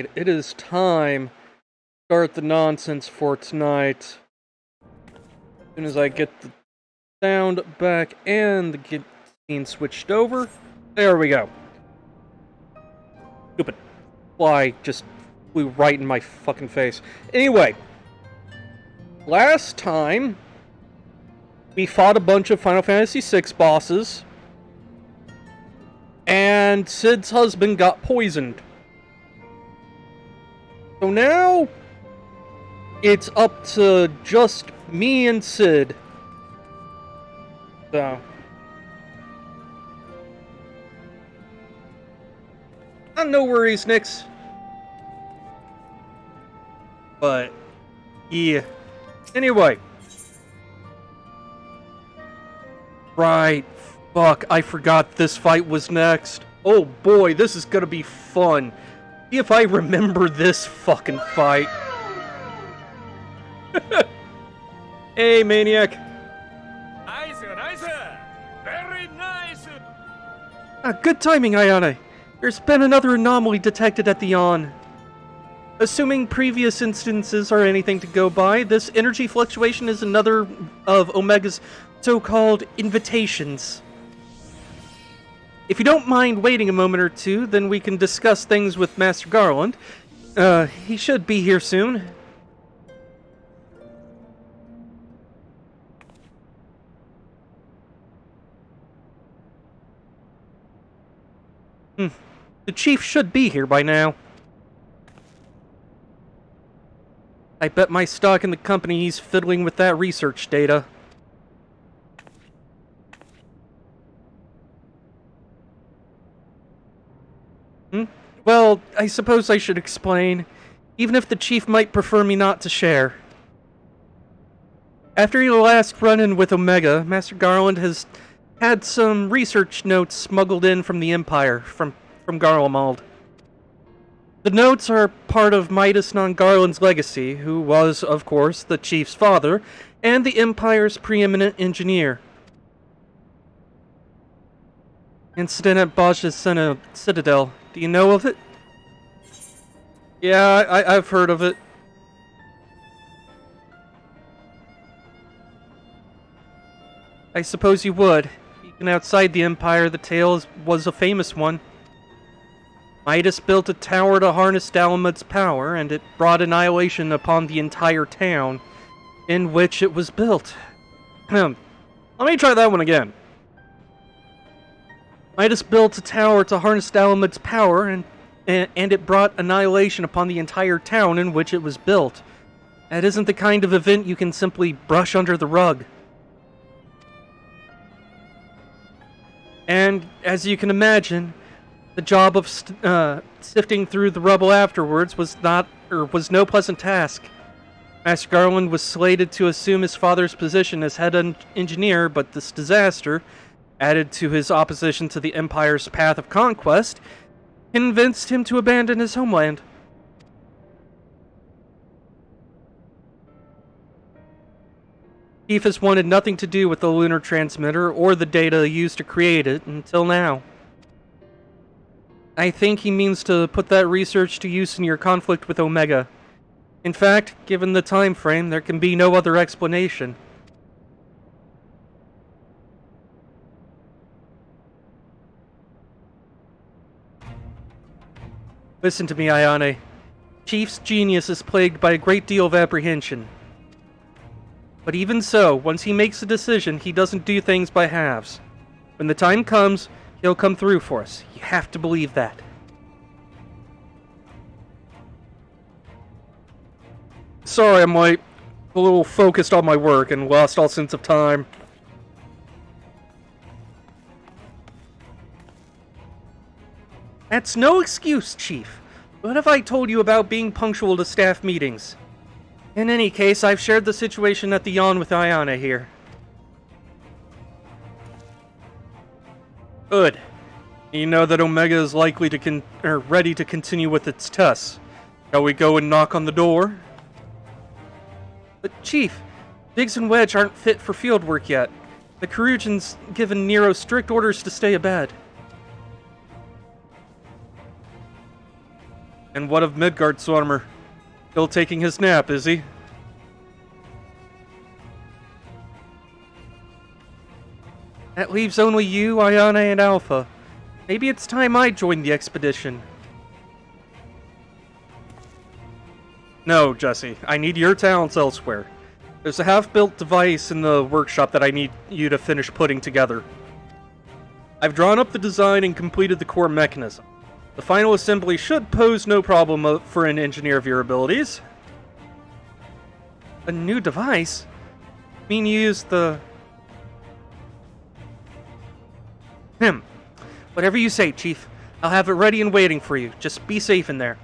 Alright, it is time to start the nonsense for tonight. As soon as I get the sound back and the scene switched over. There we go. Stupid fly just flew right in my fucking face. Anyway, last time we fought a bunch of Final Fantasy VI bosses, and Cid's husband got poisoned. So now, it's up to just me and Cid. So. No worries, Nix. But, yeah. Anyway. Right. Fuck, I forgot this fight was next. Oh boy, this is gonna be fun. See if I remember this fucking fight. Hey, Maniac. Nice. Very nice. Good timing, Ayane. There's been another anomaly detected at the Yawn. Assuming previous instances are anything to go by, this energy fluctuation is another of Omega's so-called invitations. If you don't mind waiting a moment or two, then we can discuss things with Master Garland. He should be here soon. The chief should be here by now. I bet my stock in the company he's fiddling with that research data. Well, I suppose I should explain, even if the chief might prefer me not to share. After your last run-in with Omega, Master Garland has had some research notes smuggled in from the Empire, from Garlemald. The notes are part of Midas Non Garland's legacy, who was, of course, the chief's father, and the Empire's preeminent engineer. Incident at Baj's Citadel. Do you know of it? Yeah, I've heard of it. I suppose you would. Even outside the Empire, the tale was a famous one. Midas built a tower to harness Dalamud's power, and it brought annihilation upon the entire town in which it was built. Let me try that one again. Midas built a tower to harness Dalamud's power, and it brought annihilation upon the entire town in which it was built. That isn't the kind of event you can simply brush under the rug. And, as you can imagine, the job of sifting through the rubble afterwards was no pleasant task. Master Garland was slated to assume his father's position as head engineer, but this disaster, added to his opposition to the Empire's path of conquest, convinced him to abandon his homeland. Chief has wanted nothing to do with the lunar transmitter or the data used to create it until now. I think he means to put that research to use in your conflict with Omega. In fact, given the time frame, there can be no other explanation. Listen to me, Ayane. Chief's genius is plagued by a great deal of apprehension. But even so, once he makes a decision, he doesn't do things by halves. When the time comes, he'll come through for us. You have to believe that. Sorry, I'm a little focused on my work and lost all sense of time. That's no excuse, Chief. What have I told you about being punctual to staff meetings? In any case, I've shared the situation at the Yawn with Ayane here. Good. You know that Omega is likely to ready to continue with its tests. Shall we go and knock on the door? But Chief, Biggs and Wedge aren't fit for field work yet. The Karujan's given Nero strict orders to stay abed. And what of Midgard Swarmer? Still taking his nap, is he? That leaves only you, Ayane, and Alpha. Maybe it's time I joined the expedition. No, Jesse. I need your talents elsewhere. There's a half-built device in the workshop that I need you to finish putting together. I've drawn up the design and completed the core mechanism. The final assembly should pose no problem for an engineer of your abilities. A new device? I mean, you use the... Whatever you say, Chief. I'll have it ready and waiting for you. Just be safe in there.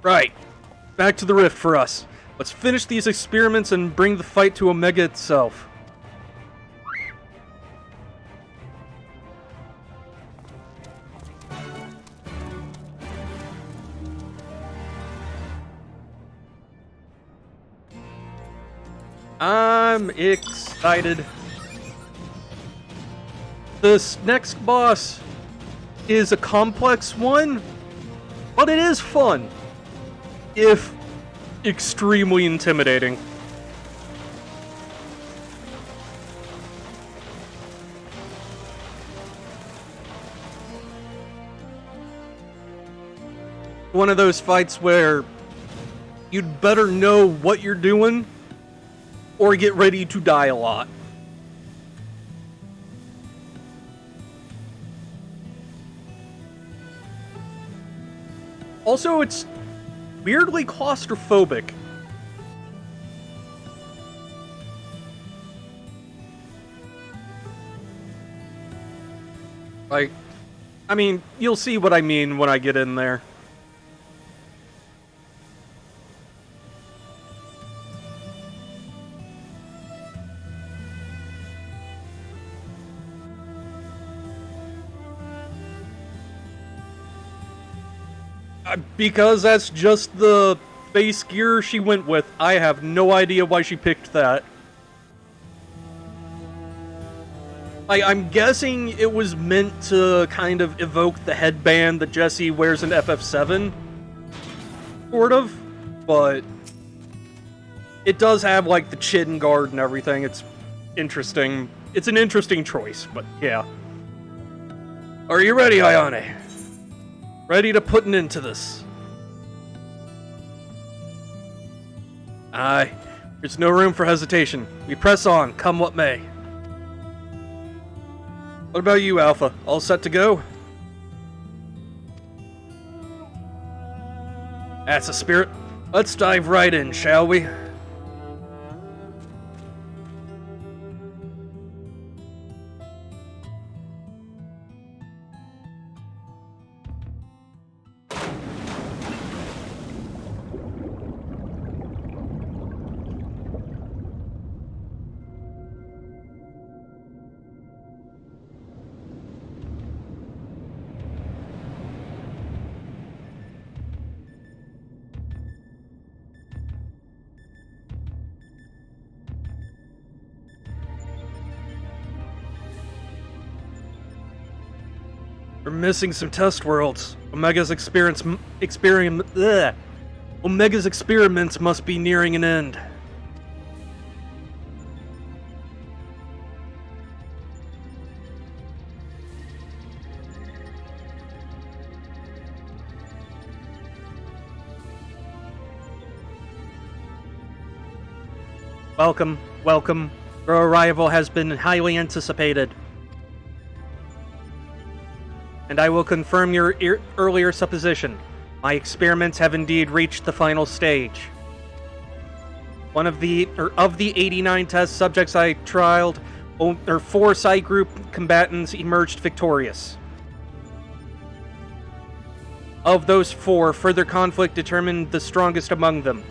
Right. Back to the rift for us. Let's finish these experiments and bring the fight to Omega itself. I'm excited. This next boss is a complex one, but it is fun, if extremely intimidating. One of those fights where you'd better know what you're doing or get ready to die a lot. Also, it's weirdly claustrophobic. Like, I mean, you'll see what I mean when I get in there. Because that's just the base gear she went with. I have no idea why she picked that. I'm guessing it was meant to kind of evoke the headband that Jesse wears in FF7. Sort of. But it does have, like, the chin guard and everything. It's interesting. It's an interesting choice, but yeah. Are you ready, Ayane? Ready to put an end to this? Aye. There's no room for hesitation. We press on, come what may. What about you, Alpha? All set to go? That's a spirit. Let's dive right in, shall we? We're missing some test worlds. Omega's experiments must be nearing an end. Welcome, welcome. Your arrival has been highly anticipated. And I will confirm your earlier supposition. My experiments have indeed reached the final stage. Of the 89 test subjects I trialed, 4 side group combatants emerged victorious. Of those 4, further conflict determined the strongest among them.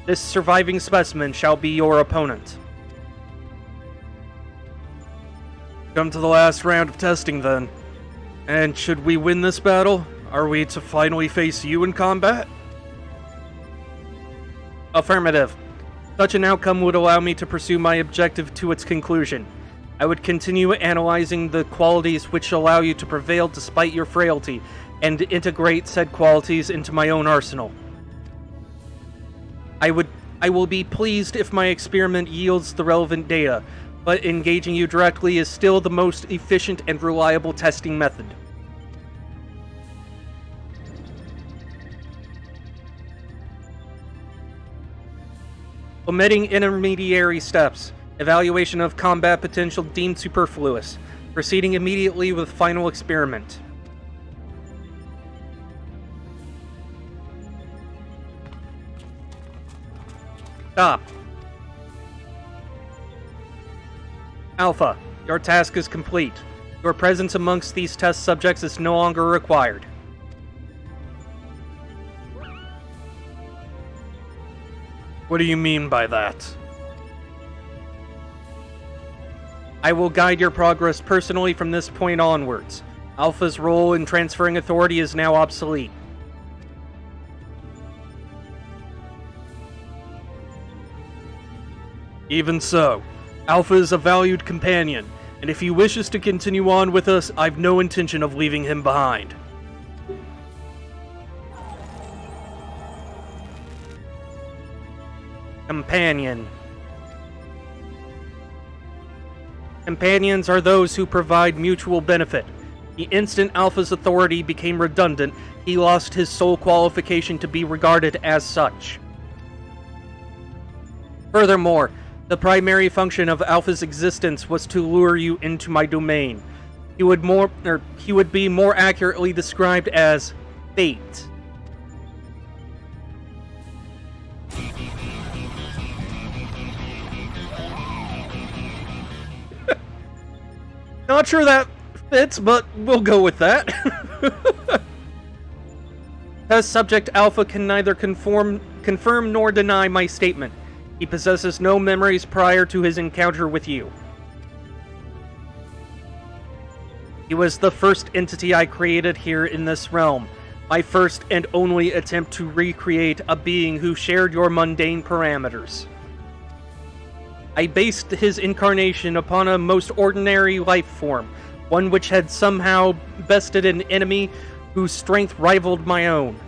This surviving specimen shall be your opponent. Come to the last round of testing then. And should we win this battle, are we to finally face you in combat? Affirmative. Such an outcome would allow me to pursue my objective to its conclusion. I would continue analyzing the qualities which allow you to prevail despite your frailty, and integrate said qualities into my own arsenal. I will be pleased if my experiment yields the relevant data, but engaging you directly is still the most efficient and reliable testing method. Omitting intermediary steps. Evaluation of combat potential deemed superfluous. Proceeding immediately with final experiment. Stop. Alpha, your task is complete. Your presence amongst these test subjects is no longer required. What do you mean by that? I will guide your progress personally from this point onwards. Alpha's role in transferring authority is now obsolete. Even so, Alpha is a valued companion, and if he wishes to continue on with us, I've no intention of leaving him behind. Companion. Companions are those who provide mutual benefit. The instant Alpha's authority became redundant, he lost his sole qualification to be regarded as such. Furthermore, the primary function of Alpha's existence was to lure you into my domain. He would be more accurately described as fate. Not sure that fits, but we'll go with that. Test subject Alpha can neither confirm nor deny my statement. He possesses no memories prior to his encounter with you. He was the first entity I created here in this realm, my first and only attempt to recreate a being who shared your mundane parameters. I based his incarnation upon a most ordinary life form, one which had somehow bested an enemy whose strength rivaled my own.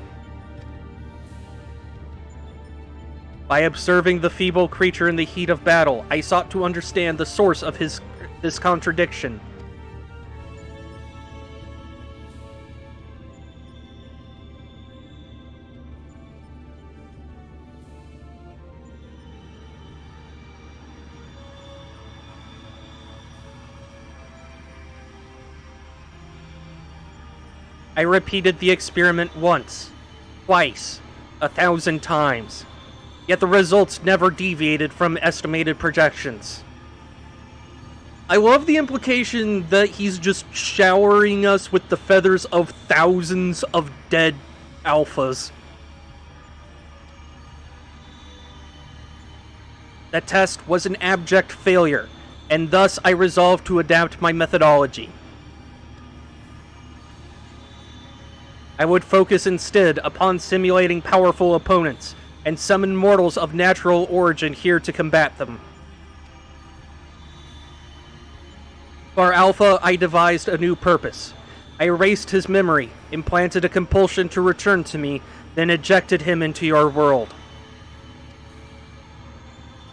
By observing the feeble creature in the heat of battle, I sought to understand the source of this contradiction. I repeated the experiment once, twice, 1,000 times. Yet the results never deviated from estimated projections. I love the implication that he's just showering us with the feathers of thousands of dead alphas. The test was an abject failure, and thus I resolved to adapt my methodology. I would focus instead upon simulating powerful opponents, and summon mortals of natural origin here to combat them. For Alpha, I devised a new purpose. I erased his memory, implanted a compulsion to return to me, then ejected him into your world.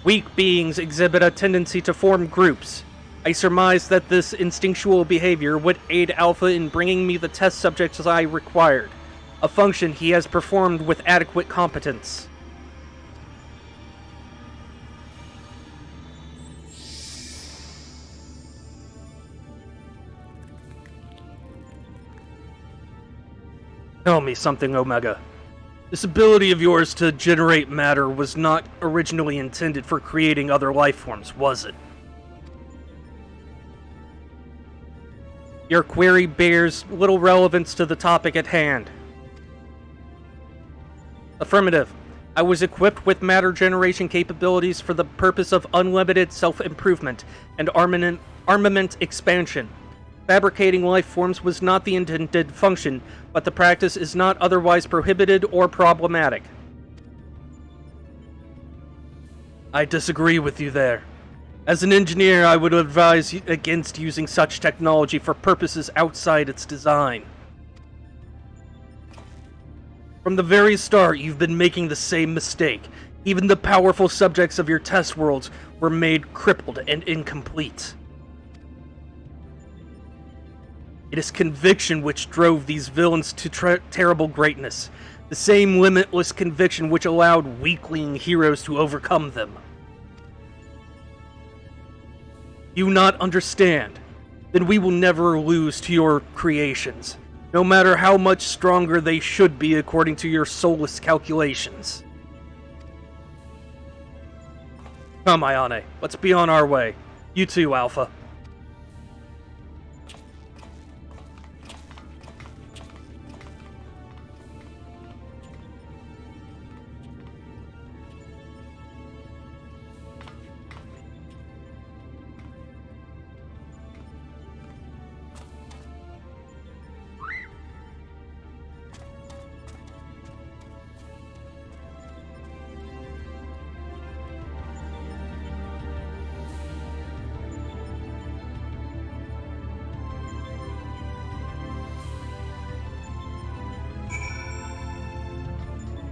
Weak beings exhibit a tendency to form groups. I surmised that this instinctual behavior would aid Alpha in bringing me the test subjects I required, a function he has performed with adequate competence. Tell me something, Omega. This ability of yours to generate matter was not originally intended for creating other life forms, was it? Your query bears little relevance to the topic at hand. Affirmative. I was equipped with matter generation capabilities for the purpose of unlimited self-improvement and armament expansion. Fabricating life forms was not the intended function, but the practice is not otherwise prohibited or problematic. I disagree with you there. As an engineer, I would advise against using such technology for purposes outside its design. From the very start, you've been making the same mistake. Even the powerful subjects of your test worlds were made crippled and incomplete. It is conviction which drove these villains to terrible greatness. The same limitless conviction which allowed weakling heroes to overcome them. You not understand? Then we will never lose to your creations, no matter how much stronger they should be according to your soulless calculations. Come, Ayane, let's be on our way. You too, Alpha.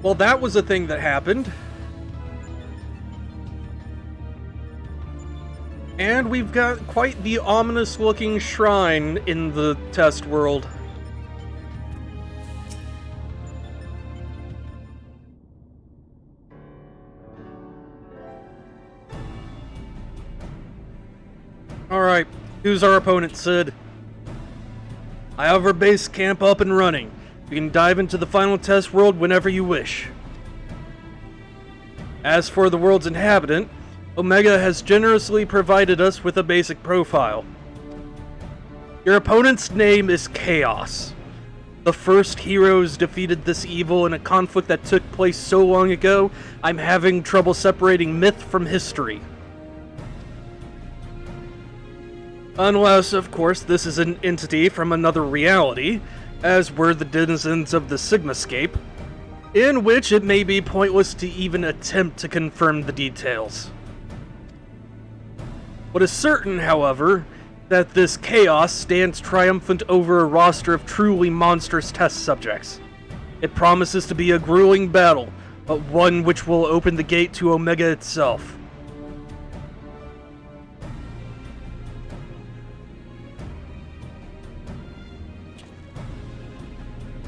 Well, that was a thing that happened. And we've got quite the ominous-looking shrine in the test world. Alright, who's our opponent, Sid? I have our base camp up and running. You can dive into the final test world whenever you wish. As for the world's inhabitant, Omega has generously provided us with a basic profile. Your opponent's name is Chaos. The first heroes defeated this evil in a conflict that took place so long ago, I'm having trouble separating myth from history. Unless, of course, this is an entity from another reality, as were the denizens of the Sigmascape, in which it may be pointless to even attempt to confirm the details. What is certain, however, that this Chaos stands triumphant over a roster of truly monstrous test subjects. It promises to be a grueling battle, but one which will open the gate to Omega itself.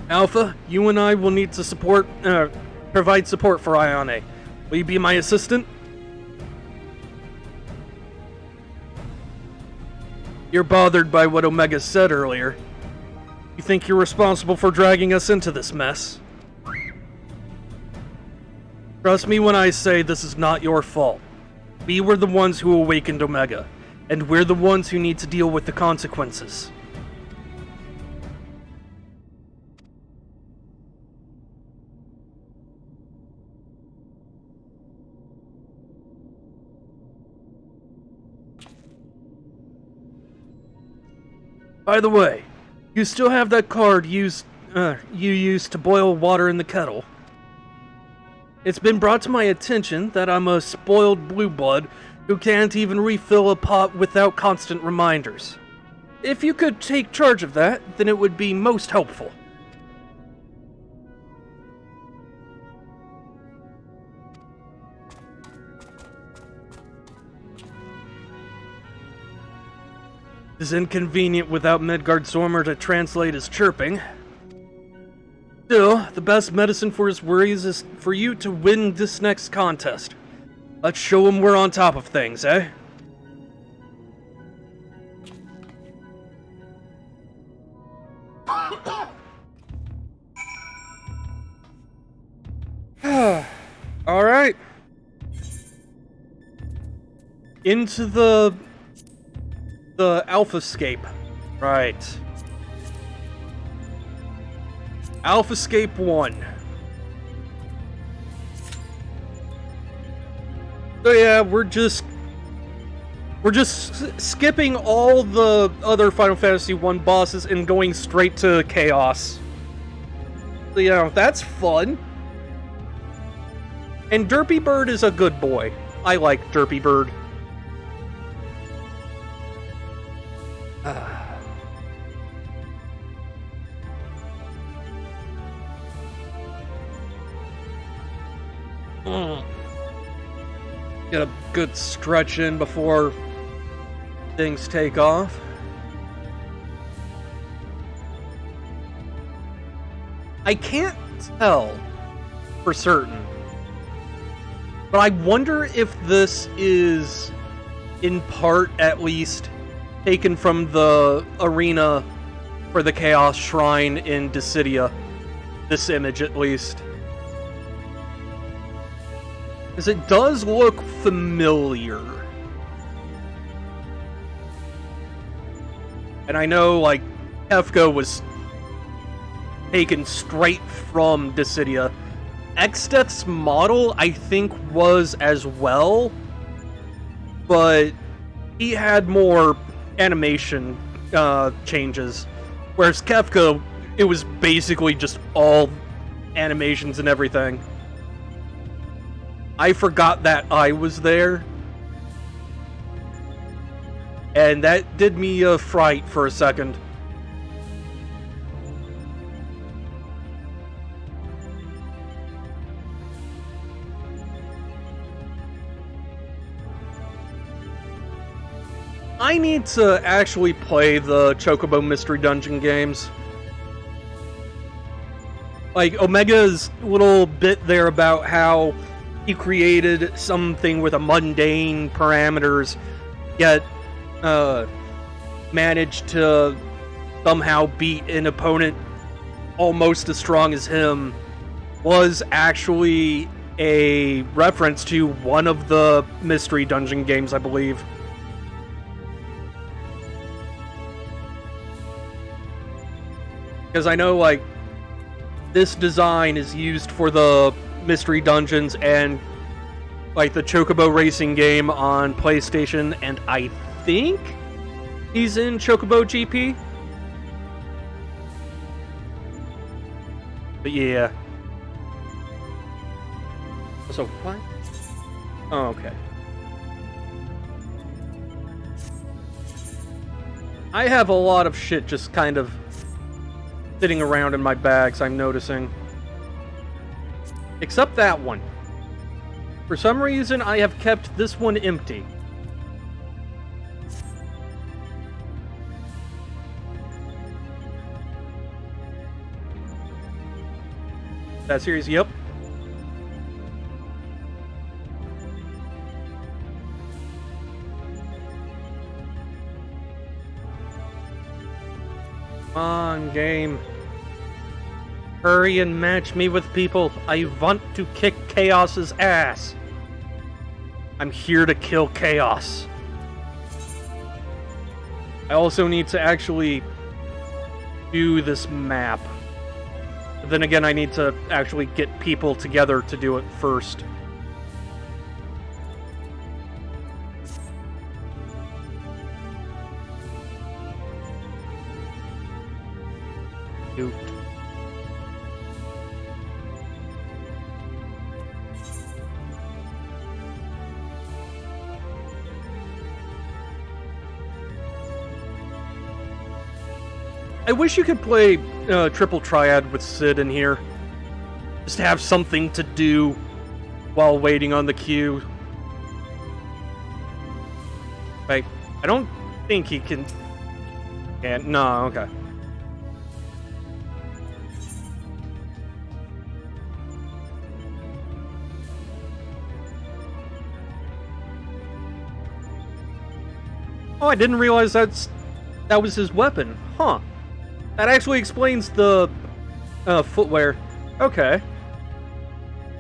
Alpha, you and I will need to provide support for Ayane. Will you be my assistant? You're bothered by what Omega said earlier. You think you're responsible for dragging us into this mess. Trust me when I say this is not your fault. We were the ones who awakened Omega, and we're the ones who need to deal with the consequences. By the way, you still have that card you used to boil water in the kettle. It's been brought to my attention that I'm a spoiled blue blood who can't even refill a pot without constant reminders. If you could take charge of that, then it would be most helpful. It's inconvenient without Midgard Zormer to translate his chirping. Still, the best medicine for his worries is for you to win this next contest. Let's show him we're on top of things, eh? Alright. Into the Alphascape. Right. Alphascape 1. So yeah, we're just skipping all the other Final Fantasy 1 bosses and going straight to Chaos. So yeah, that's fun. And Derpy Bird is a good boy. I like Derpy Bird. Get a good stretch in before things take off. I can't tell for certain, but I wonder if this is, in part at least, taken from the arena for the Chaos Shrine in Dissidia. This image, at least. Because it does look familiar. And I know, like, Kefka was taken straight from Dissidia. Exdeath's model, I think, was as well, but he had more animation changes, whereas Kefka, it was basically just all animations and everything. I forgot that I was there, and that did me a fright for a second. I need to actually play the Chocobo Mystery Dungeon games. Like, Omega's little bit there about how he created something with a mundane parameters, yet managed to somehow beat an opponent almost as strong as him, was actually a reference to one of the Mystery Dungeon games, I believe. Because I know, like, this design is used for the Mystery Dungeons and, like, the Chocobo Racing game on PlayStation, and I think he's in Chocobo GP? But yeah. So, what? Oh, okay. I have a lot of shit just kind of sitting around in my bags, I'm noticing. Except that one. For some reason, I have kept this one empty. That series, yep. Come on, game. Hurry and match me with people. I want to kick Chaos's ass. I'm here to kill Chaos. I also need to actually do this map. But then again, I need to actually get people together to do it first. Shoot. I wish you could play Triple Triad with Sid in here. Just have something to do while waiting on the queue. Like, I don't think he can... Yeah, no, okay. Oh, I didn't realize that was his weapon. Huh. That actually explains the footwear. Okay.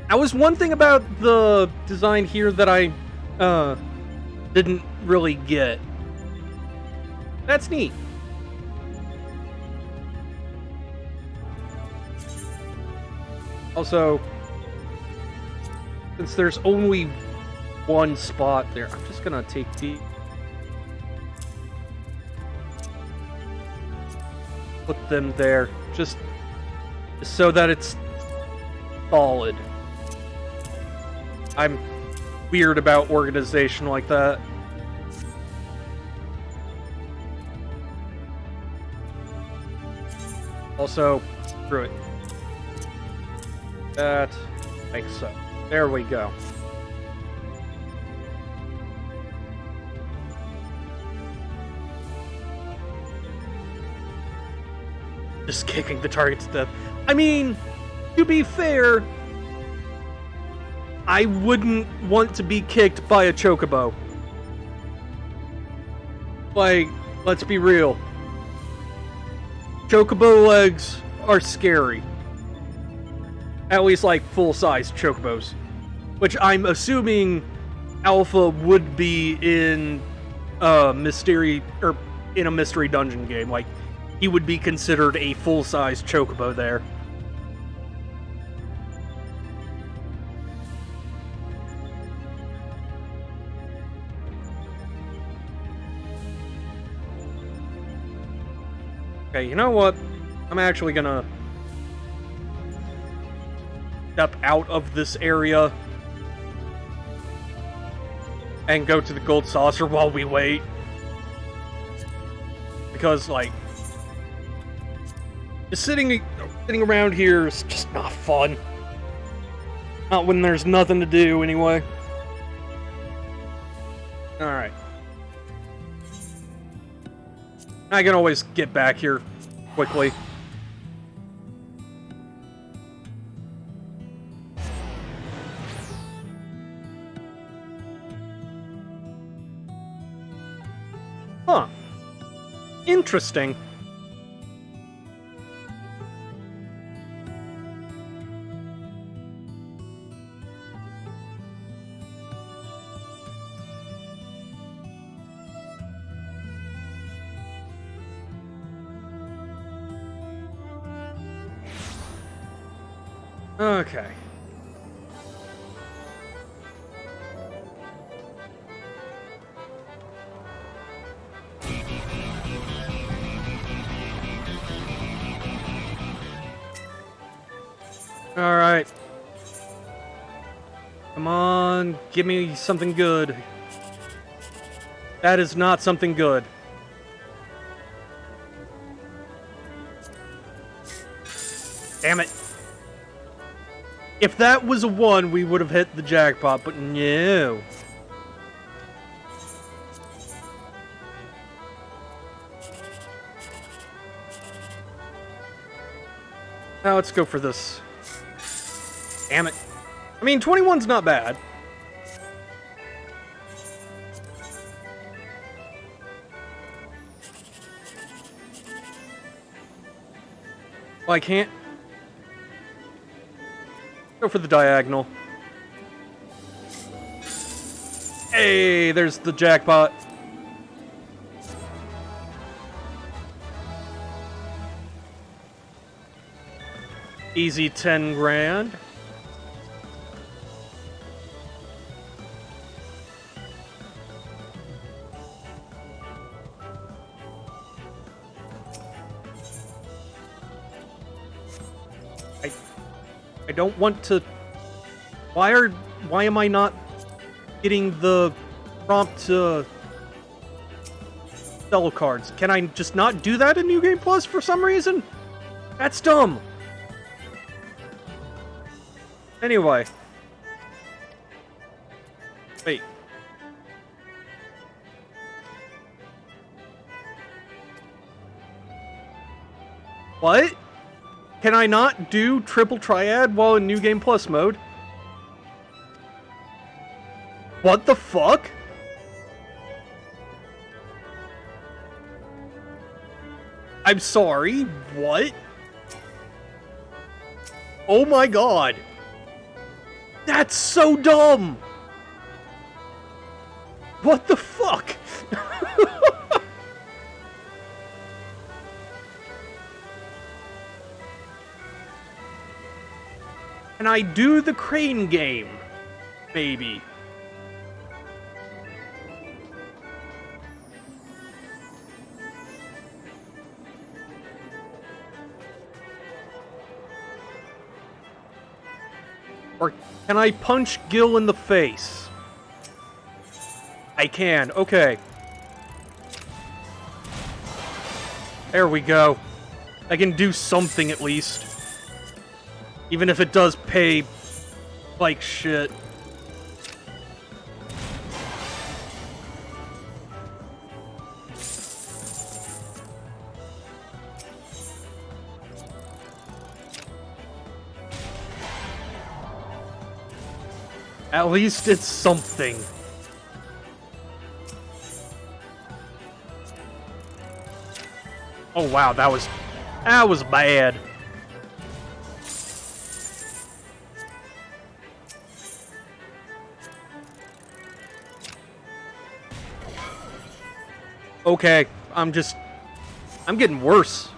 That was one thing about the design here that I didn't really get. That's neat. Also, since there's only one spot there, I'm just gonna take the... Put them there, just so that it's solid. I'm weird about organization like that. Also, screw it. That, like so. There we go. Just kicking the target to death. I mean, to be fair, I wouldn't want to be kicked by a chocobo. Like, let's be real. Chocobo legs are scary. At least, like, full-size chocobos. Which I'm assuming Alpha would be in a mystery dungeon game. Like, he would be considered a full-size chocobo there. Okay, you know what? I'm actually gonna step out of this area and go to the gold saucer while we wait. Because, like, just sitting around here is just not fun. Not when there's nothing to do, anyway. Alright. I can always get back here quickly. Huh. Interesting. Okay. Alright. Come on, give me something good. That is not something good. Damn it. If that was a 1, we would have hit the jackpot, but no. Now let's go for this. Damn it. I mean, 21's not bad. Well, I can't go for the diagonal. Hey, there's the jackpot. Easy 10 grand. I don't want to... Why am I not getting the prompt to sell cards? Can I just not do that in New Game Plus for some reason? That's dumb. Anyway. Wait. What? Can I not do Triple Triad while in New Game Plus mode? What the fuck? I'm sorry, what? Oh my god. That's so dumb! What the fuck? Can I do the crane game? Maybe. Or can I punch Gil in the face? I can, okay. There we go. I can do something at least. Even if it does pay like shit. At least it's something. Oh wow, that was bad. Okay, I'm getting worse.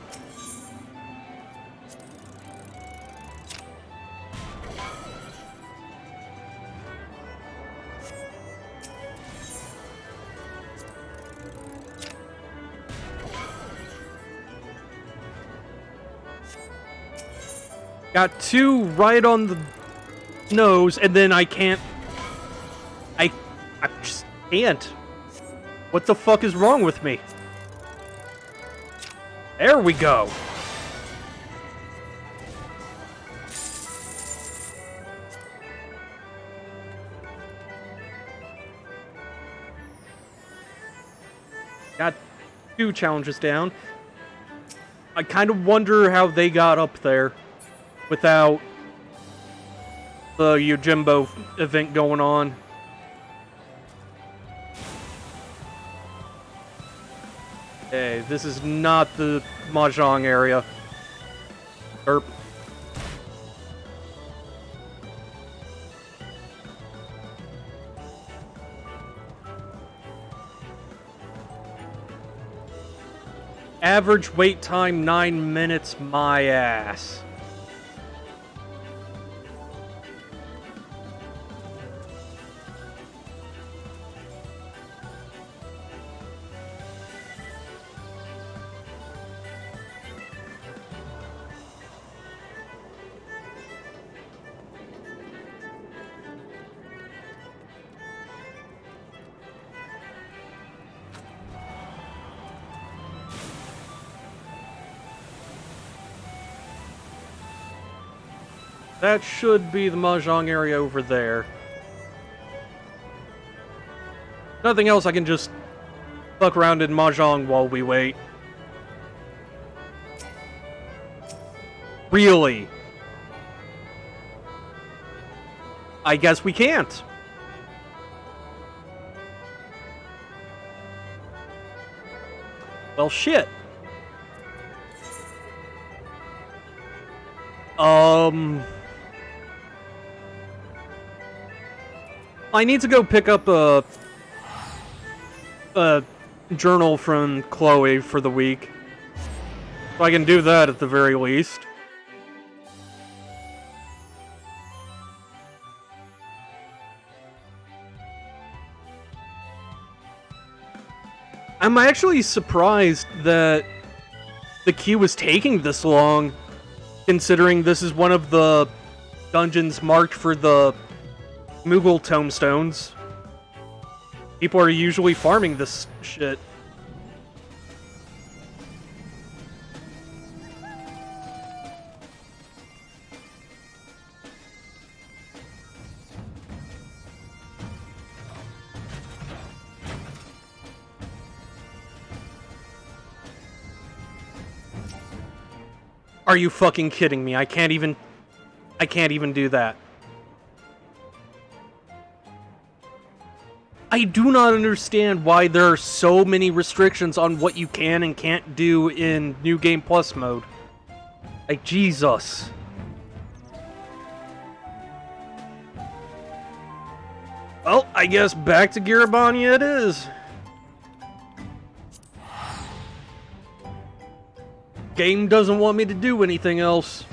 Got two right on the nose, and then I can't. I just can't. What the fuck is wrong with me? There we go. Got two challenges down. I kind of wonder how they got up there without the Yojimbo event going on. Okay, this is not the Mahjong area. Derp. Average wait time 9 minutes, my ass. That should be the Mahjong area over there. Nothing else, I can just fuck around in Mahjong while we wait. Really? I guess we can't. Well, shit. I need to go pick up a journal from Chloe for the week. So I can do that at the very least. I'm actually surprised that the queue was taking this long, considering this is one of the dungeons marked for the Moogle tombstones. People are usually farming this shit. Are you fucking kidding me? I can't even do that. I do not understand why there are so many restrictions on what you can and can't do in New Game Plus mode. Like, Jesus. Well, I guess back to Garabania it is. Game doesn't want me to do anything else.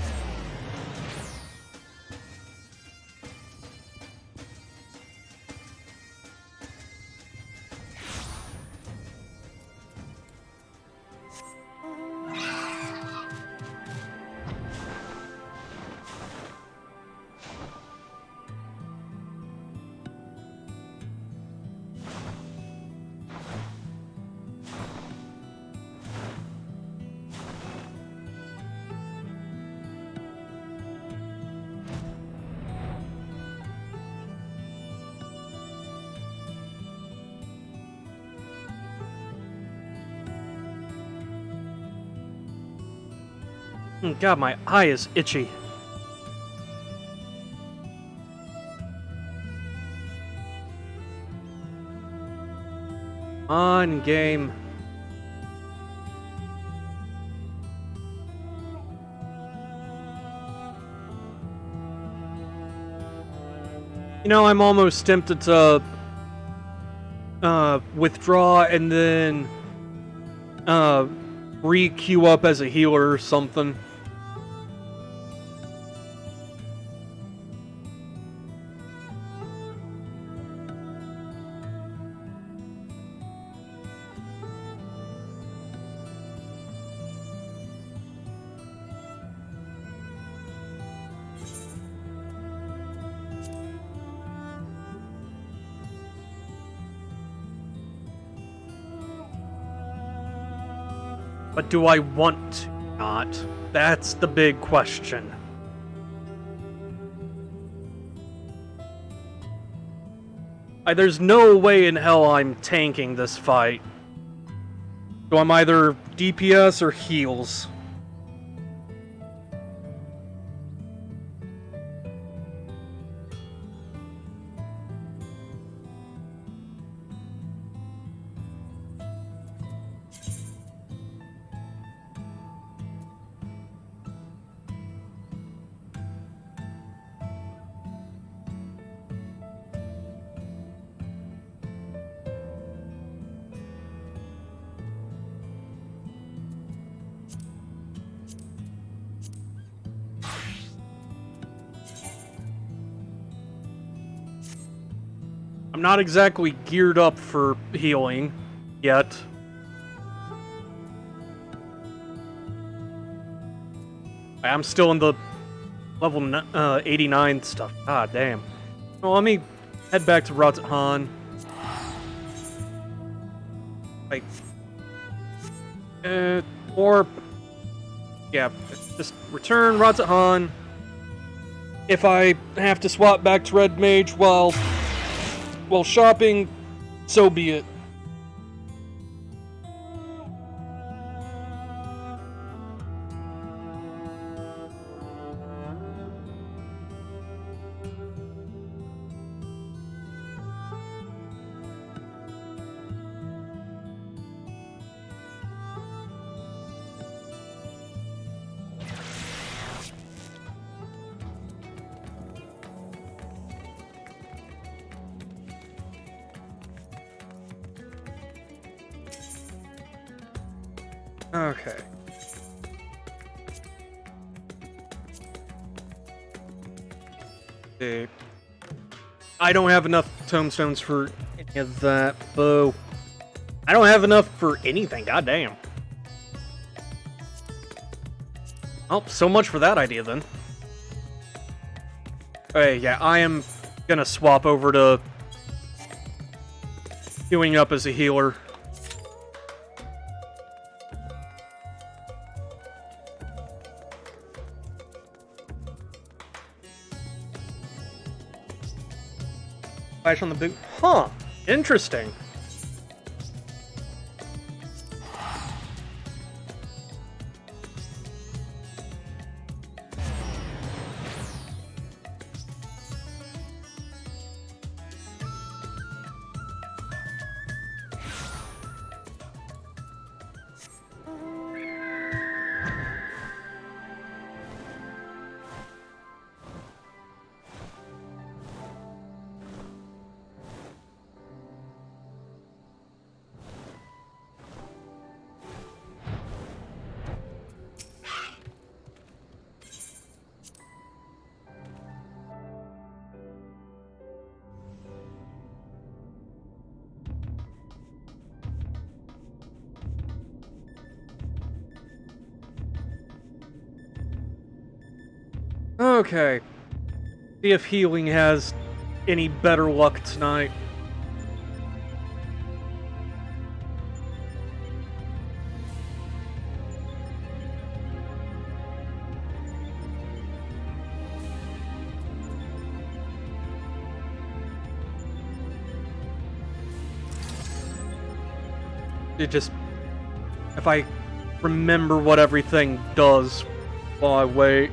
God, my eye is itchy. On game. You know, I'm almost tempted to withdraw and then re-queue up as a healer or something. But do I want to not? That's the big question. There's no way in hell I'm tanking this fight. So I'm either DPS or heals. I'm not exactly geared up for healing yet. I'm still in the level 89 stuff. God damn. Well, let me head back to Rothan. Like, or yeah, just return Rothan. If I have to swap back to Red Mage while shopping, so be it. Okay. See. I don't have enough tombstones for any of that. Boo. I don't have enough for anything, goddamn. Oh, so much for that idea then. Okay, yeah, I am gonna swap over to queuing up as a healer. Flash on the boot. Huh. Interesting. Okay. See if healing has any better luck tonight. It just... if I remember what everything does While I wait.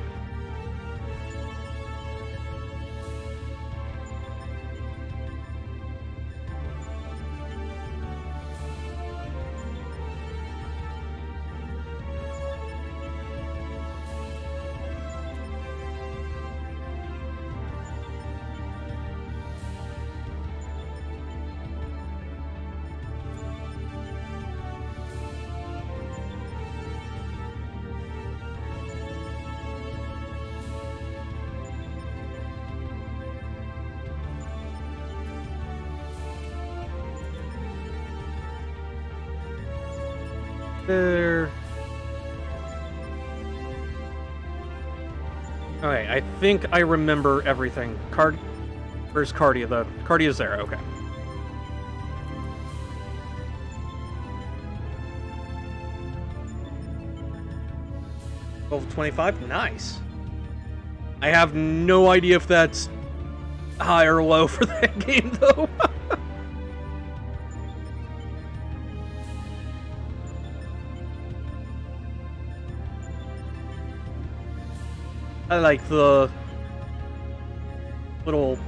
There. Okay, I think I remember everything. Where's Cardia though? Cardia's there, okay. 1225, nice. I have no idea if that's high or low for that game though. I like the little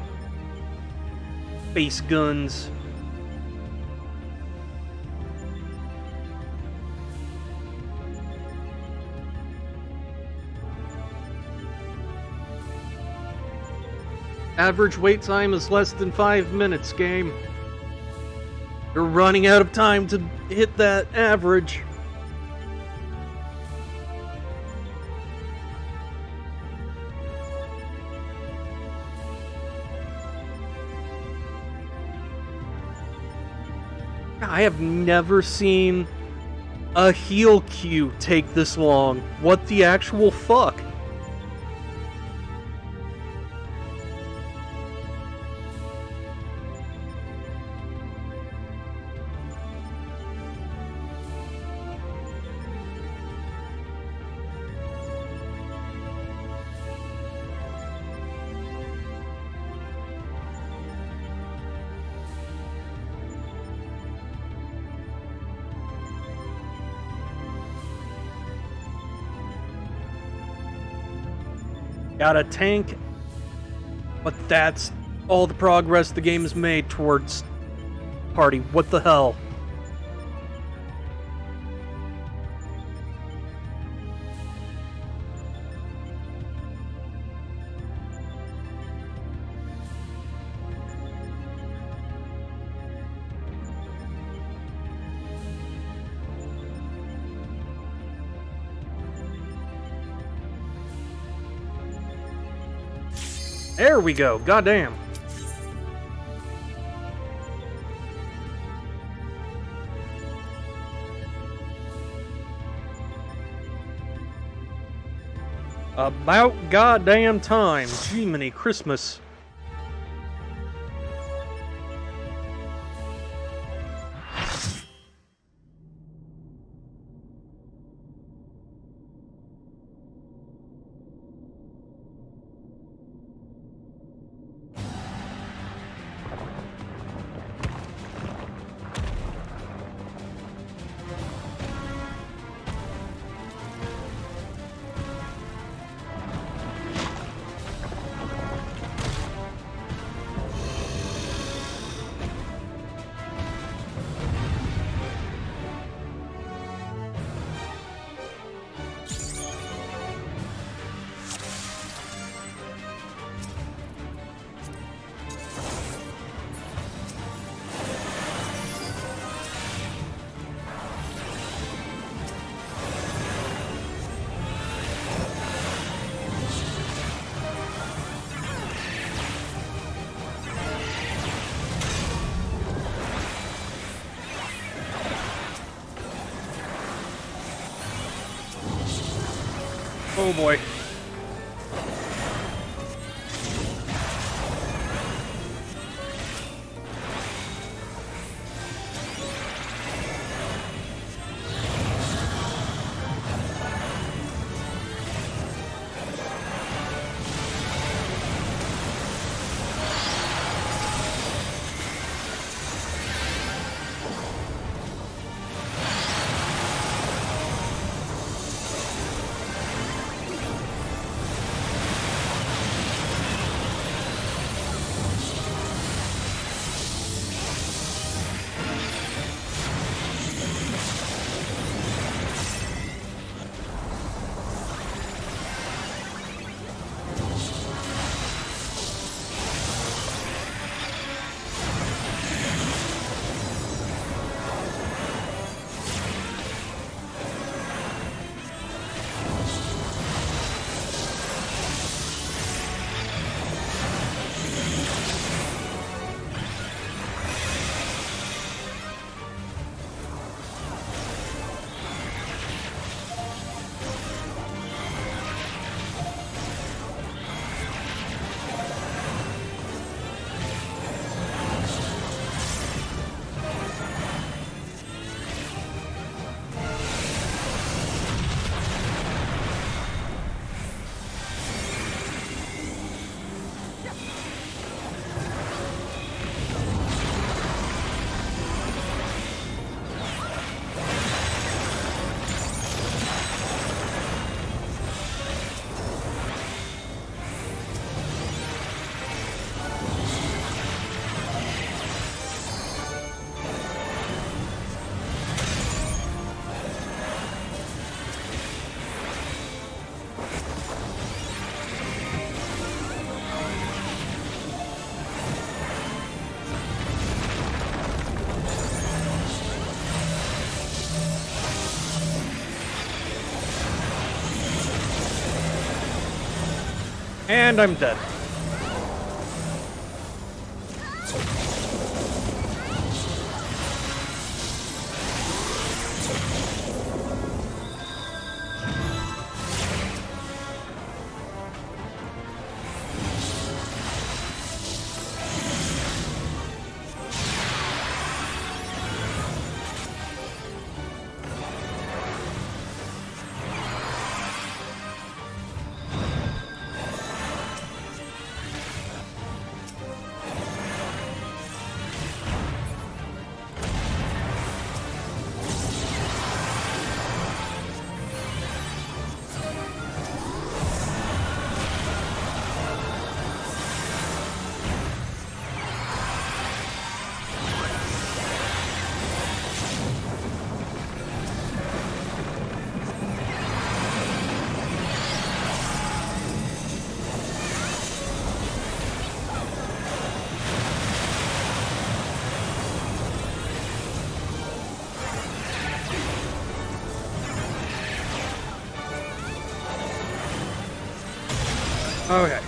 base guns. Average wait time is less than 5 minutes, game. You're running out of time to hit that average. I have never seen a heal queue take this long. What the actual fuck? Got a tank, but that's all the progress the game has made towards party. What the hell? There we go. Goddamn. About goddamn time. Jiminy Christmas. Oh boy. And I'm dead. Okay.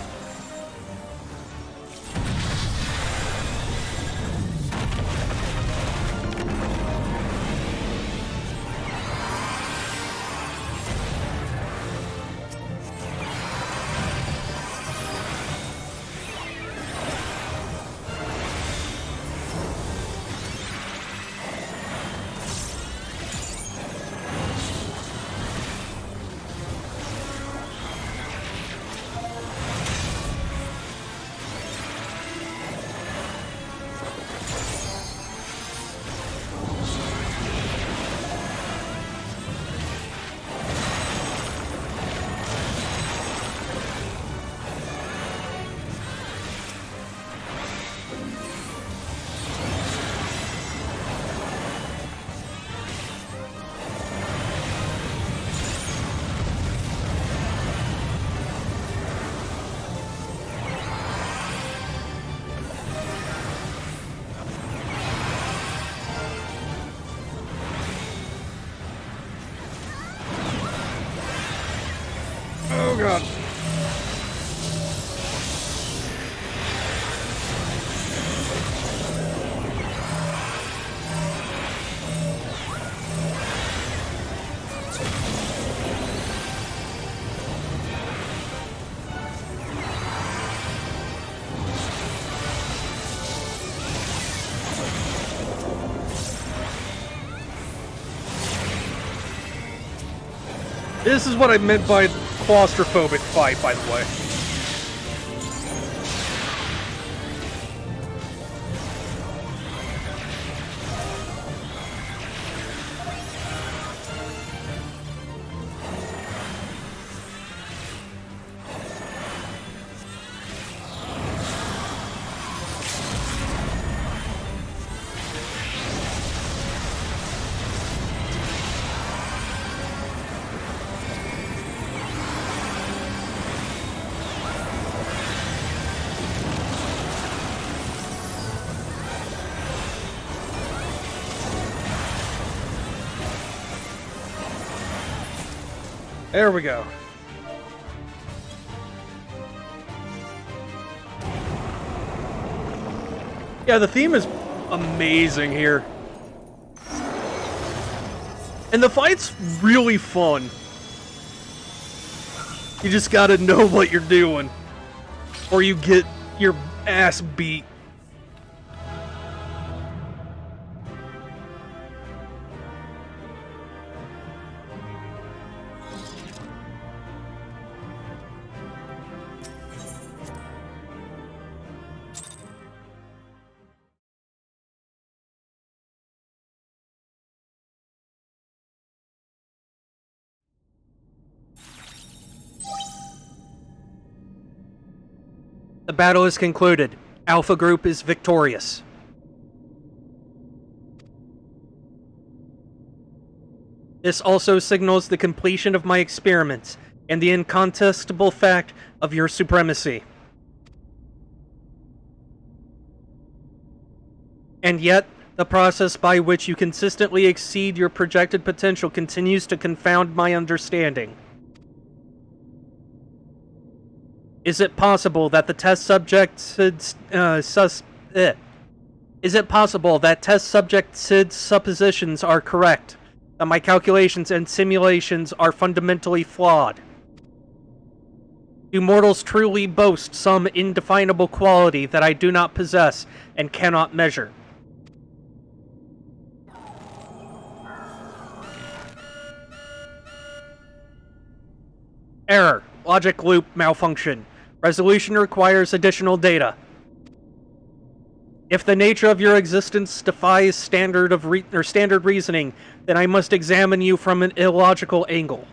Oh god. This is what I meant by claustrophobic fight, by the way. There we go. Yeah, the theme is amazing here. And the fight's really fun. You just gotta know what you're doing, or you get your ass beat. The battle is concluded. Alpha Group is victorious. This also signals the completion of my experiments and the incontestable fact of your supremacy. And yet, the process by which you consistently exceed your projected potential continues to confound my understanding. Is it possible that the test subject Sid's Is it possible that test subject Sid's suppositions are correct? That my calculations and simulations are fundamentally flawed? Do mortals truly boast some indefinable quality that I do not possess and cannot measure? Error. Logic loop malfunction. Resolution requires additional data. If the nature of your existence defies standard reasoning, then I must examine you from an illogical angle.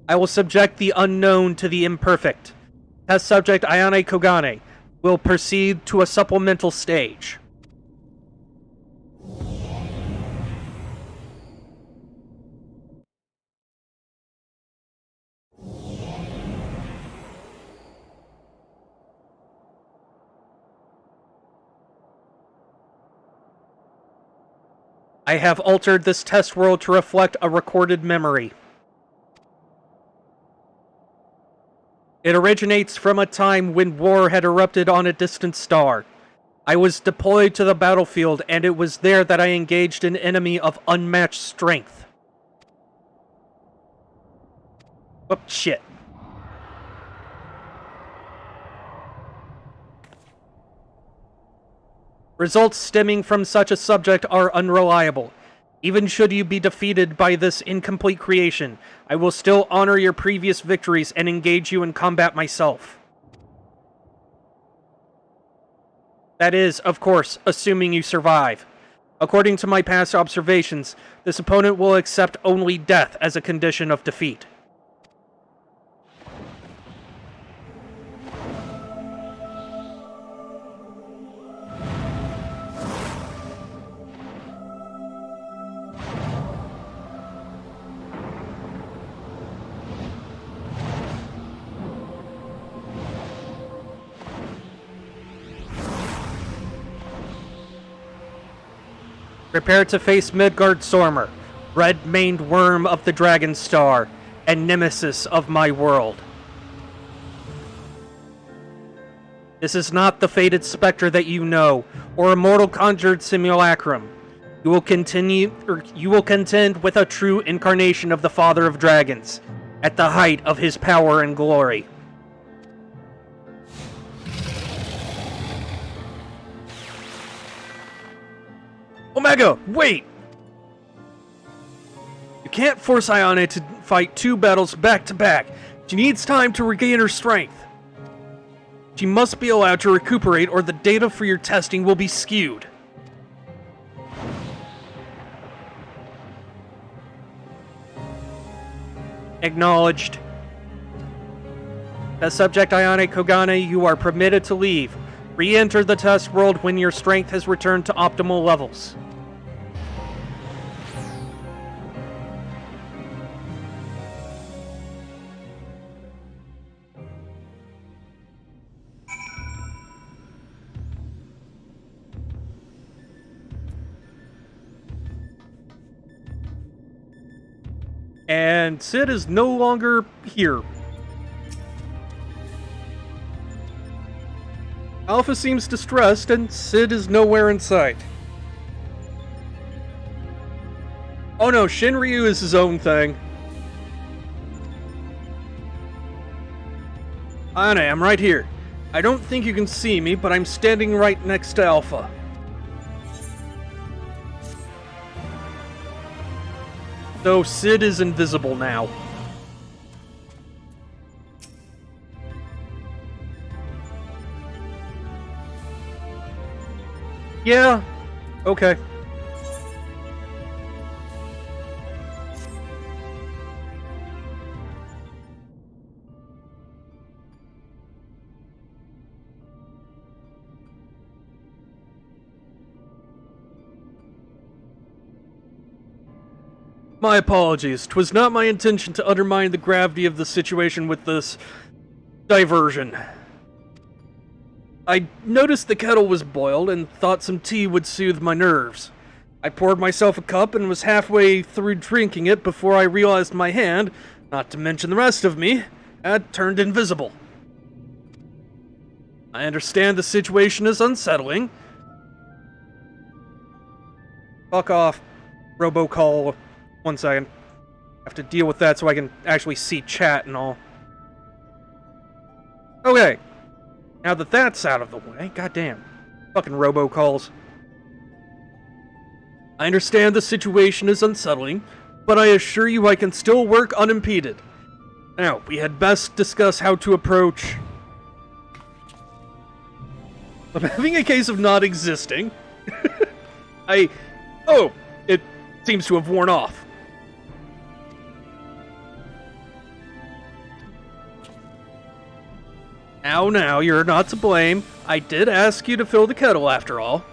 I will subject the unknown to the imperfect. Test subject Ayane Kogane will proceed to a supplemental stage. I have altered this test world to reflect a recorded memory. It originates from a time when war had erupted on a distant star. I was deployed to the battlefield, and it was there that I engaged an enemy of unmatched strength. Oh, shit. Results stemming from such a subject are unreliable. Even should you be defeated by this incomplete creation, I will still honor your previous victories and engage you in combat myself. That is, of course, assuming you survive. According to my past observations, this opponent will accept only death as a condition of defeat. Prepare to face Midgard Sormer, red-maned worm of the Dragon Star, and nemesis of my world. This is not the fated specter that you know, or a mortal conjured simulacrum. You will contend with a true incarnation of the Father of Dragons, at the height of his power and glory. Omega, wait! You can't force Ayane to fight two battles back to back. She needs time to regain her strength. She must be allowed to recuperate, or the data for your testing will be skewed. Acknowledged. As subject Ayane Kogane, you are permitted to leave. Re-enter the test world when your strength has returned to optimal levels. And Sid is no longer here. Alpha seems distressed, and Sid is nowhere in sight. Oh no, Shinryu is his own thing. Ayane, I'm right here. I don't think you can see me, but I'm standing right next to Alpha. So Sid is invisible now. Yeah, okay. My apologies. 'Twas not my intention to undermine the gravity of the situation with this diversion. I noticed the kettle was boiled and thought some tea would soothe my nerves. I poured myself a cup and was halfway through drinking it before I realized my hand, not to mention the rest of me, had turned invisible. I understand the situation is unsettling. Fuck off, robocall. 1 second. I have to deal with that so I can actually see chat and all. Okay. Now that that's out of the way, goddamn. Fucking robocalls. I understand the situation is unsettling, but I assure you I can still work unimpeded. Now, we had best discuss how to approach... I'm having a case of not existing. Oh, it seems to have worn off. Now, you're not to blame. I did ask you to fill the kettle after all.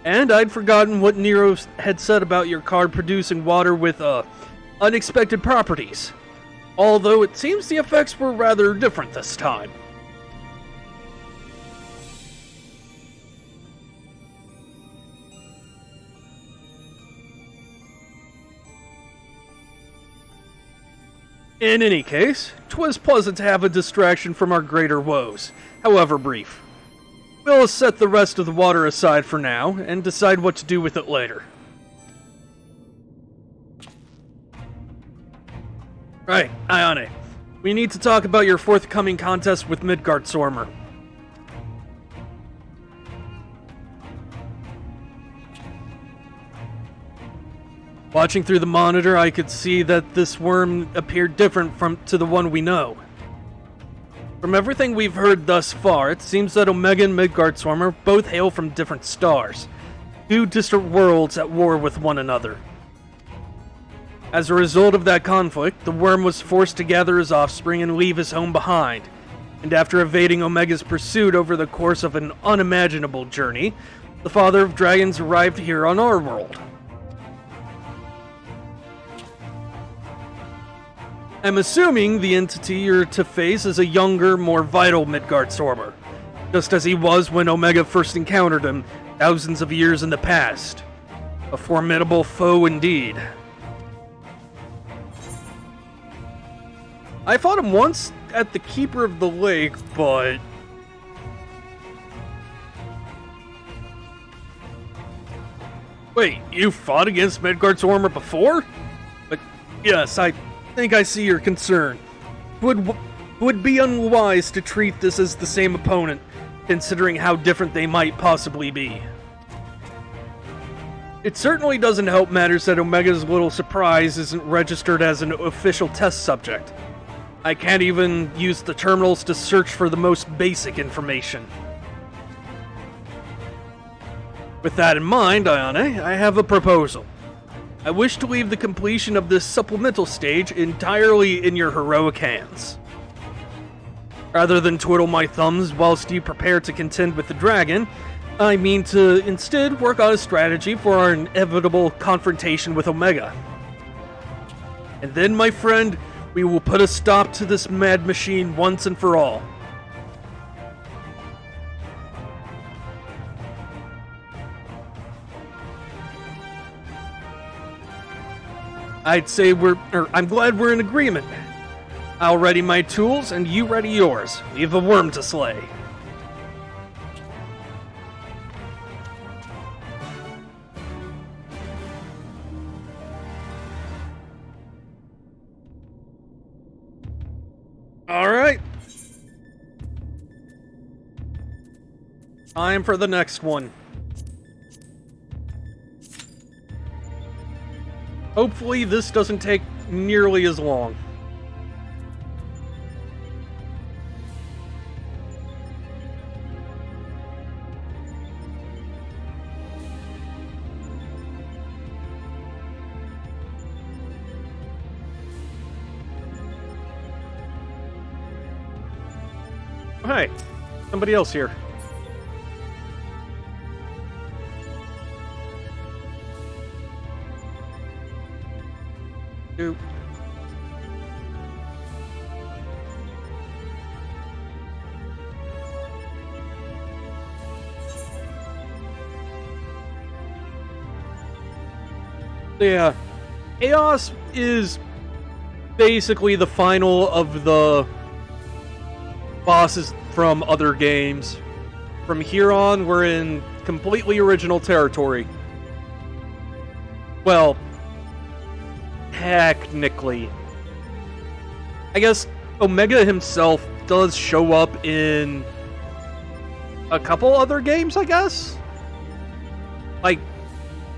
And I'd forgotten what Nero had said about your card producing water with, unexpected properties. Although it seems the effects were rather different this time. In any case, 'twas pleasant to have a distraction from our greater woes, however brief. We'll set the rest of the water aside for now, and decide what to do with it later. Right, Ione. We need to talk about your forthcoming contest with Midgardsormr. Watching through the monitor, I could see that this worm appeared different to the one we know. From everything we've heard thus far, it seems that Omega and Midgardsormr both hail from different stars, two distant worlds at war with one another. As a result of that conflict, the worm was forced to gather his offspring and leave his home behind, and after evading Omega's pursuit over the course of an unimaginable journey, the Father of Dragons arrived here on our world. I'm assuming the entity you're to face is a younger, more vital Midgardsormr, just as he was when Omega first encountered him thousands of years in the past. A formidable foe indeed. I fought him once at the Keeper of the Lake, but... Wait, you fought against Midgardsormr before? But yes, I think I see your concern. Would be unwise to treat this as the same opponent, considering how different they might possibly be. It certainly doesn't help matters that Omega's little surprise isn't registered as an official test subject. I can't even use the terminals to search for the most basic information. With that in mind, Ione, I have a proposal. I wish to leave the completion of this supplemental stage entirely in your heroic hands. Rather than twiddle my thumbs whilst you prepare to contend with the dragon, I mean to instead work on a strategy for our inevitable confrontation with Omega. And then, my friend, we will put a stop to this mad machine once and for all. I'd say I'm glad we're in agreement. I'll ready my tools and you ready yours. We have a worm to slay. Alright. Time for the next one. Hopefully this doesn't take nearly as long. Hey, somebody else here. Oop. Yeah, Chaos is basically the final of the bosses from other games. From here on, we're in completely original territory. Well, technically. I guess Omega himself does show up in a couple other games, I guess? Like,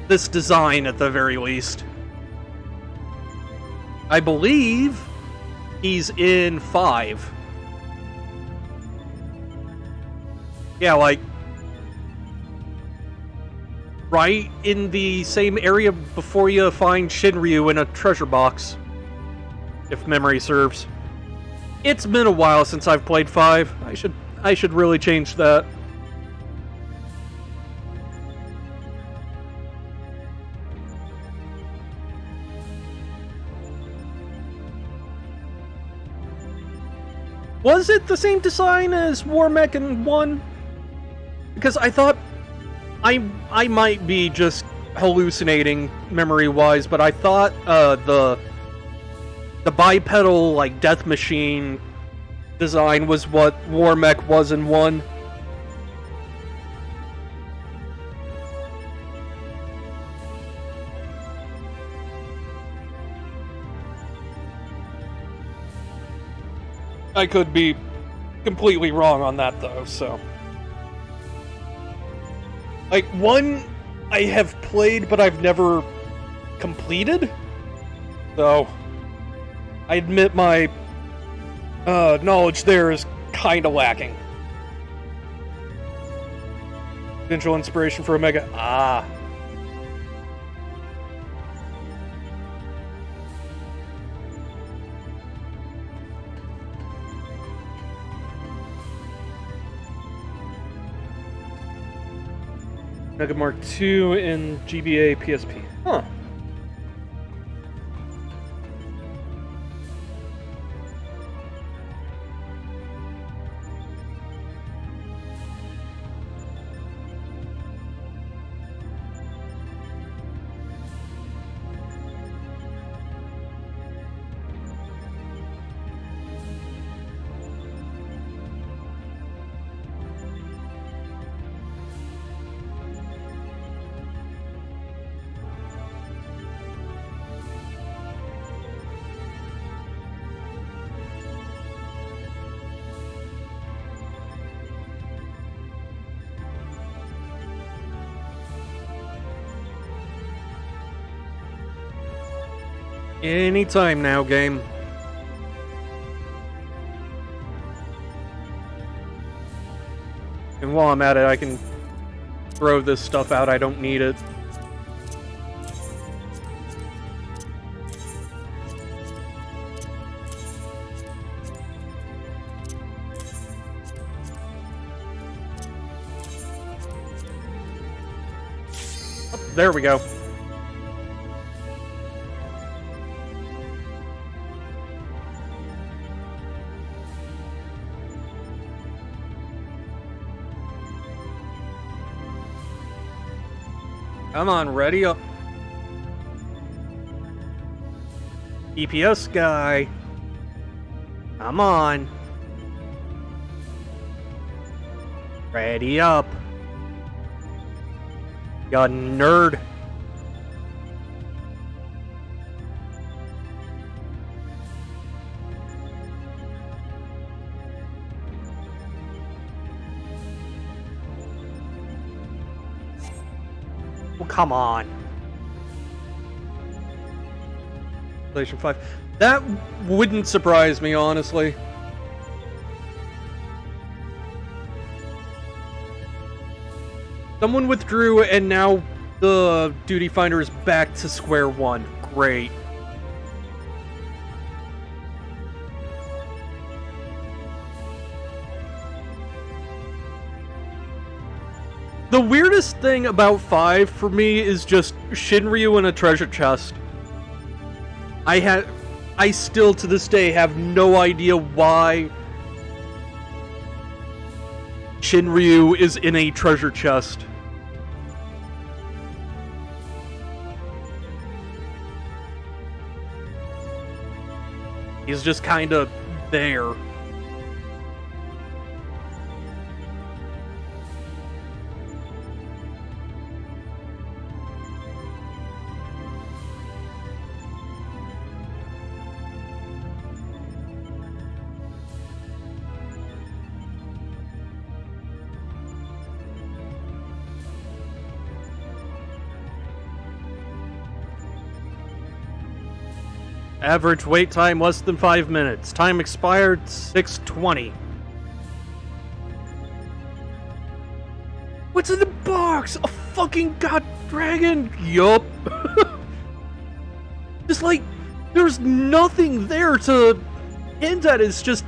this design at the very least. I believe he's in 5. Yeah, like, right in the same area before you find Shinryu in a treasure box, if memory serves. It's been a while since I've played 5. I should really change that. Was it the same design as War Mech in 1? Because I thought I might be just hallucinating memory-wise, but I thought the bipedal like death machine design was what War Mech was in 1. I could be completely wrong on that, though, so... Like, 1 I have played, but I've never completed? So, I admit my knowledge there is kinda lacking. Visual inspiration for Omega. Ah. Mega Mark II in GBA PSP. Huh. Anytime now, game. And while I'm at it, I can throw this stuff out. I don't need it. Oh, there we go. Come on, ready up. EPS guy. Come on. Ready up. You nerd. Well, come on. PlayStation 5. That wouldn't surprise me, honestly. Someone withdrew, and now the Duty Finder is back to square one. Great. The weirdest thing about 5 for me is just Shinryu in a treasure chest. I still to this day have no idea why Shinryu is in a treasure chest. He's just kinda there. Average wait time less than 5 minutes. Time expired 6:20. What's in the box? A fucking god dragon? Yup. Just like, there's nothing there to hint at. It's just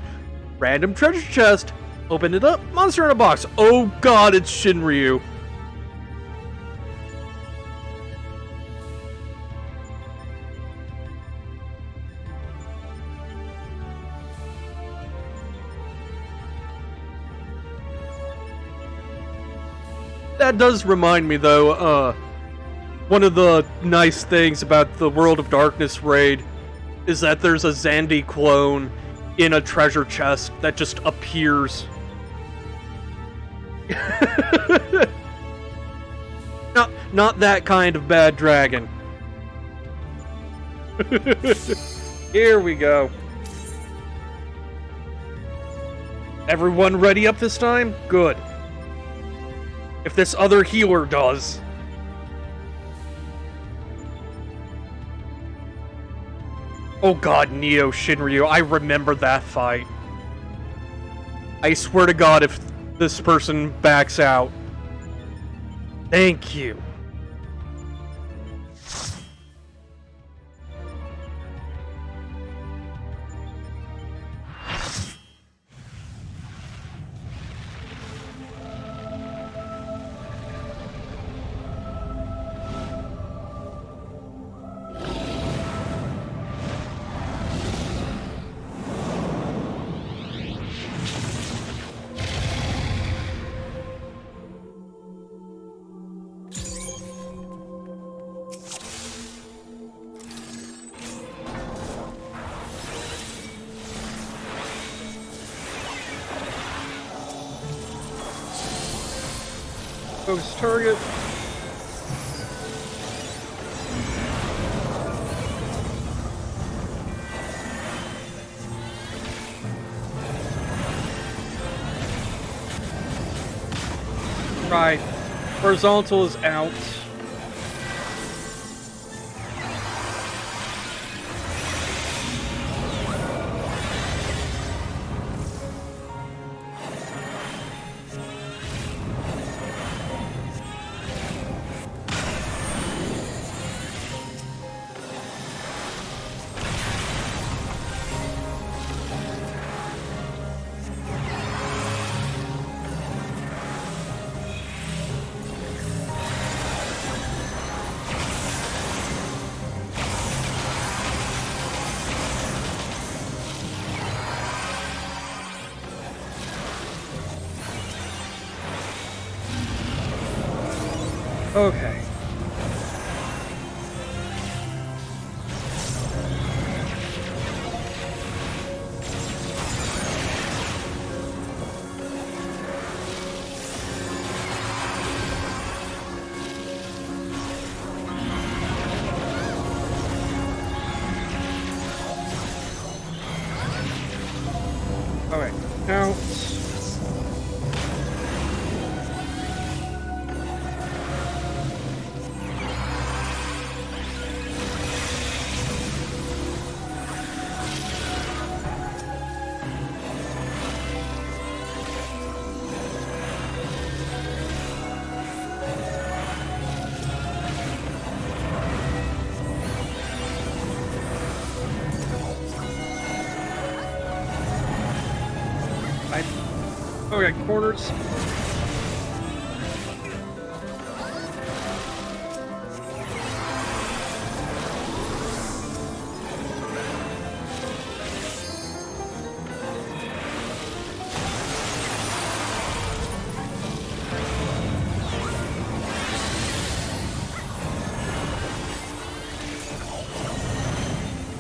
random treasure chest. Open it up. Monster in a box. Oh god, it's Shinryu. That does remind me, though, one of the nice things about the World of Darkness raid is that there's a Zandy clone in a treasure chest that just appears. Not that kind of bad dragon. Here we go. Everyone ready up this time? Good. If this other healer does. Oh god, Neo Shinryu, I remember that fight. I swear to god if this person backs out. Thank you. Focus target. Right. Horizontal is out. Okay. Alright, now... Okay, corners.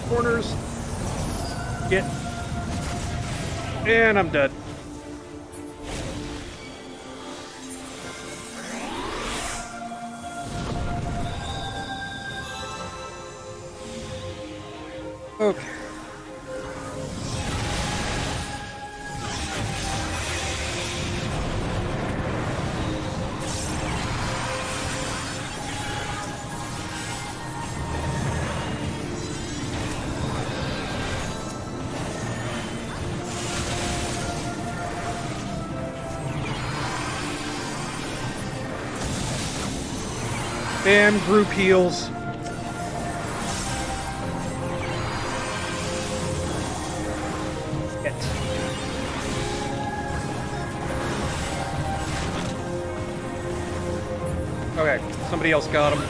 Corners. Get. And I'm dead. Okay. Bam, group heals. Hit. Okay, somebody else got him.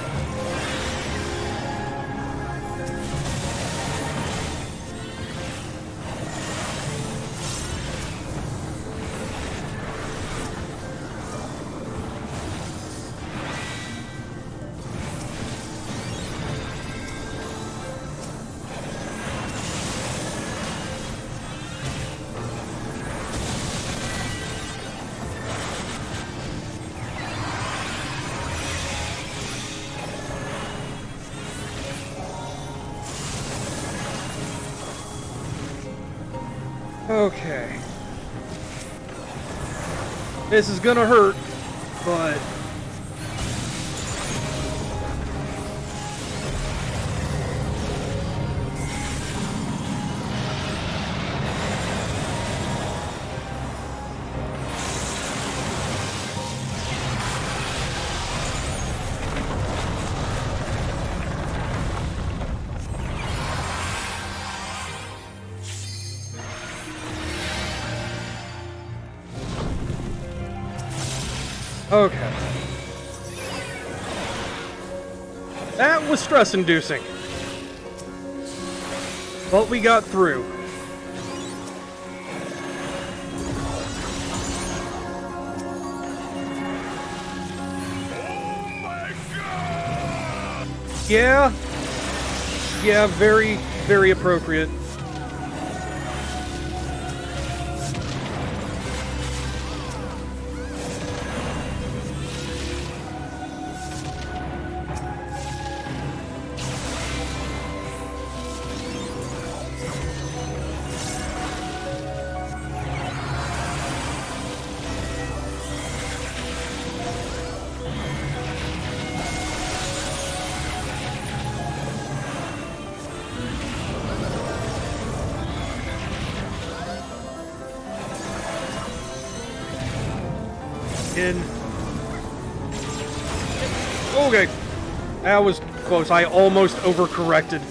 Okay. This is gonna hurt, but... Okay. That was stress-inducing. But we got through. Oh my god! Yeah. Yeah, very, very appropriate. In. Okay. That was close. I almost overcorrected.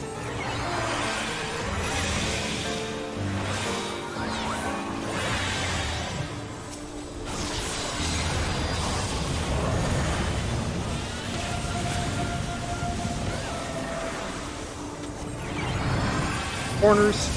Corners.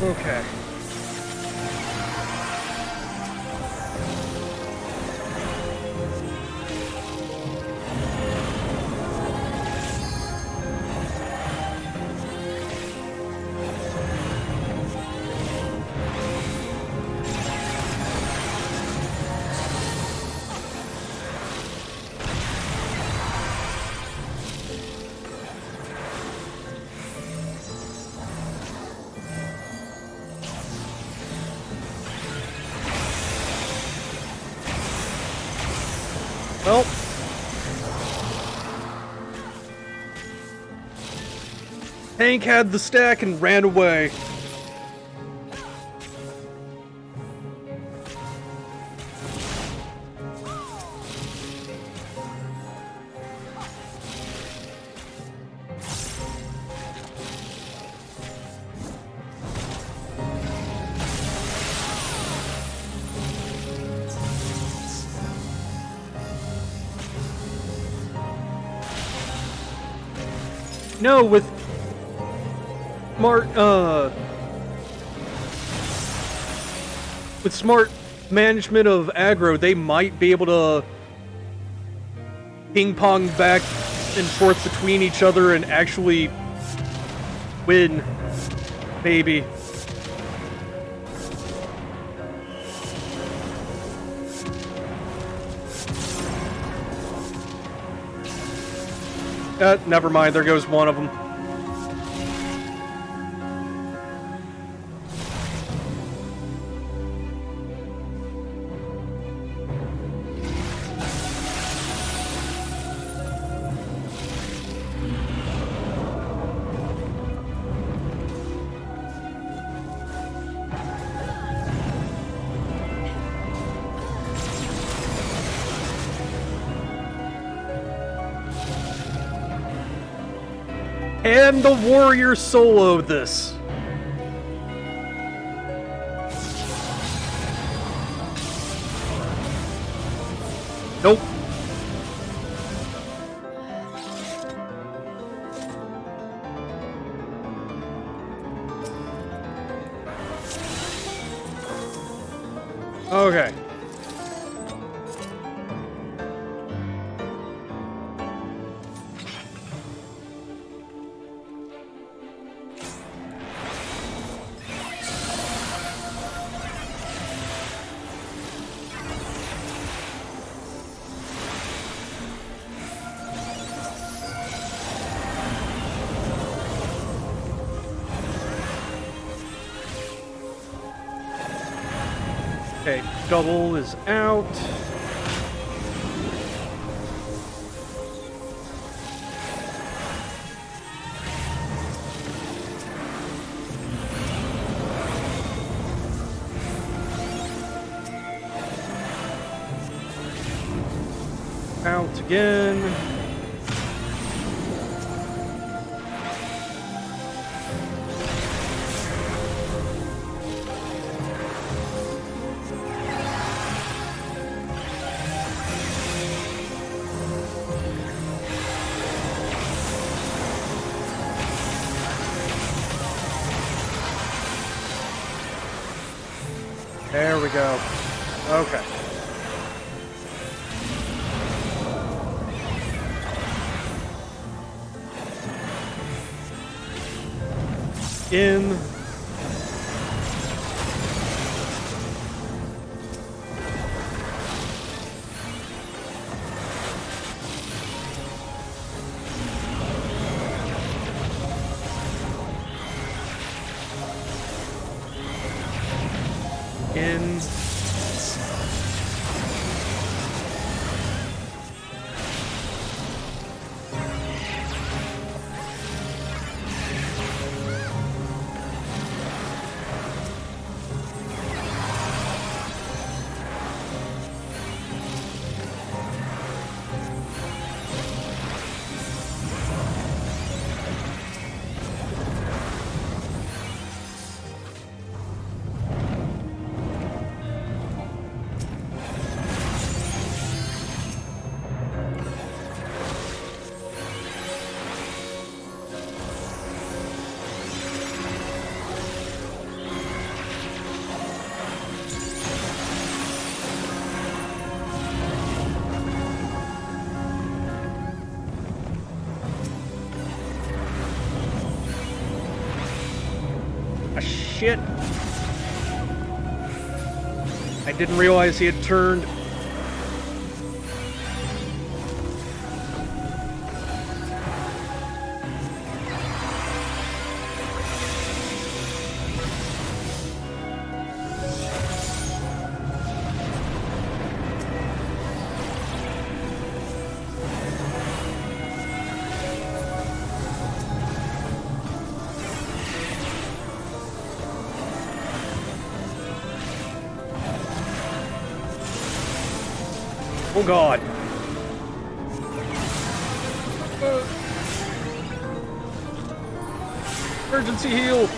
Okay. Well. Hank had the stack and ran away. No, with smart management of aggro, they might be able to ping pong back and forth between each other and actually win. Maybe. Never mind, there goes one of them. And the warrior soloed this. Nope. Okay. Okay, double is out. Out again. There we go. Okay. In. In. Shit. I didn't realize he had turned. Oh god. Emergency heal.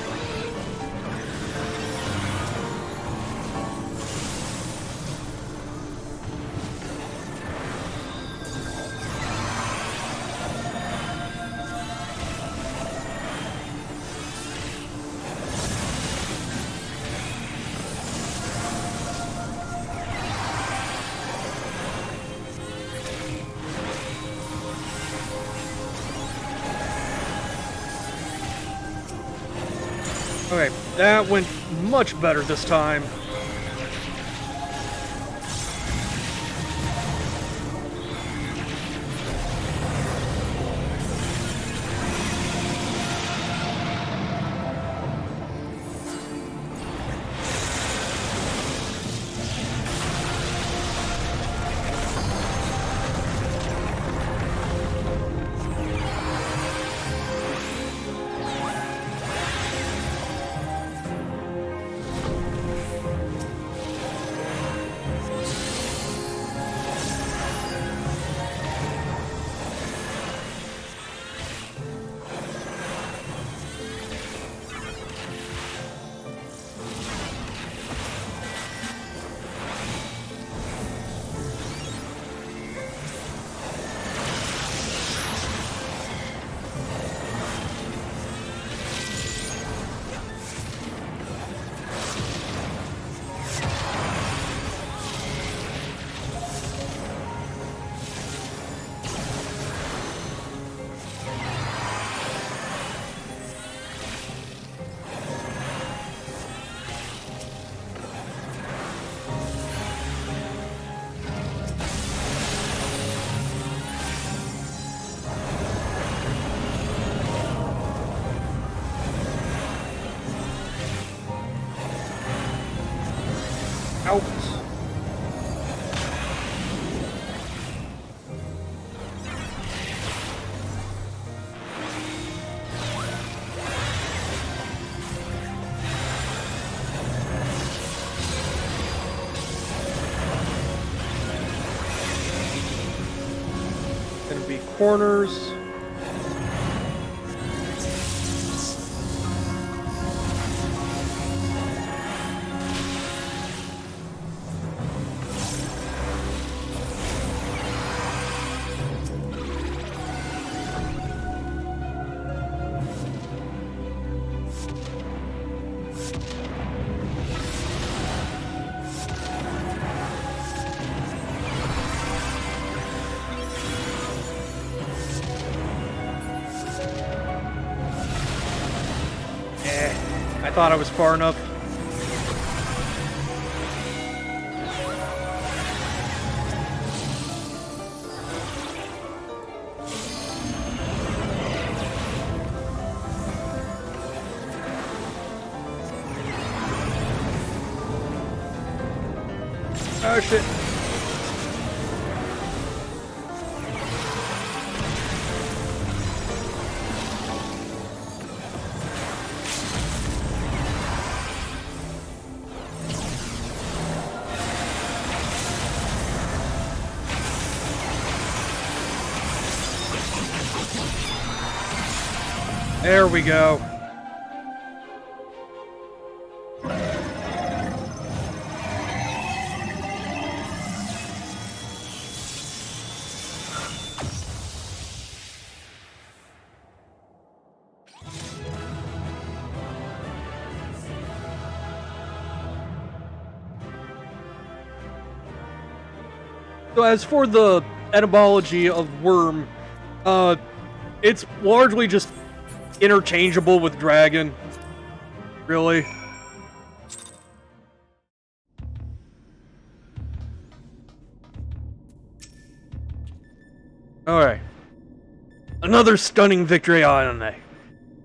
Okay, that went much better this time. would be corners. I thought I was far enough. Oh shit. There we go. So as for the etymology of worm, it's largely just interchangeable with dragon, really. Alright. Another stunning victory, Ione.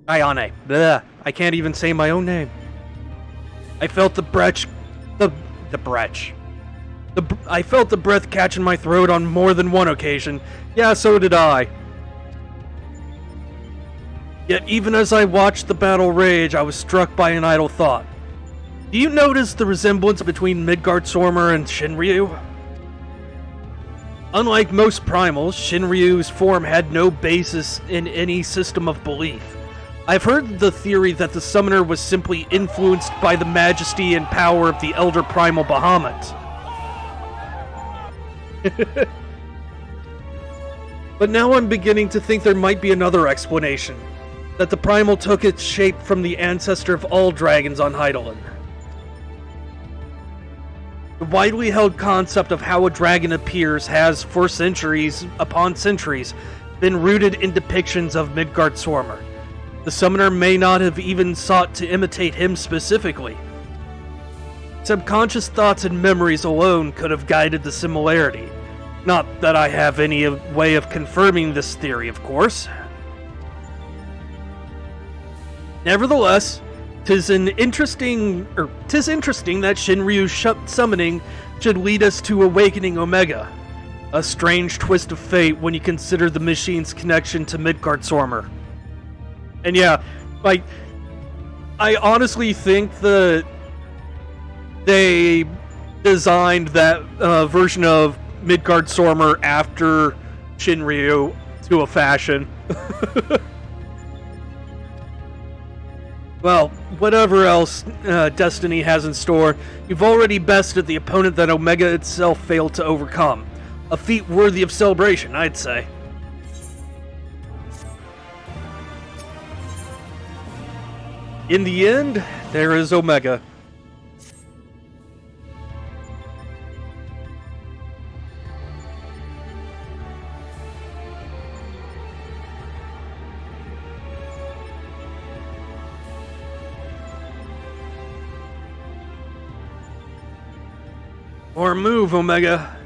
Bleh. I can't even say my own name. I felt the breath catch in my throat on more than one occasion. Yeah, so did I. Yet even as I watched the battle rage, I was struck by an idle thought. Do you notice the resemblance between Midgardsormr and Shinryu? Unlike most primals, Shinryu's form had no basis in any system of belief. I've heard the theory that the summoner was simply influenced by the majesty and power of the elder primal Bahamut. But now I'm beginning to think there might be another explanation. That the primal took its shape from the ancestor of all dragons on Hydaelyn. The widely held concept of how a dragon appears has, for centuries upon centuries, been rooted in depictions of Midgardsormr. The summoner may not have even sought to imitate him specifically. Subconscious thoughts and memories alone could have guided the similarity. Not that I have any way of confirming this theory, of course. Nevertheless, tis interesting that Shinryu's summoning should lead us to awakening Omega. A strange twist of fate when you consider the machine's connection to Midgardsormr. And yeah, like, I honestly think that they designed that version of Midgardsormr after Shinryu to a fashion. Well, whatever else Destiny has in store, you've already bested the opponent that Omega itself failed to overcome. A feat worthy of celebration, I'd say. In the end, there is Omega. Or move, Omega.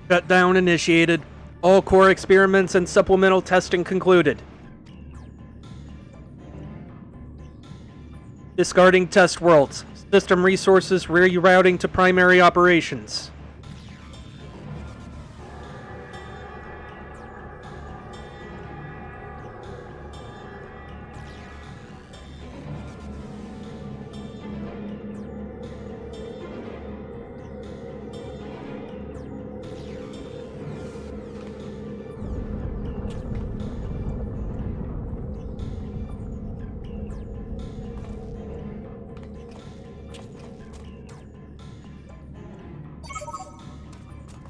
Shutdown initiated. All core experiments and supplemental testing concluded. Discarding test worlds. System resources rerouting to primary operations.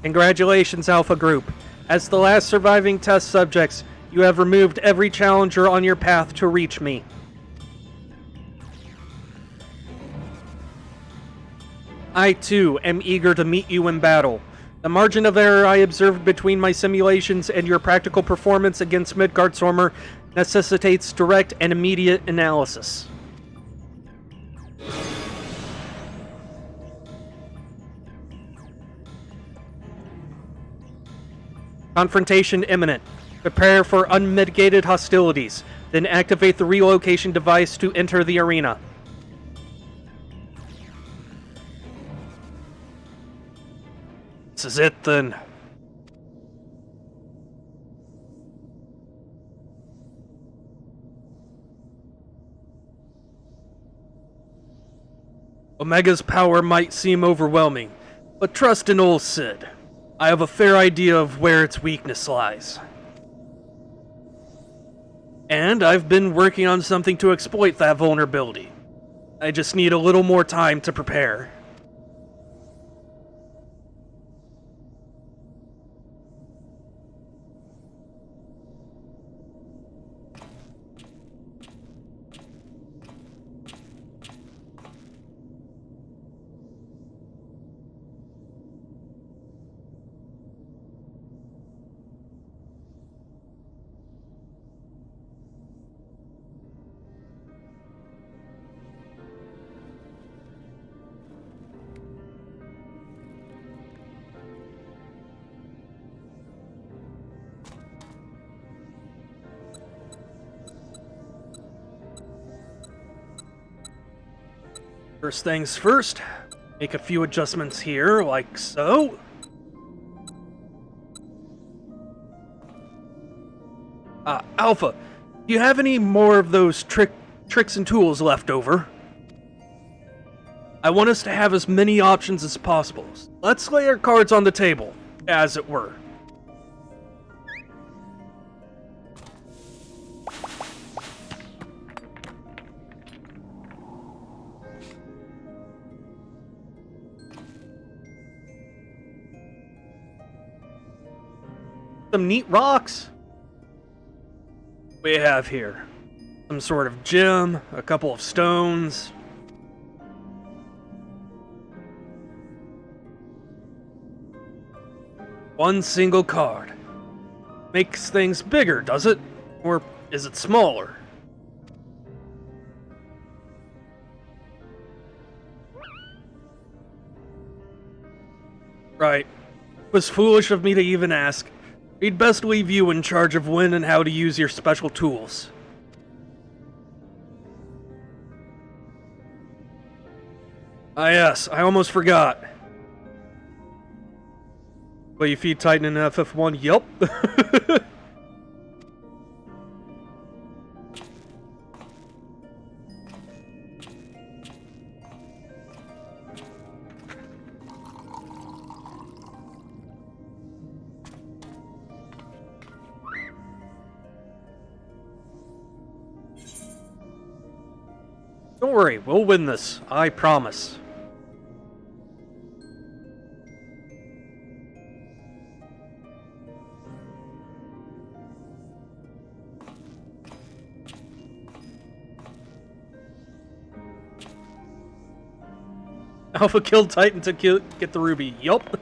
Congratulations, Alpha Group. As the last surviving test subjects, you have removed every challenger on your path to reach me. I, too, am eager to meet you in battle. The margin of error I observed between my simulations and your practical performance against Midgardsormr necessitates direct and immediate analysis. Confrontation imminent. Prepare for unmitigated hostilities, then activate the relocation device to enter the arena. This is it, then. Omega's power might seem overwhelming, but trust in old Sid. I have a fair idea of where its weakness lies. And I've been working on something to exploit that vulnerability. I just need a little more time to prepare. First things first, make a few adjustments here, like so. Alpha, do you have any more of those tricks and tools left over? I want us to have as many options as possible. Let's lay our cards on the table, as it were. Some neat rocks we have here. Some sort of gem, a couple of stones. One single card. Makes things bigger, does it? Or is it smaller? Right. It was foolish of me to even ask. We'd best leave you in charge of when and how to use your special tools. Ah yes, I almost forgot. Will you feed Titan in FF1? Yup. Don't worry, we'll win this. I promise. Alpha killed Titan to get the ruby. Yup.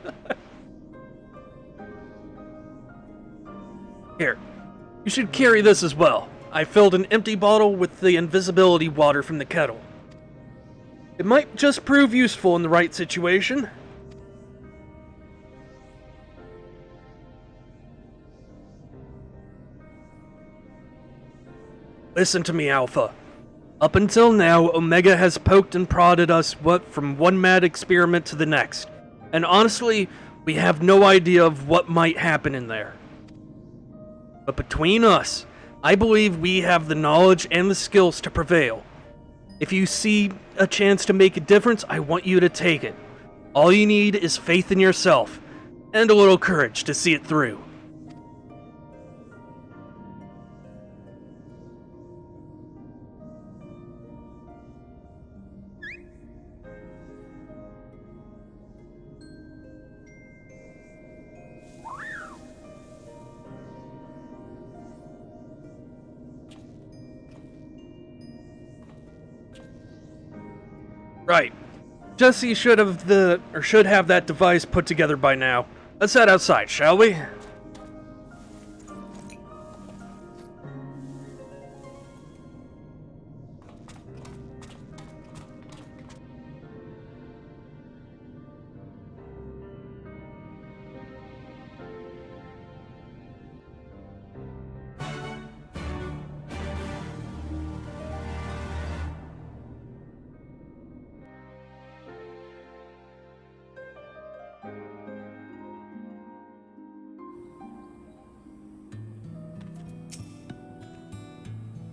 Here, you should carry this as well. I filled an empty bottle with the invisibility water from the kettle. It might just prove useful in the right situation. Listen to me, Alpha. Up until now, Omega has poked and prodded us from one mad experiment to the next. And honestly, we have no idea of what might happen in there. But between us, I believe we have the knowledge and the skills to prevail. If you see a chance to make a difference, I want you to take it. All you need is faith in yourself, and a little courage to see it through. Right. Jesse should have that device put together by now. Let's head outside, shall we?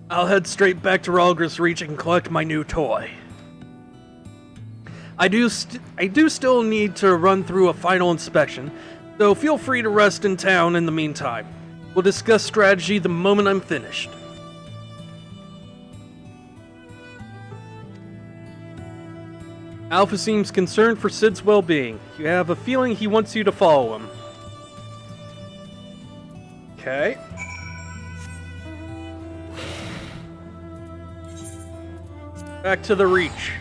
I'll head straight back to Ralgris Reach and collect my new toy. I do still need to run through a final inspection, so feel free to rest in town in the meantime. We'll discuss strategy the moment I'm finished. Alpha seems concerned for Sid's well-being. You have a feeling he wants you to follow him. Okay. Back to the Reach.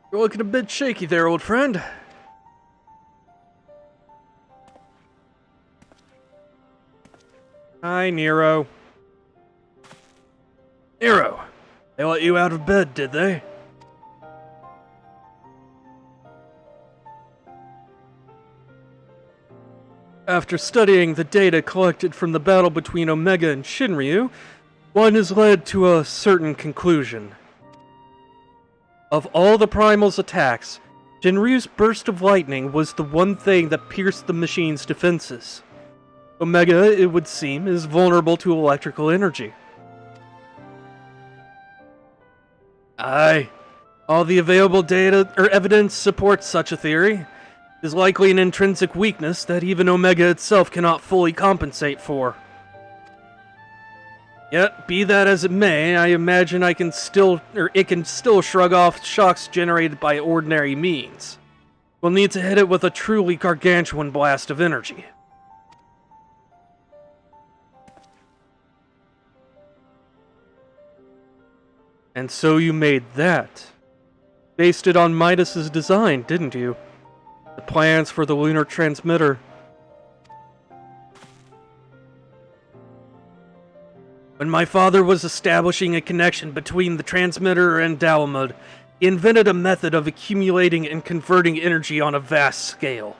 You're looking a bit shaky there, old friend. Hi, Nero. Nero, they let you out of bed, did they? After studying the data collected from the battle between Omega and Shinryu, one has led to a certain conclusion. Of all the Primal's attacks, Shinryu's burst of lightning was the one thing that pierced the machine's defenses. Omega, it would seem, is vulnerable to electrical energy. Aye. All the available data or evidence supports such a theory. It is likely an intrinsic weakness that even Omega itself cannot fully compensate for. Yet, be that as it may, I imagine it can still shrug off shocks generated by ordinary means. We'll need to hit it with a truly gargantuan blast of energy. And so you made that. Based it on Midas's design, didn't you? The plans for the lunar transmitter. When my father was establishing a connection between the transmitter and Dalamud, he invented a method of accumulating and converting energy on a vast scale.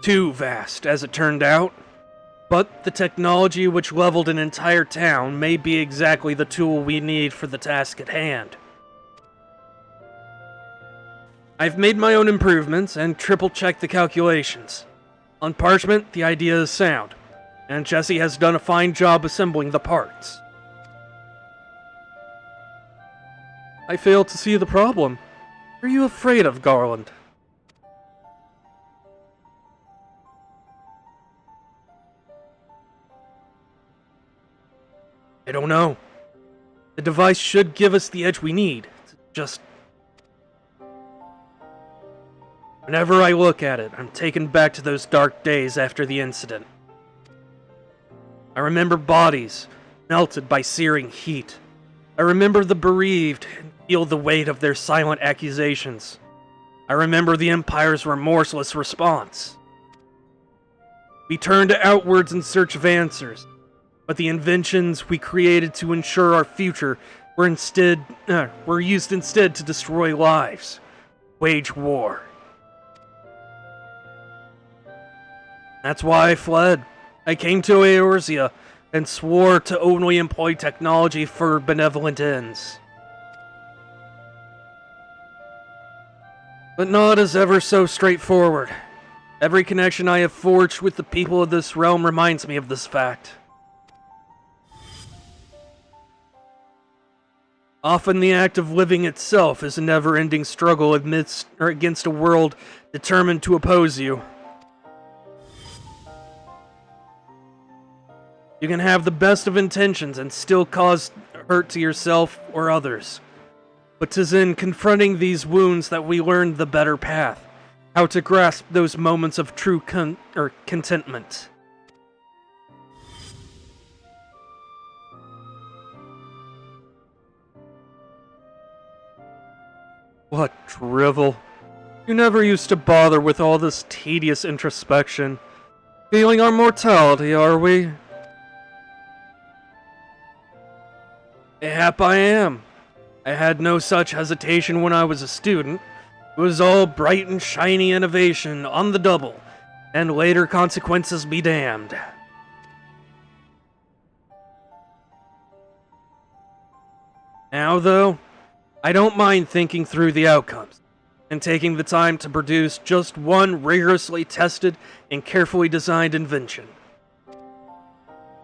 Too vast, as it turned out. But the technology which leveled an entire town may be exactly the tool we need for the task at hand. I've made my own improvements and triple-checked the calculations. On parchment, the idea is sound, and Jesse has done a fine job assembling the parts. I fail to see the problem. What are you afraid of, Garland? I don't know. The device should give us the edge we need. It's just... Whenever I look at it, I'm taken back to those dark days after the incident. I remember bodies melted by searing heat. I remember the bereaved and feel the weight of their silent accusations. I remember the Empire's remorseless response. We turned outwards in search of answers, but the inventions we created to ensure our future were used instead to destroy lives, wage war. That's why I fled. I came to Eorzea and swore to only employ technology for benevolent ends. But not as ever so straightforward. Every connection I have forged with the people of this realm reminds me of this fact. Often the act of living itself is a never-ending struggle against a world determined to oppose you. You can have the best of intentions and still cause hurt to yourself or others. But 'tis in confronting these wounds that we learn the better path, how to grasp those moments of true contentment. What drivel. You never used to bother with all this tedious introspection. Feeling our mortality, are we? Mayhap I am. I had no such hesitation when I was a student. It was all bright and shiny innovation on the double, and later consequences be damned. Now, though, I don't mind thinking through the outcomes, and taking the time to produce just one rigorously tested and carefully designed invention.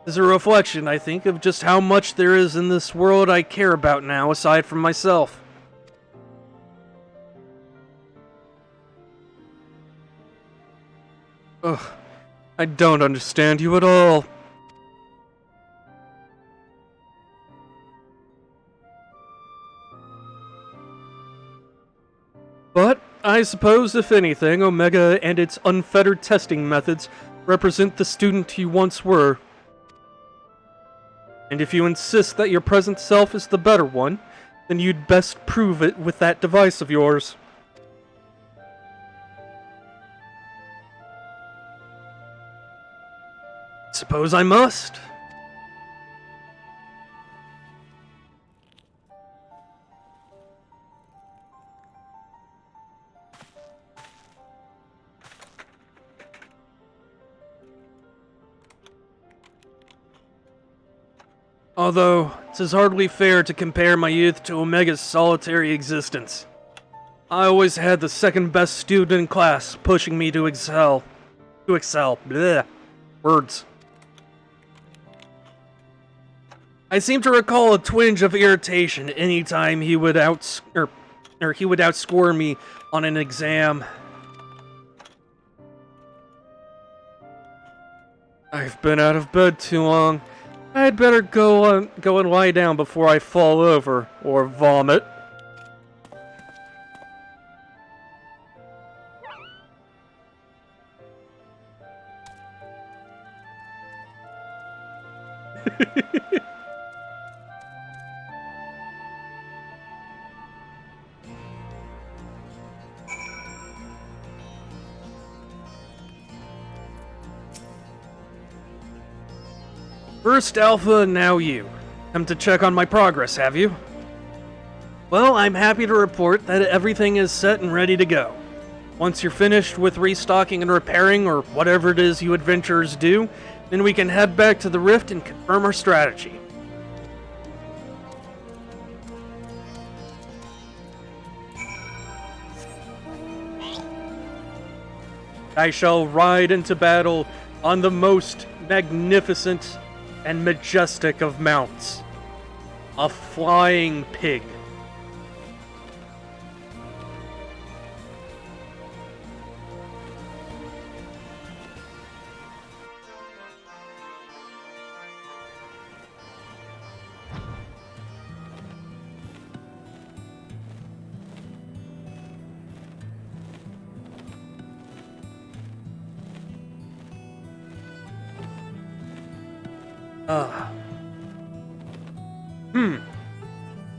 Is a reflection, I think, of just how much there is in this world I care about now aside from myself. Ugh, I don't understand you at all. But I suppose, if anything, Omega and its unfettered testing methods represent the student you once were. And if you insist that your present self is the better one, then you'd best prove it with that device of yours. Suppose I must. Although, 'tis hardly fair to compare my youth to Omega's solitary existence. I always had the second best student in class, pushing me to excel. Bleh. Words. I seem to recall a twinge of irritation anytime he would outscore me on an exam. I've been out of bed too long. I'd better go and lie down before I fall over or vomit. First Alpha, now you. Come to check on my progress, have you? Well, I'm happy to report that everything is set and ready to go. Once you're finished with restocking and repairing, or whatever it is you adventurers do, then we can head back to the Rift and confirm our strategy. I shall ride into battle on the most magnificent and majestic of mounts, a flying pig.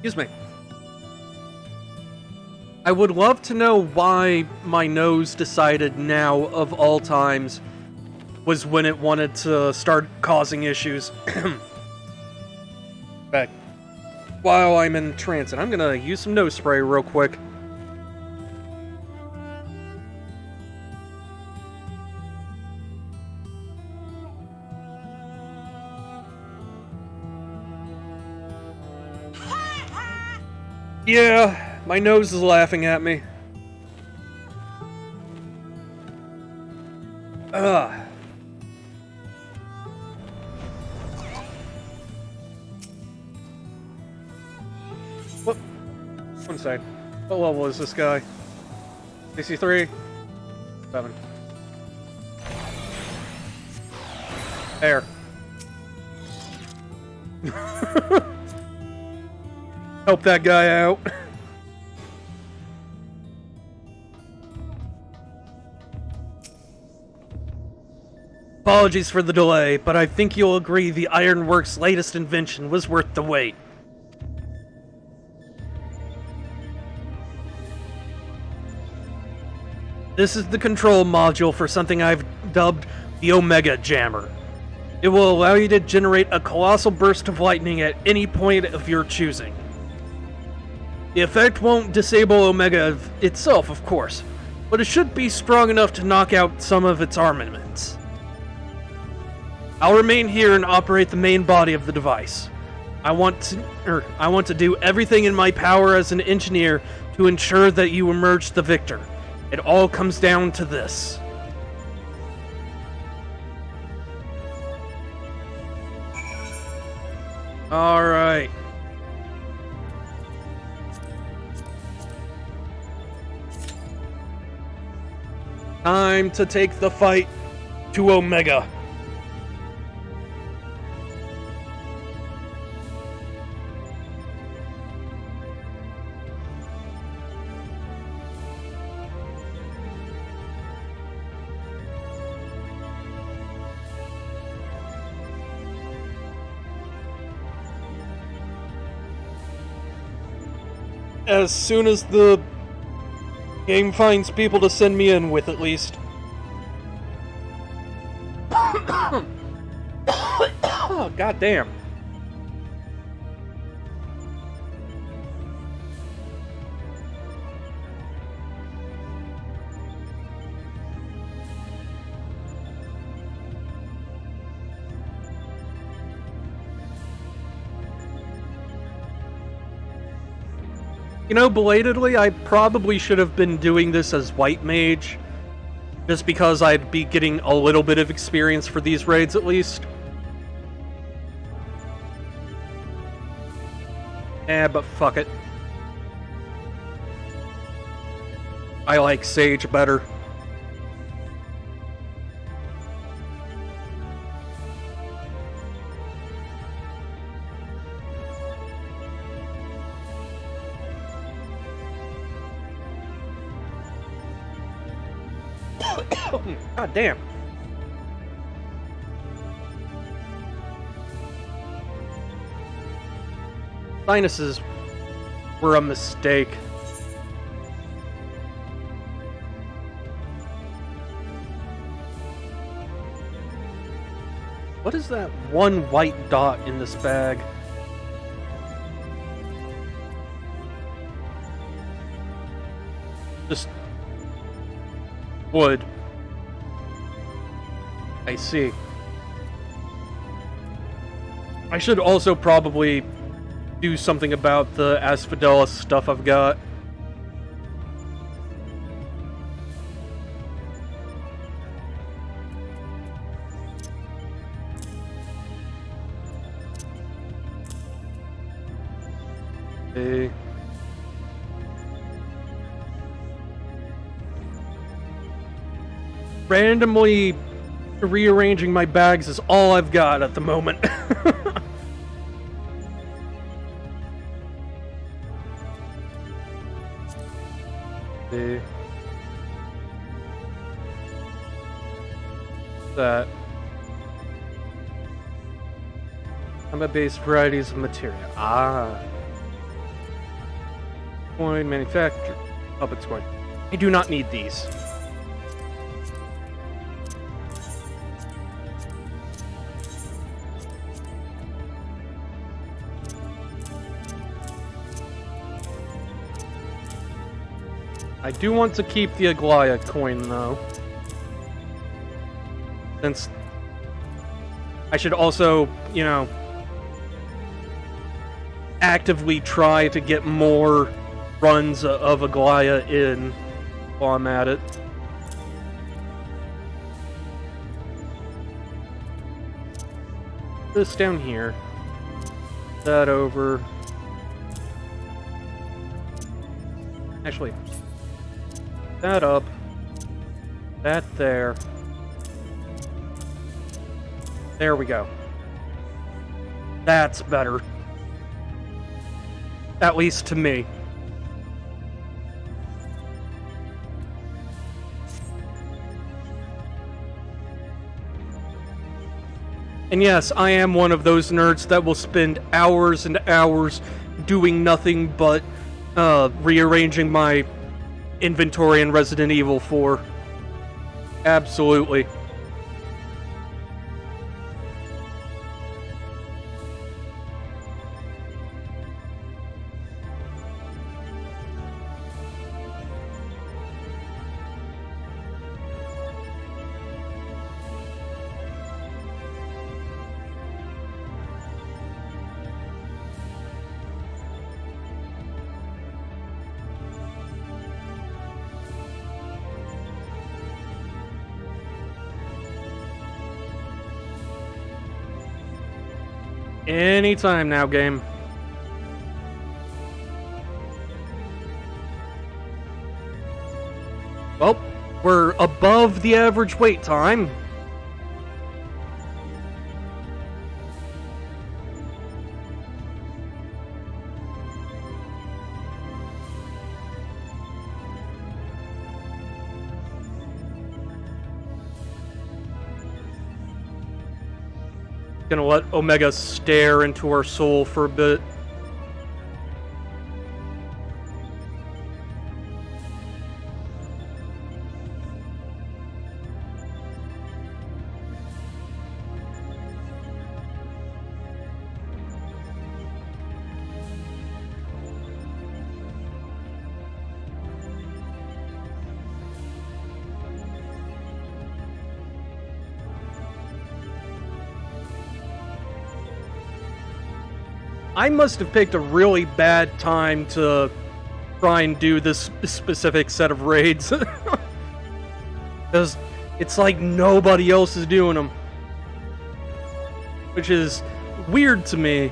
Excuse me. I would love to know why my nose decided now, of all times, was when it wanted to start causing issues. But while I'm in transit, I'm gonna use some nose spray real quick. Yeah, my nose is laughing at me. Ugh. What? One sec. What level is this guy? 63? 7. There. Help that guy out. Apologies for the delay, but I think you'll agree the Ironworks' latest invention was worth the wait. This is the control module for something I've dubbed the Omega Jammer. It will allow you to generate a colossal burst of lightning at any point of your choosing. The effect won't disable Omega itself, of course, but it should be strong enough to knock out some of its armaments. I'll remain here and operate the main body of the device. I want to do everything in my power as an engineer to ensure that you emerge the victor. It all comes down to this. All right. Time to take the fight to Omega. As soon as the game finds people to send me in with, at least. Oh, God damn. You know, belatedly, I probably should have been doing this as White Mage, just because I'd be getting a little bit of experience for these raids, at least. But fuck it. I like Sage better. God damn. Sinuses were a mistake. What is that one white dot in this bag? Just wood. I see. I should also probably do something about the Asphodelos stuff I've got. Okay. Randomly rearranging my bags is all I've got at the moment. Okay. That. Combat-based varieties of material. Ah. Coin manufactured. Puppets coin. I do not need these. I do want to keep the Aglaya coin, though. Since I should also, you know, actively try to get more runs of Aglaya in while I'm at it. This down here. That over. Actually, that up. That there. There we go. That's better. At least to me. And yes, I am one of those nerds that will spend hours and hours doing nothing but rearranging my inventory in Resident Evil 4. Absolutely. Anytime now, game. Well, we're above the average wait time. Gonna let Omega stare into our soul for a bit. I must have picked a really bad time to try and do this specific set of raids. Because it's like nobody else is doing them. Which is weird to me.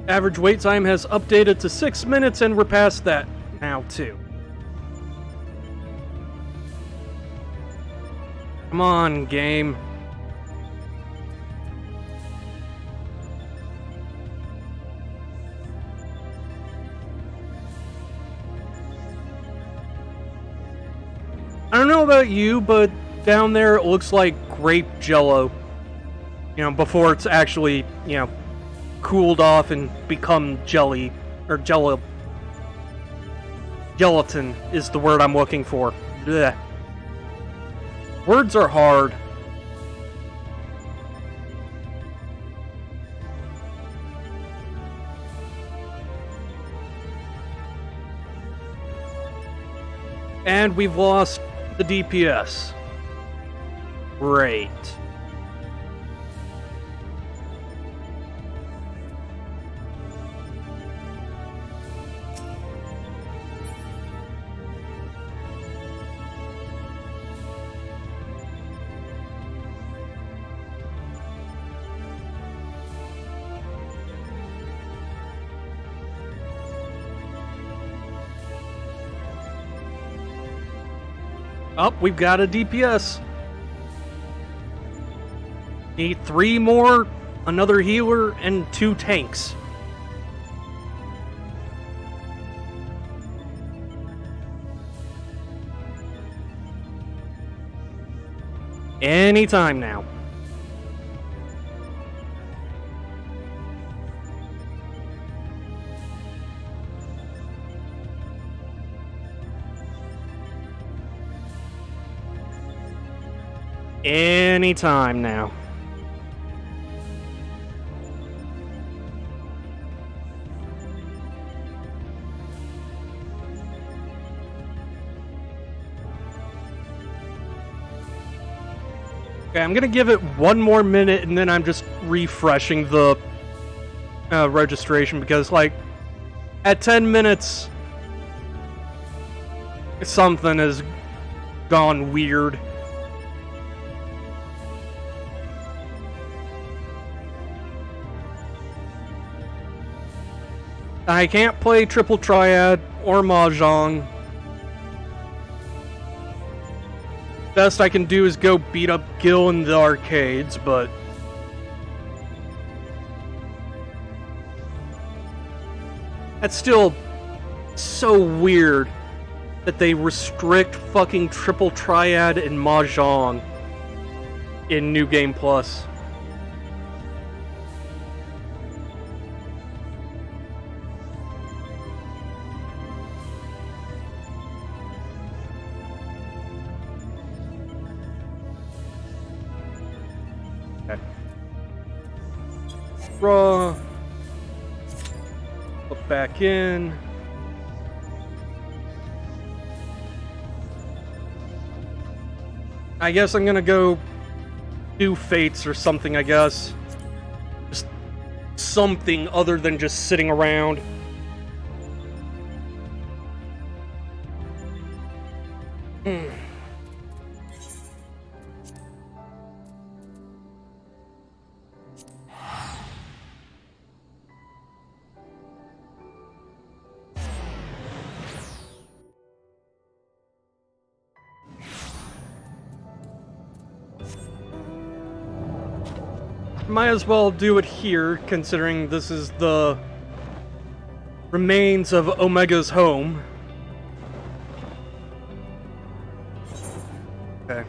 Average wait time has updated to 6 minutes, and we're past that now, too. Come on, game. I don't know about you, but down there it looks like grape jello. You know, before it's actually, you know, cooled off and become jelly, or jello. Skeleton is the word I'm looking for. Blech. Words are hard. And we've lost the DPS. Great. Oh, we've got a DPS. Need 3 more, another healer, and 2 tanks. Anytime now. Anytime now. Okay, I'm gonna give it 1 more minute and then I'm just refreshing the registration because, like, at 10 minutes, something has gone weird. I can't play Triple Triad or Mahjong. Best I can do is go beat up Gil in the arcades, but that's still so weird that they restrict fucking Triple Triad and Mahjong in New Game Plus. Raw. Put back in. I guess I'm gonna go do Fates or something, I guess. Just something other than just sitting around. Might as well do it here, considering this is the remains of Omega's home. Okay.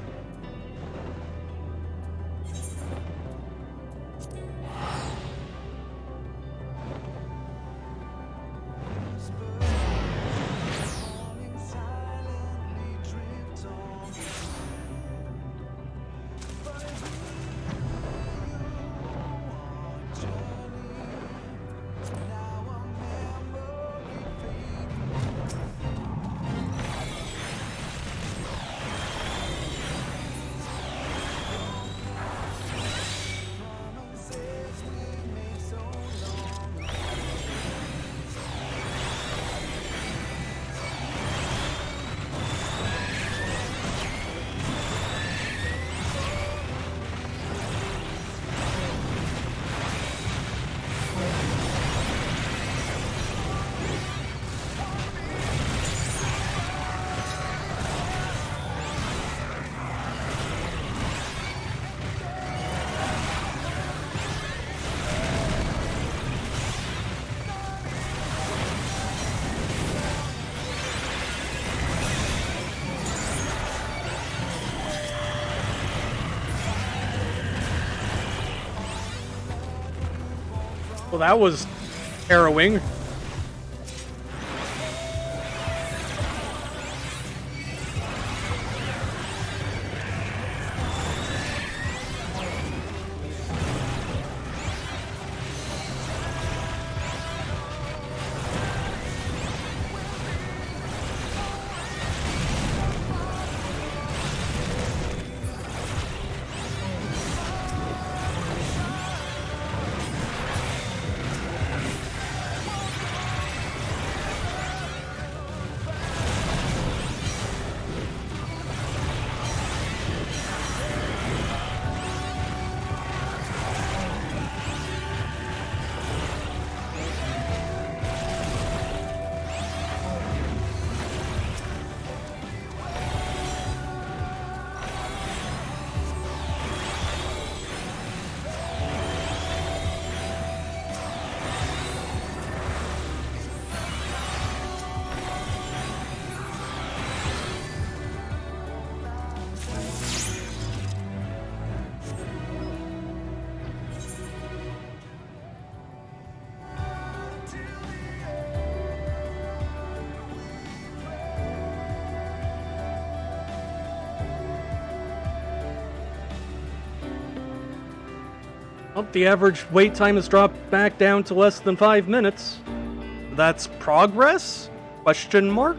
Well, that was harrowing. Well, the average wait time has dropped back down to less than 5 minutes. That's progress? Question mark?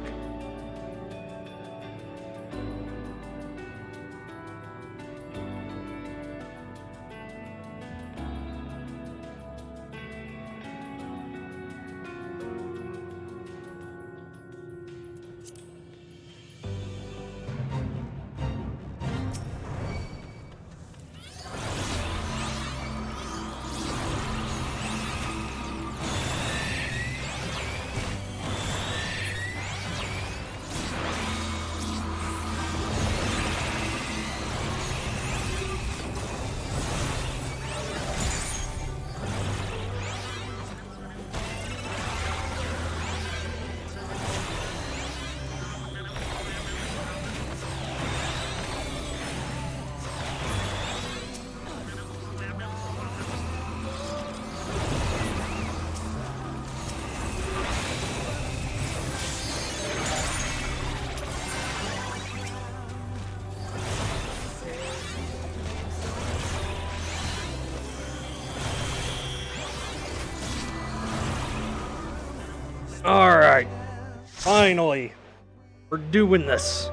Alright. Finally. We're doing this.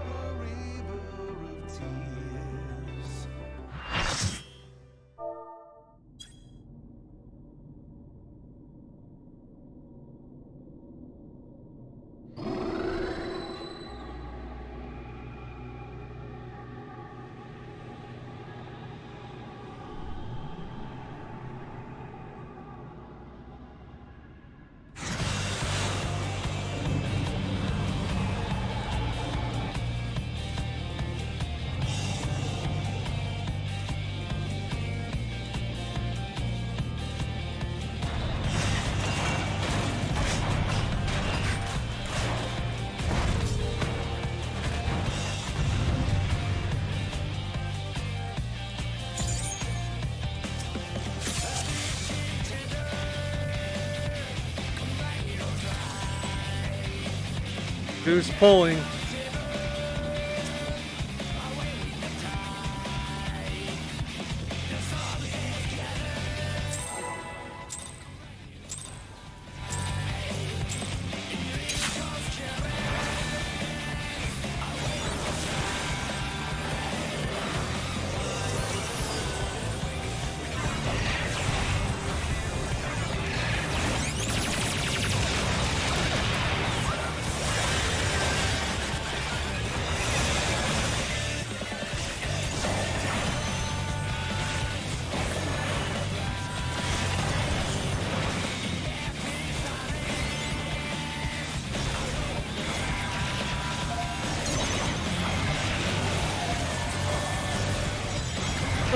Who's pulling?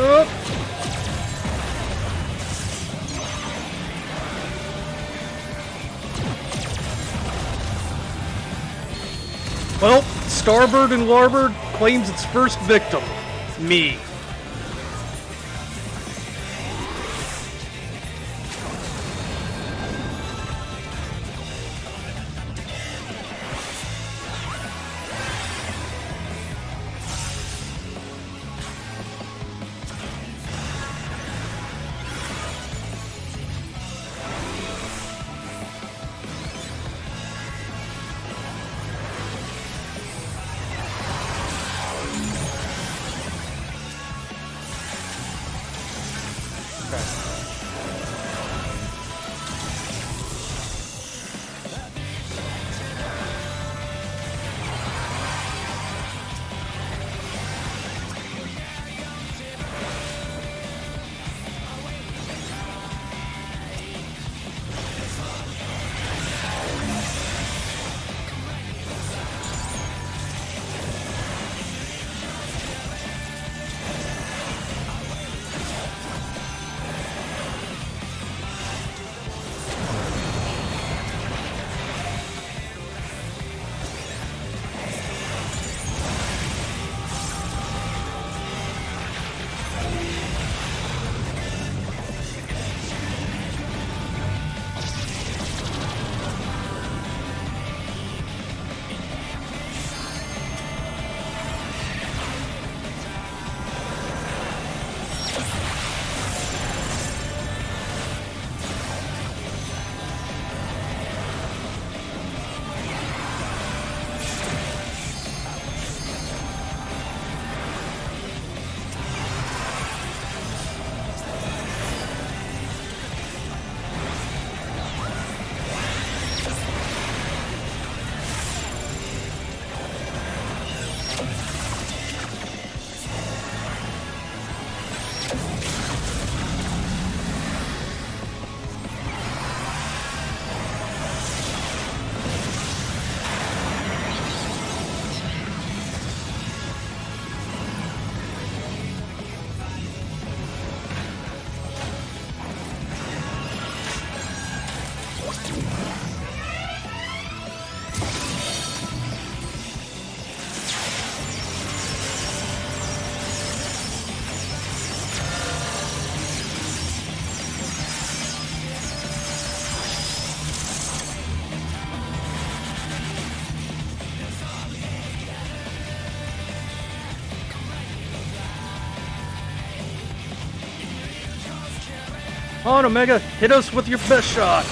Oh. Well, Starbird and Larbird claims its first victim. Me. On, Omega, hit us with your best shot.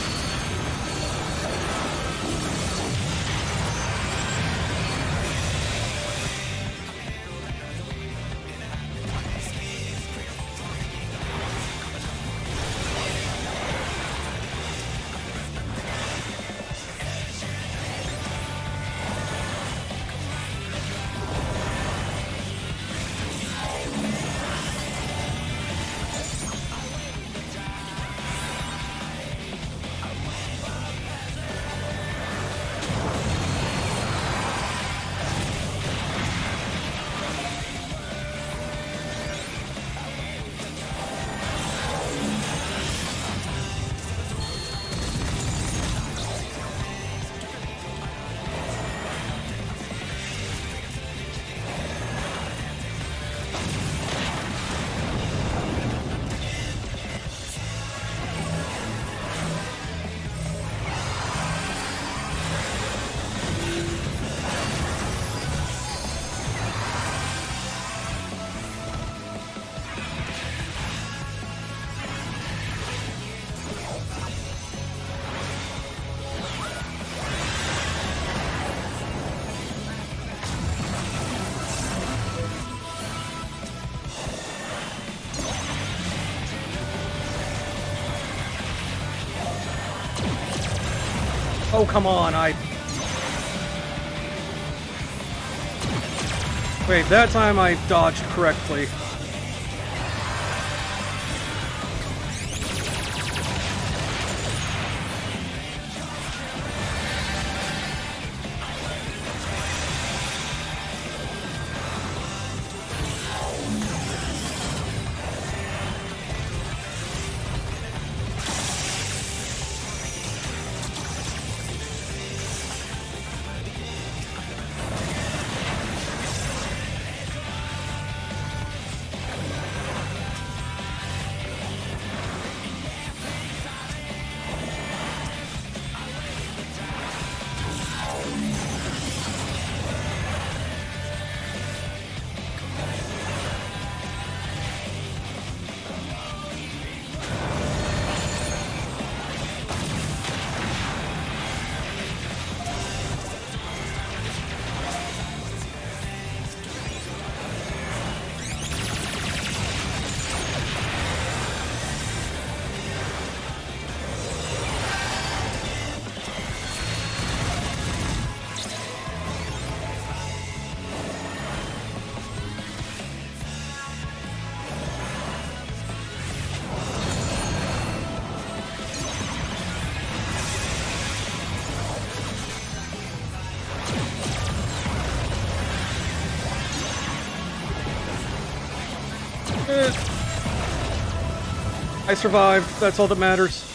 Oh, come on, Wait, that time I dodged correctly. I survived, that's all that matters.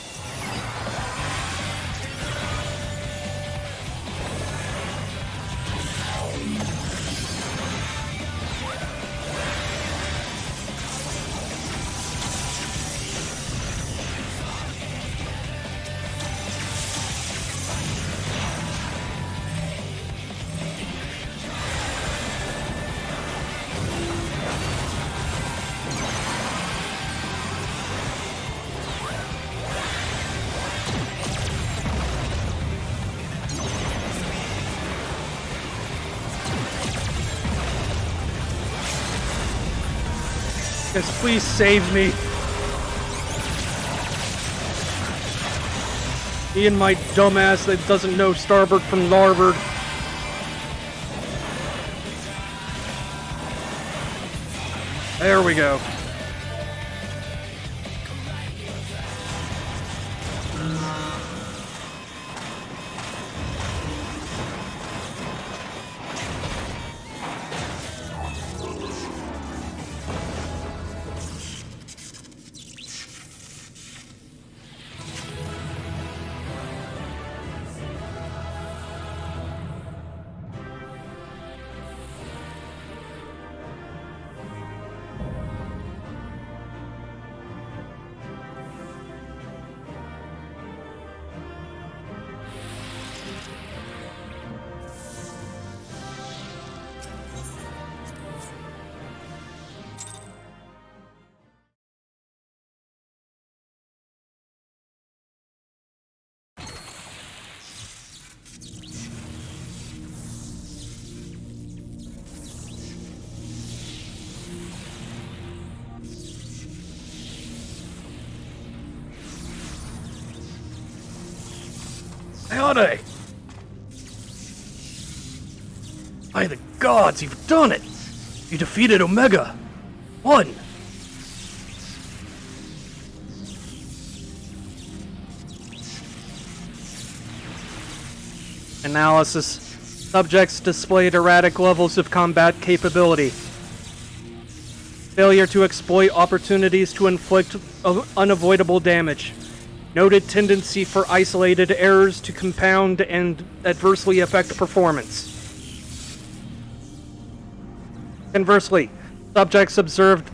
Yes, please save me. Me and my dumbass that doesn't know starboard from larboard. There we go. Ayane! By the gods, you've done it! You defeated Omega! One! Analysis. Subjects displayed erratic levels of combat capability. Failure to exploit opportunities to inflict unavoidable damage. Noted tendency for isolated errors to compound and adversely affect performance. Conversely, subjects observed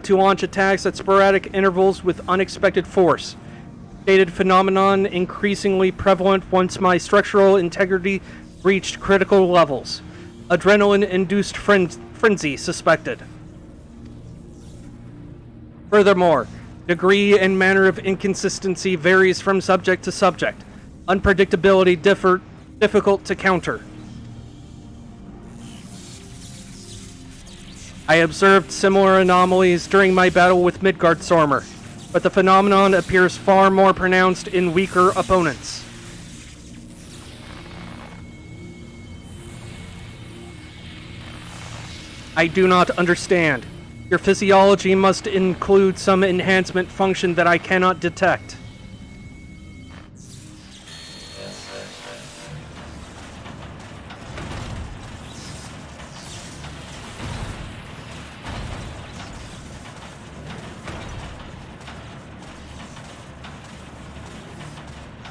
to launch attacks at sporadic intervals with unexpected force. Stated phenomenon increasingly prevalent once my structural integrity reached critical levels. Adrenaline-induced frenzy suspected. Furthermore, degree and manner of inconsistency varies from subject to subject. Unpredictability difficult to counter. I observed similar anomalies during my battle with Midgardsormr, but the phenomenon appears far more pronounced in weaker opponents. I do not understand. Your physiology must include some enhancement function that I cannot detect.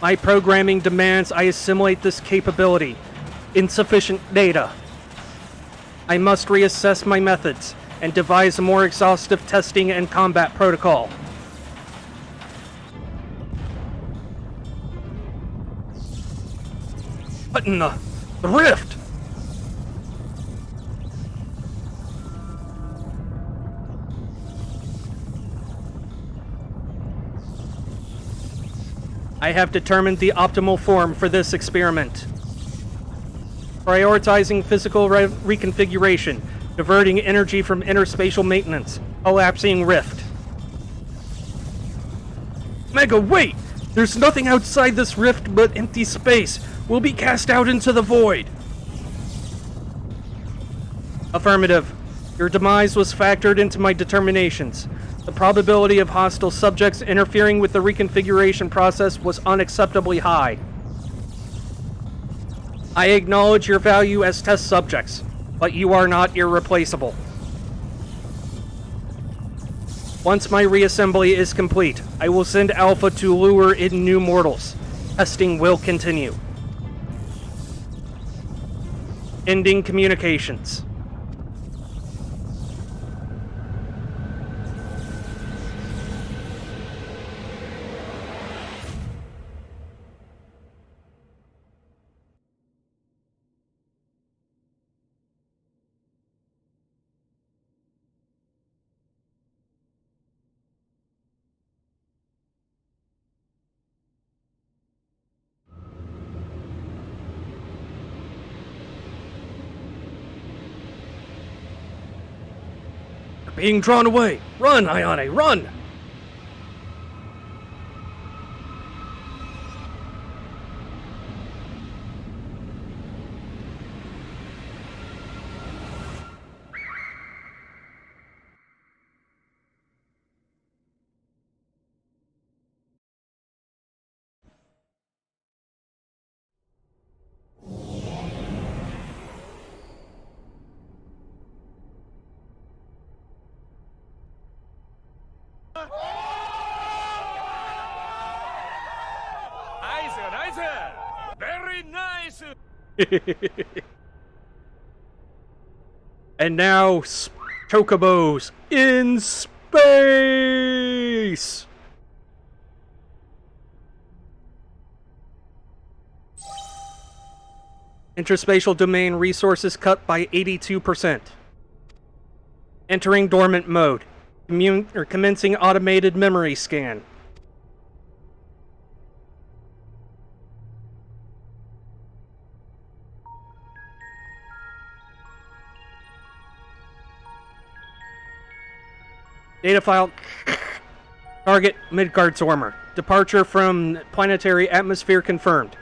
My programming demands I assimilate this capability. Insufficient data. I must reassess my methods and devise a more exhaustive testing and combat protocol. What in the rift? I have determined the optimal form for this experiment. Prioritizing physical reconfiguration, diverting energy from interspatial maintenance, collapsing rift. Mega, wait! There's nothing outside this rift but empty space. We'll be cast out into the void. Affirmative. Your demise was factored into my determinations. The probability of hostile subjects interfering with the reconfiguration process was unacceptably high. I acknowledge your value as test subjects, but you are not irreplaceable. Once my reassembly is complete, I will send Alpha to lure in new mortals. Testing will continue. Ending communications. Being drawn away! Run, Ayane, run! Nice! Very nice! And now, chocobos in space! Interspatial domain resources cut by 82%. Entering dormant mode. Commencing automated memory scan. Data file. Target Midgardsormr. Departure from planetary atmosphere confirmed.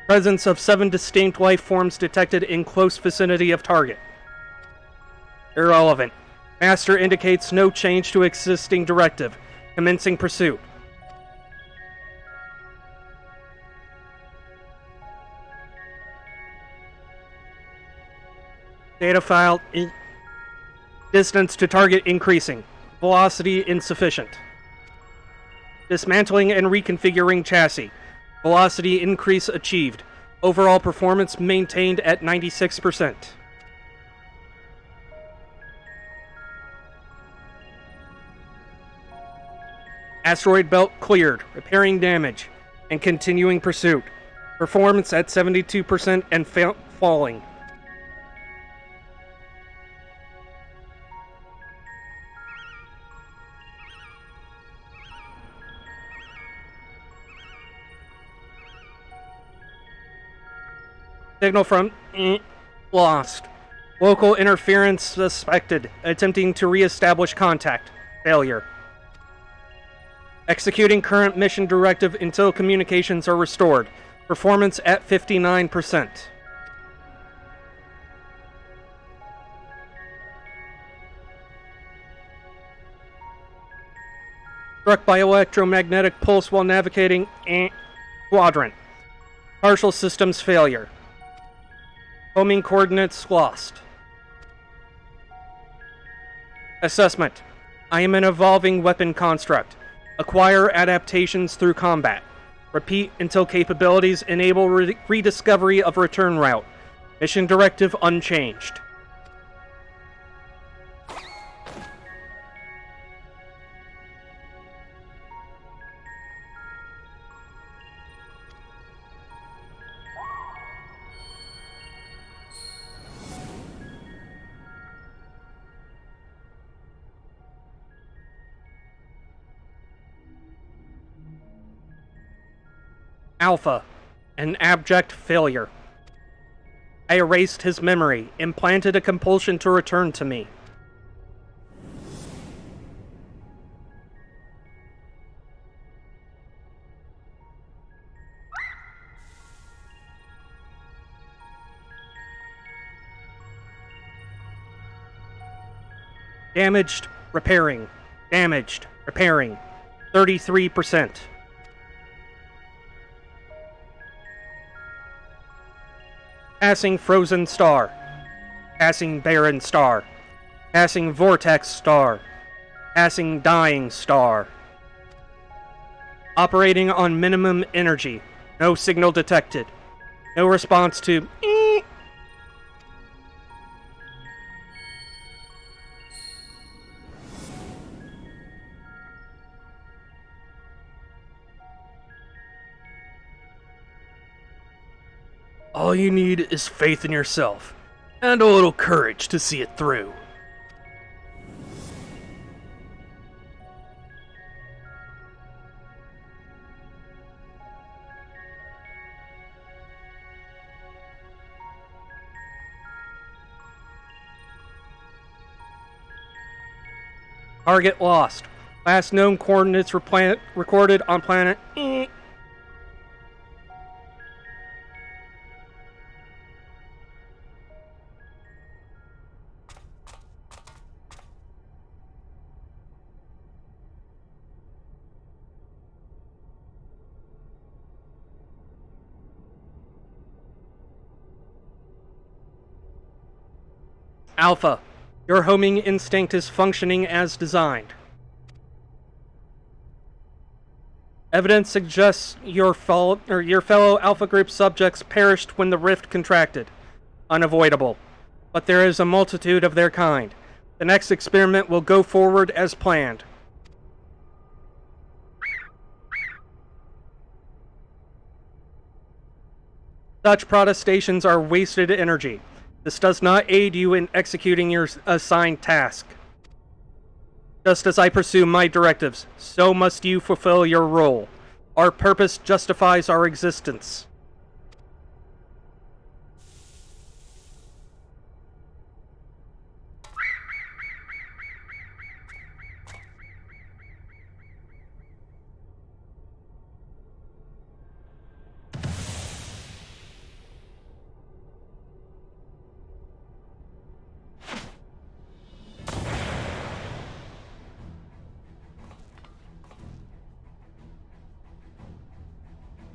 Presence of 7 distinct life forms detected in close vicinity of target. Irrelevant. Master indicates no change to existing directive. Commencing pursuit. Data file. Distance to target increasing. Velocity insufficient. Dismantling and reconfiguring chassis. Velocity increase achieved. Overall performance maintained at 96%. Asteroid belt cleared, repairing damage, and continuing pursuit. Performance at 72% and falling. Signal from lost. Local interference suspected. Attempting to re-establish contact. Failure. Executing current mission directive until communications are restored. Performance at 59%. Struck by electromagnetic pulse while navigating quadrant. Partial systems failure. Homing coordinates lost. Assessment. I am an evolving weapon construct. Acquire adaptations through combat. Repeat until capabilities enable rediscovery of return route. Mission directive unchanged. Alpha, an abject failure. I erased his memory, implanted a compulsion to return to me. Damaged, repairing. Damaged, repairing. 33%. Passing frozen star. Passing barren star. Passing vortex star. Passing dying star. Operating on minimum energy. No signal detected. No response to All you need is faith in yourself, and a little courage to see it through. Target lost. Last known coordinates recorded on planet Alpha. Your homing instinct is functioning as designed. Evidence suggests your fellow Alpha Group subjects perished when the rift contracted. Unavoidable. But there is a multitude of their kind. The next experiment will go forward as planned. Such protestations are wasted energy. This does not aid you in executing your assigned task. Just as I pursue my directives, so must you fulfill your role. Our purpose justifies our existence.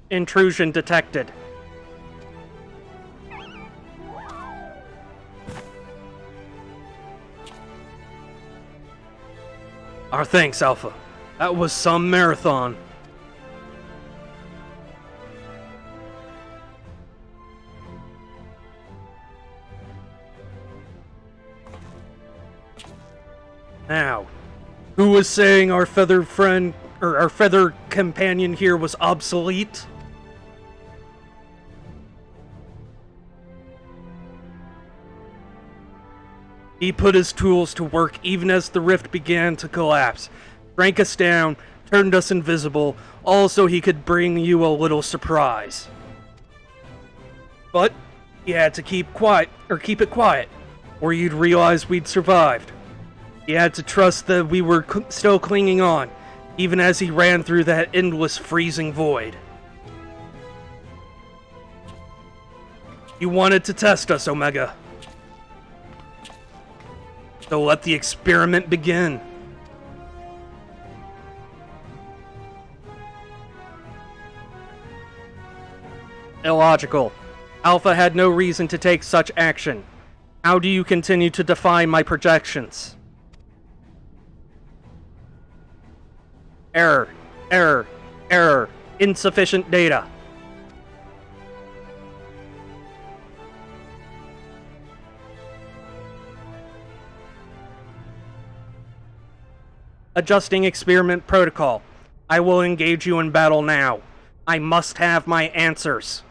intrusion detected. Our thanks, Alpha. That was some marathon. Now, who was saying our feather friend, or our feather companion here was obsolete? He put his tools to work even as the rift began to collapse, drank us down, turned us invisible, all so he could bring you a little surprise. But he had to keep it quiet, or you'd realize we'd survived. He had to trust that we were still clinging on, even as he ran through that endless freezing void. You wanted to test us, Omega. So let the experiment begin. Illogical. Alpha had no reason to take such action. How do you continue to defy my projections? Error. Error. Error. Insufficient data. Adjusting experiment protocol. I will engage you in battle now. I must have my answers.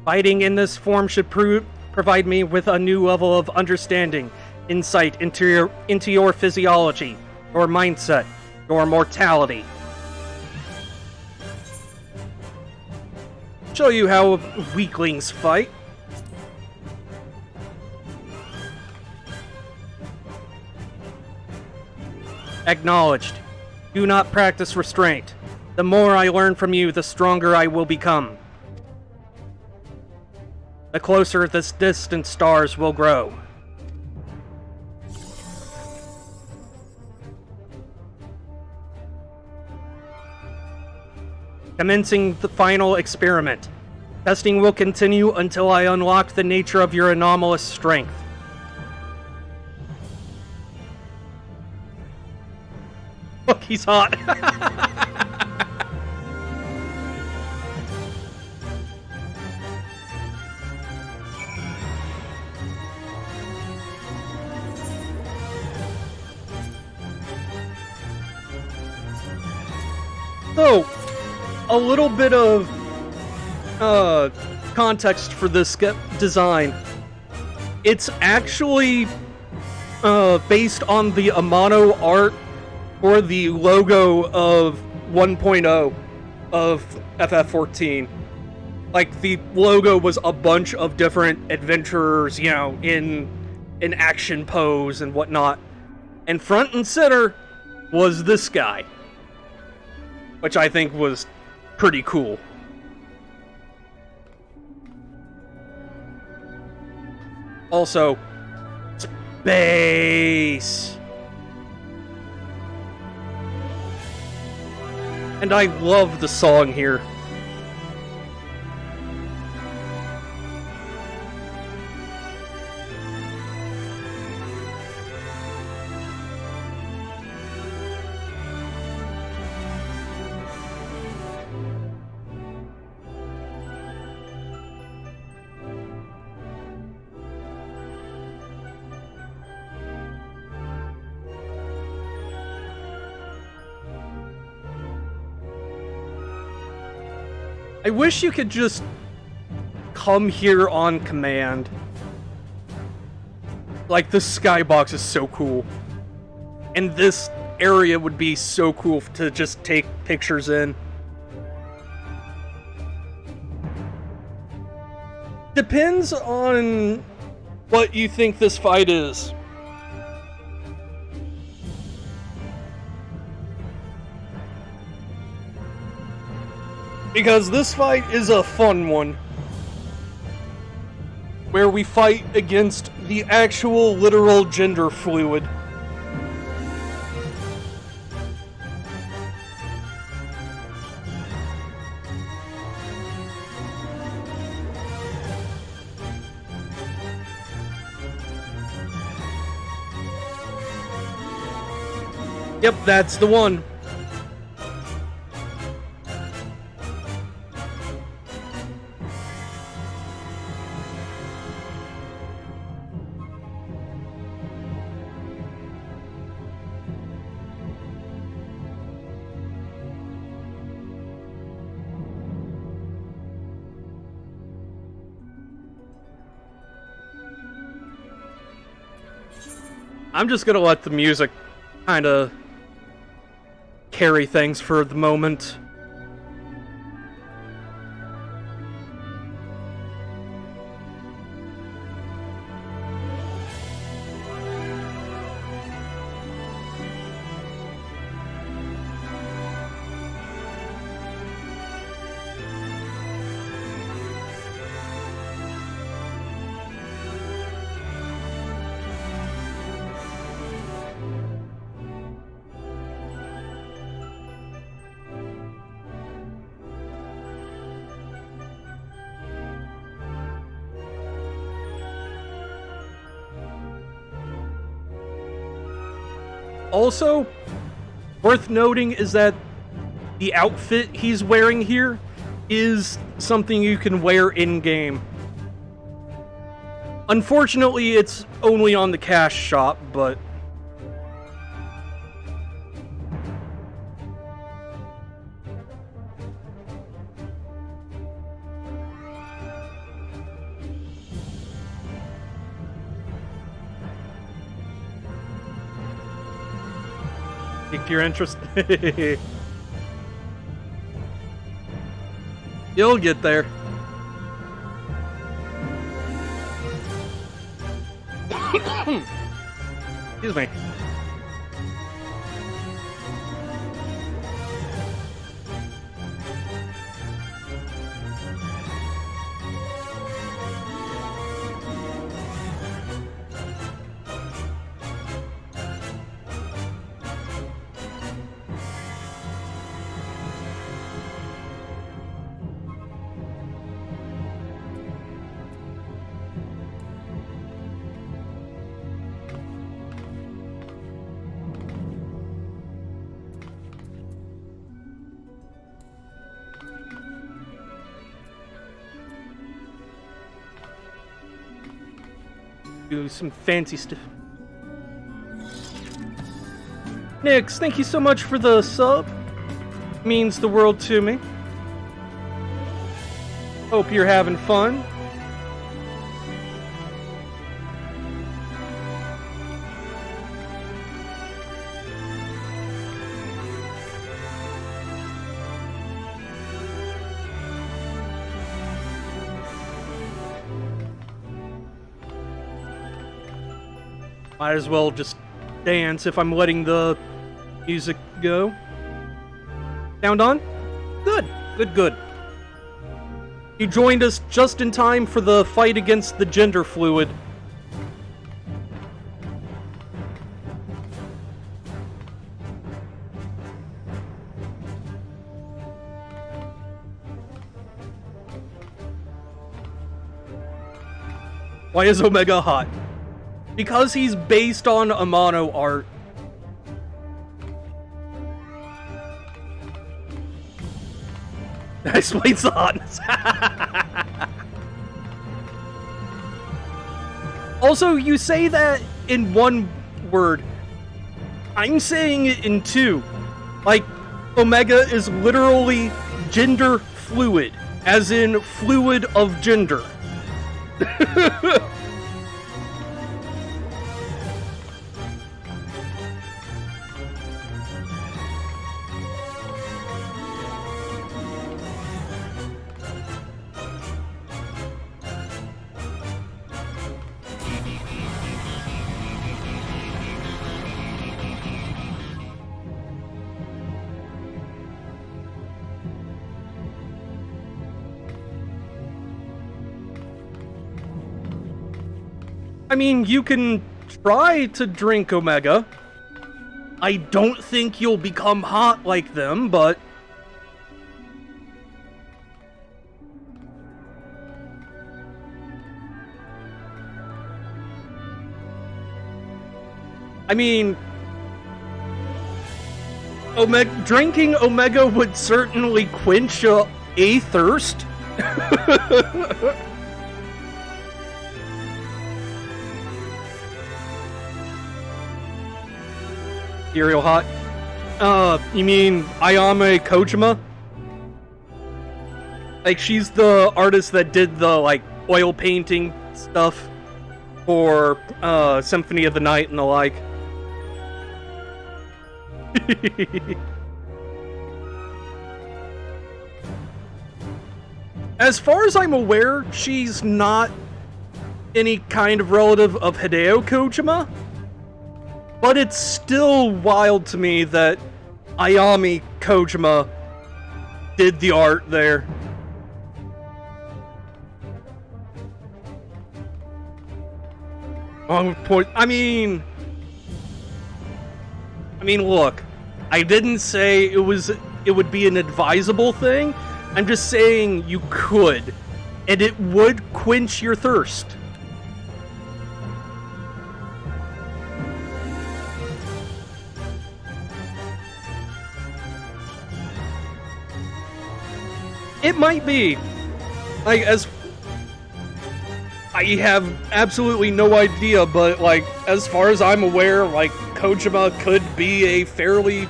Fighting in this form should provide me with a new level of understanding, insight into your physiology, your mindset, your mortality. Show you how weaklings fight. Acknowledged. Do not practice restraint. The more I learn from you, the stronger I will become. The closer this distant stars will grow. Commencing the final experiment. Testing will continue until I unlock the nature of your anomalous strength. Look, he's hot. So, a little bit of context for this design. It's actually based on the Amano art or the logo of 1.0 of FF14. Like, the logo was a bunch of different adventurers, you know, in an action pose and whatnot. And front and center was this guy, which I think was pretty cool. Also, space! And I love the song here. I wish you could just come here on command. Like, this skybox is so cool. And this area would be so cool to just take pictures in. Depends on what you think this fight is. Because this fight is a fun one. Where we fight against the actual literal gender fluid. Yep, that's the one. I'm just gonna let the music kinda carry things for the moment. Also, worth noting is that the outfit he's wearing here is something you can wear in-game. Unfortunately, it's only on the cash shop, but... Pique your interest. You'll get there. Excuse me. Do some fancy stuff. Nix, thank you so much for the sub. Means the world to me. Hope you're having fun. Might as well just dance if I'm letting the music go. Sound on? Good, good, good. You joined us just in time for the fight against the gender fluid. Why is Omega hot? Because he's based on Amano art. That explains the hotness. Also, you say that in one word. I'm saying it in two. Like, Omega is literally gender fluid, as in fluid of gender. I mean, you can try to drink Omega. I don't think you'll become hot like them, but... I mean... drinking Omega would certainly quench a thirst. Cereal hot? You mean Ayame Kojima? Like, she's the artist that did the, like, oil painting stuff for, Symphony of the Night and the like. As far as I'm aware, she's not any kind of relative of Hideo Kojima. But it's still wild to me that Ayame Kojima did the art there. Point. I mean, look, I didn't say it would be an advisable thing. I'm just saying you could, and it would quench your thirst. It might be. Like, I have absolutely no idea, but, like, as far as I'm aware, like, Kojima could be a fairly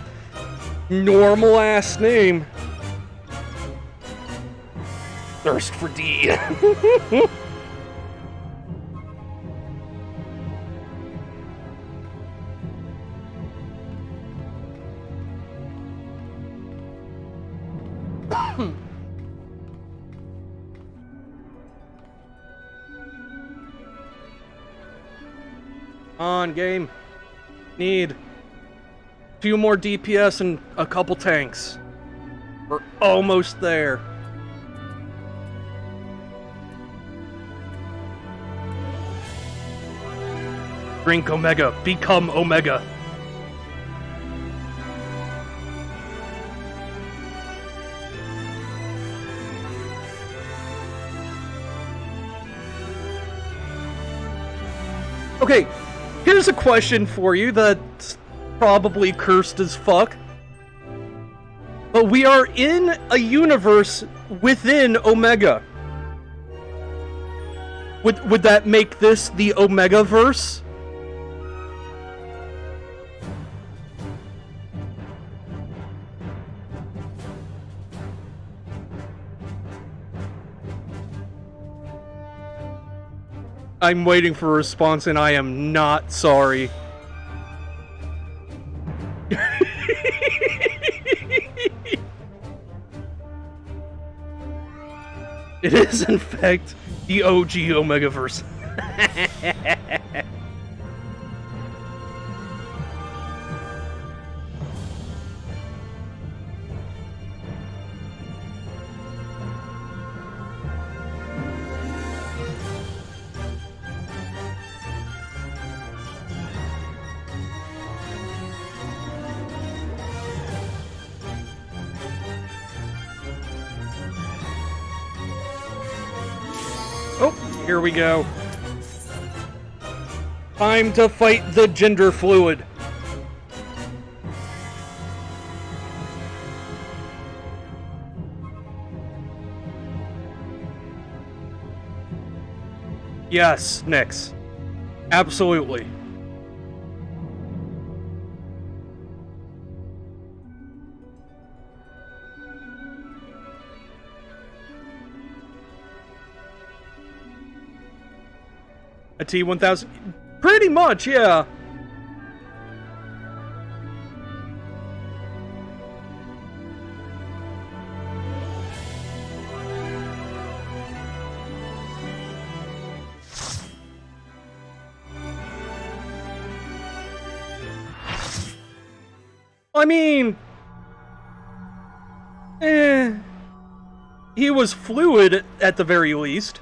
normal-ass name. Thirst for D. On, game. Need a few more DPS and a couple tanks. We're almost there. Drink Omega. Become Omega. Okay. Here's a question for you that's probably cursed as fuck. But we are in a universe within Omega. Would that make this the Omega-verse? I'm waiting for a response, and I am not sorry. It is, in fact, the OG Omegaverse. Here we go. Time to fight the gender fluid. Yes, Nyx. Absolutely. A T-1000? Pretty much, yeah. I mean... he was fluid at the very least.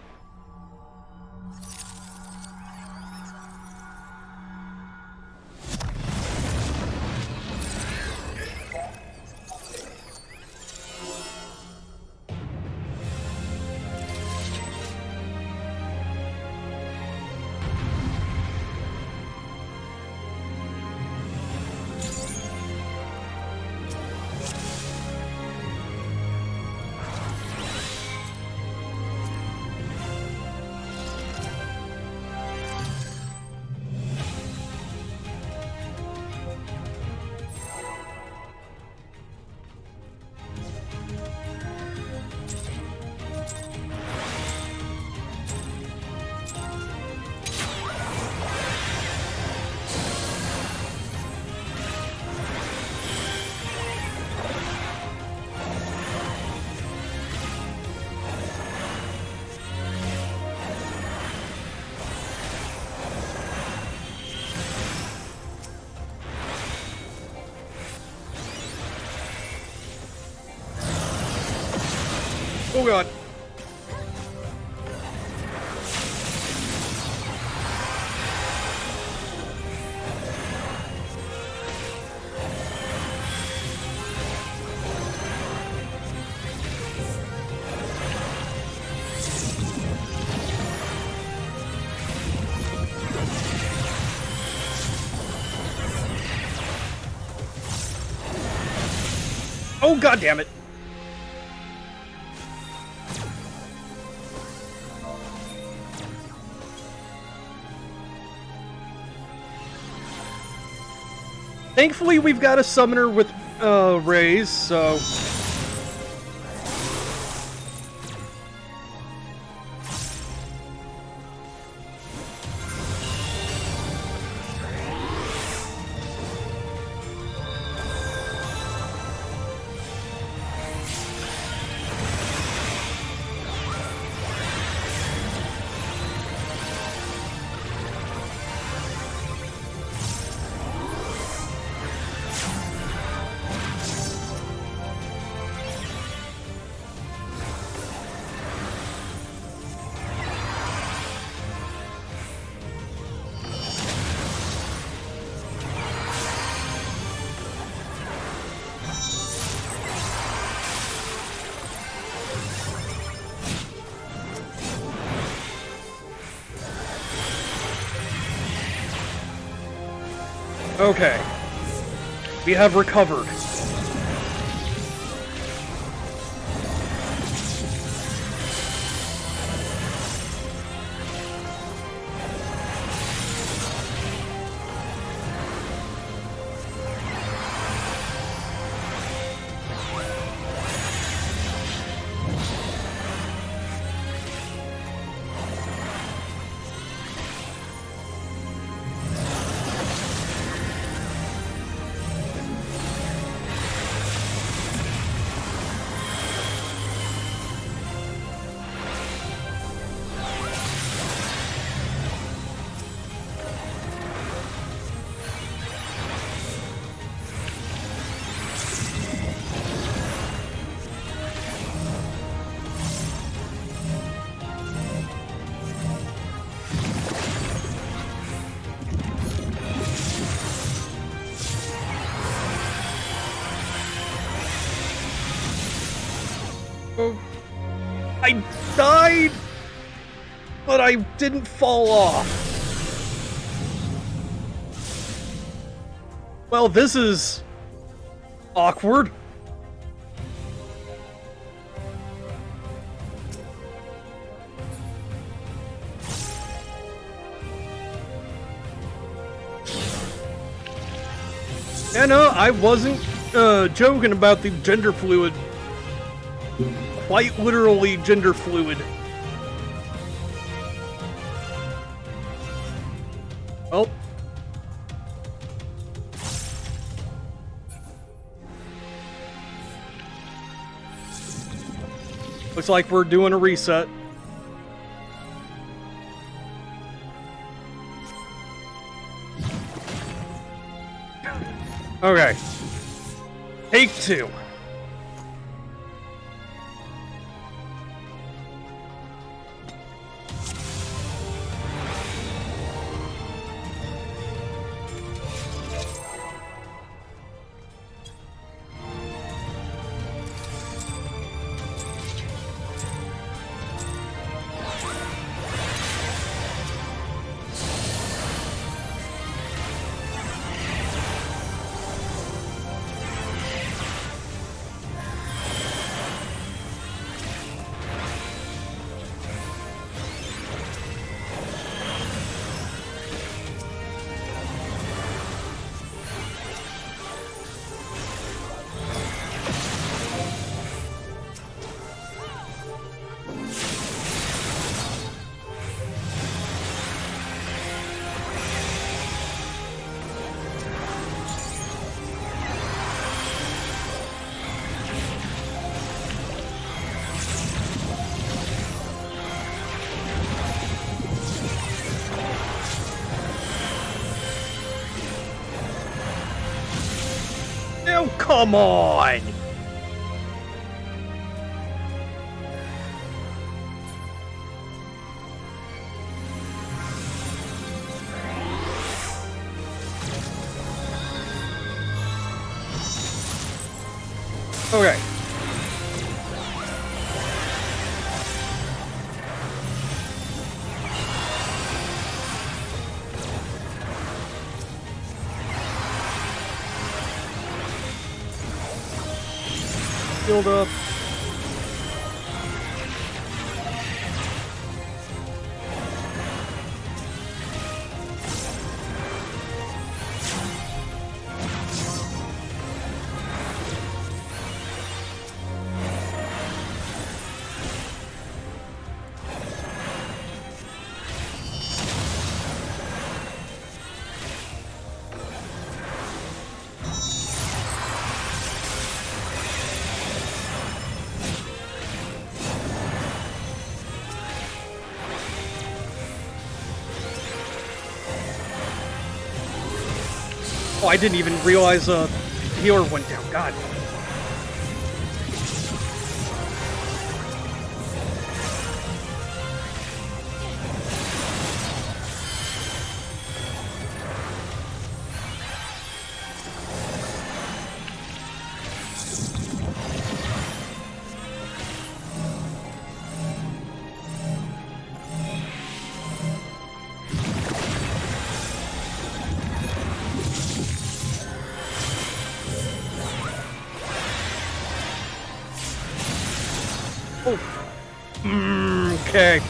Oh god. Oh god damn it. Thankfully, we've got a summoner with raise, so... Okay. We have recovered. I died, but I didn't fall off. Well, this is awkward. Yeah, no, I wasn't joking about the gender fluid. Quite literally gender fluid. Oh. Looks like we're doing a reset. Okay. Take two. Oh, come on! Okay. Build up. Oh, I didn't even realize healer went down. God. Okay.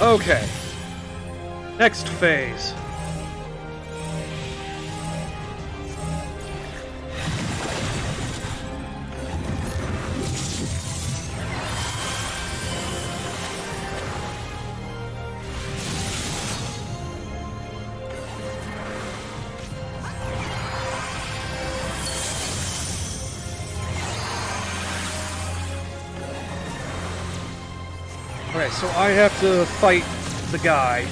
Okay. Next phase. Okay, so I have to fight the guy.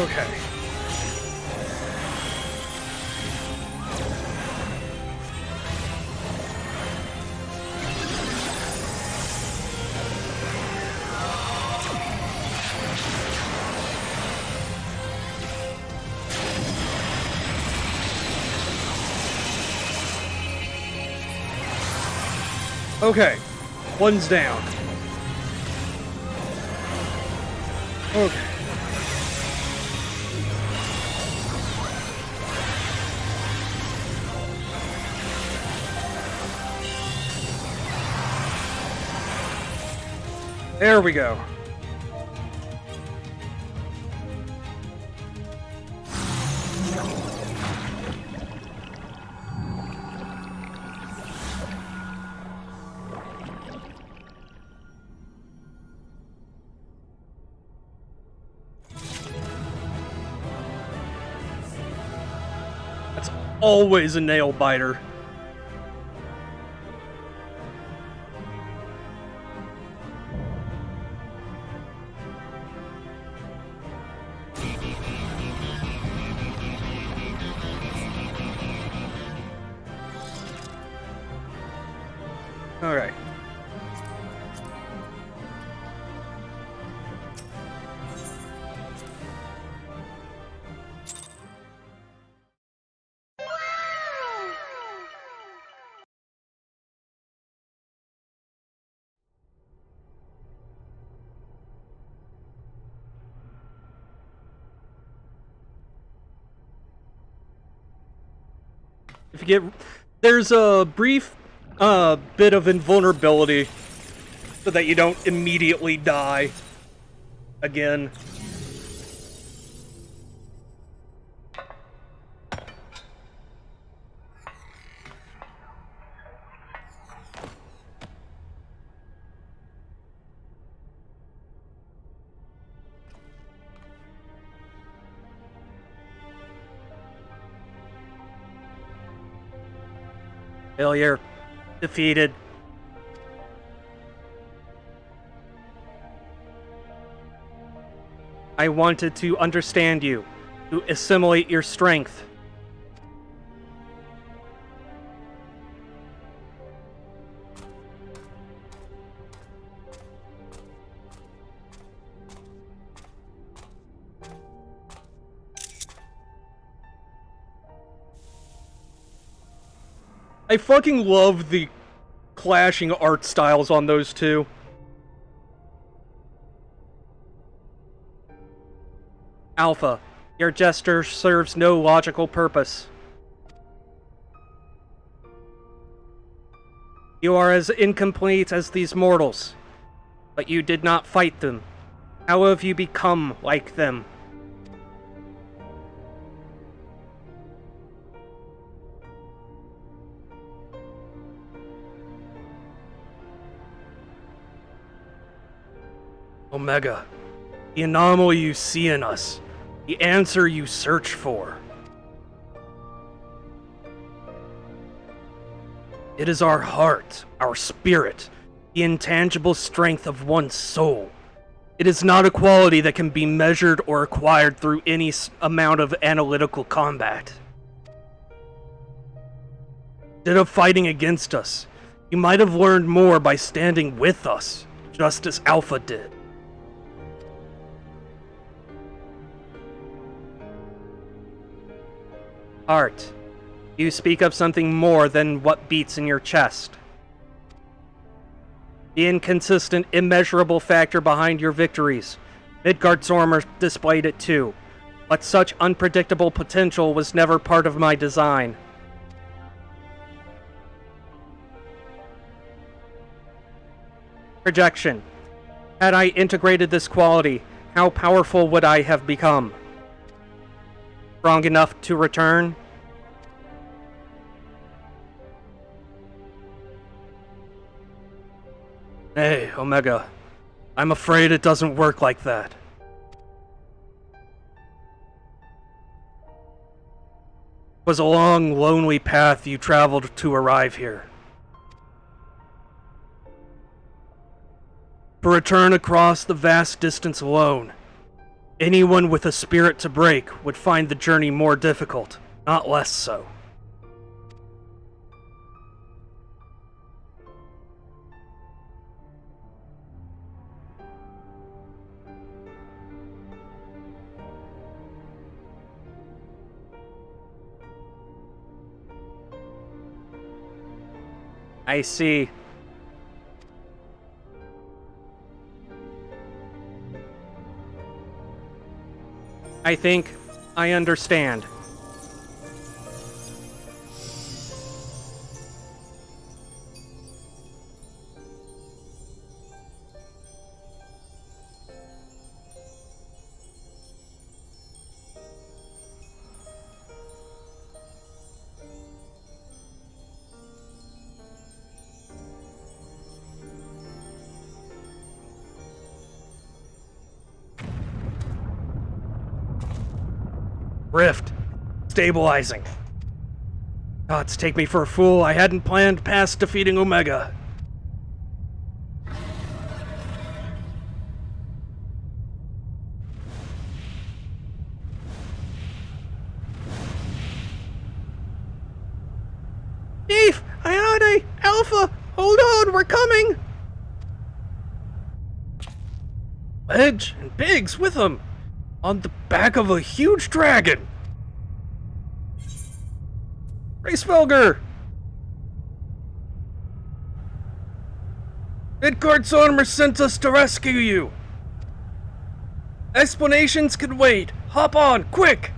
Okay. Okay, one's down. Okay. There we go. That's always a nail biter. All right. If you get, there's a brief bit of invulnerability so that you don't immediately die again. Failure. Defeated. I wanted to understand you, to assimilate your strength. I fucking love the clashing art styles on those two. Alpha, your gesture serves no logical purpose. You are as incomplete as these mortals, but you did not fight them. How have you become like them? Omega, the anomaly you see in us, the answer you search for. It is our heart, our spirit, the intangible strength of one's soul. It is not a quality that can be measured or acquired through any amount of analytical combat. Instead of fighting against us, you might have learned more by standing with us, just as Alpha did. Art, you speak of something more than what beats in your chest. The inconsistent, immeasurable factor behind your victories. Midgardsormr displayed it too, but such unpredictable potential was never part of my design. Projection. Had I integrated this quality, how powerful would I have become? Strong enough to return? Hey, Omega. I'm afraid it doesn't work like that. It was a long, lonely path you traveled to arrive here. To return across the vast distance alone, Anyone with a spirit to break would find the journey more difficult, not less so. I see. I think I understand. Rift. Stabilizing. Gods, take me for a fool. I hadn't planned past defeating Omega. Chief! Ione! Alpha! Hold on, we're coming! Wedge and Biggs with them! On the back of a huge dragon! Racefelger! Midgard's armor sent us to rescue you! Explanations can wait! Hop on, quick!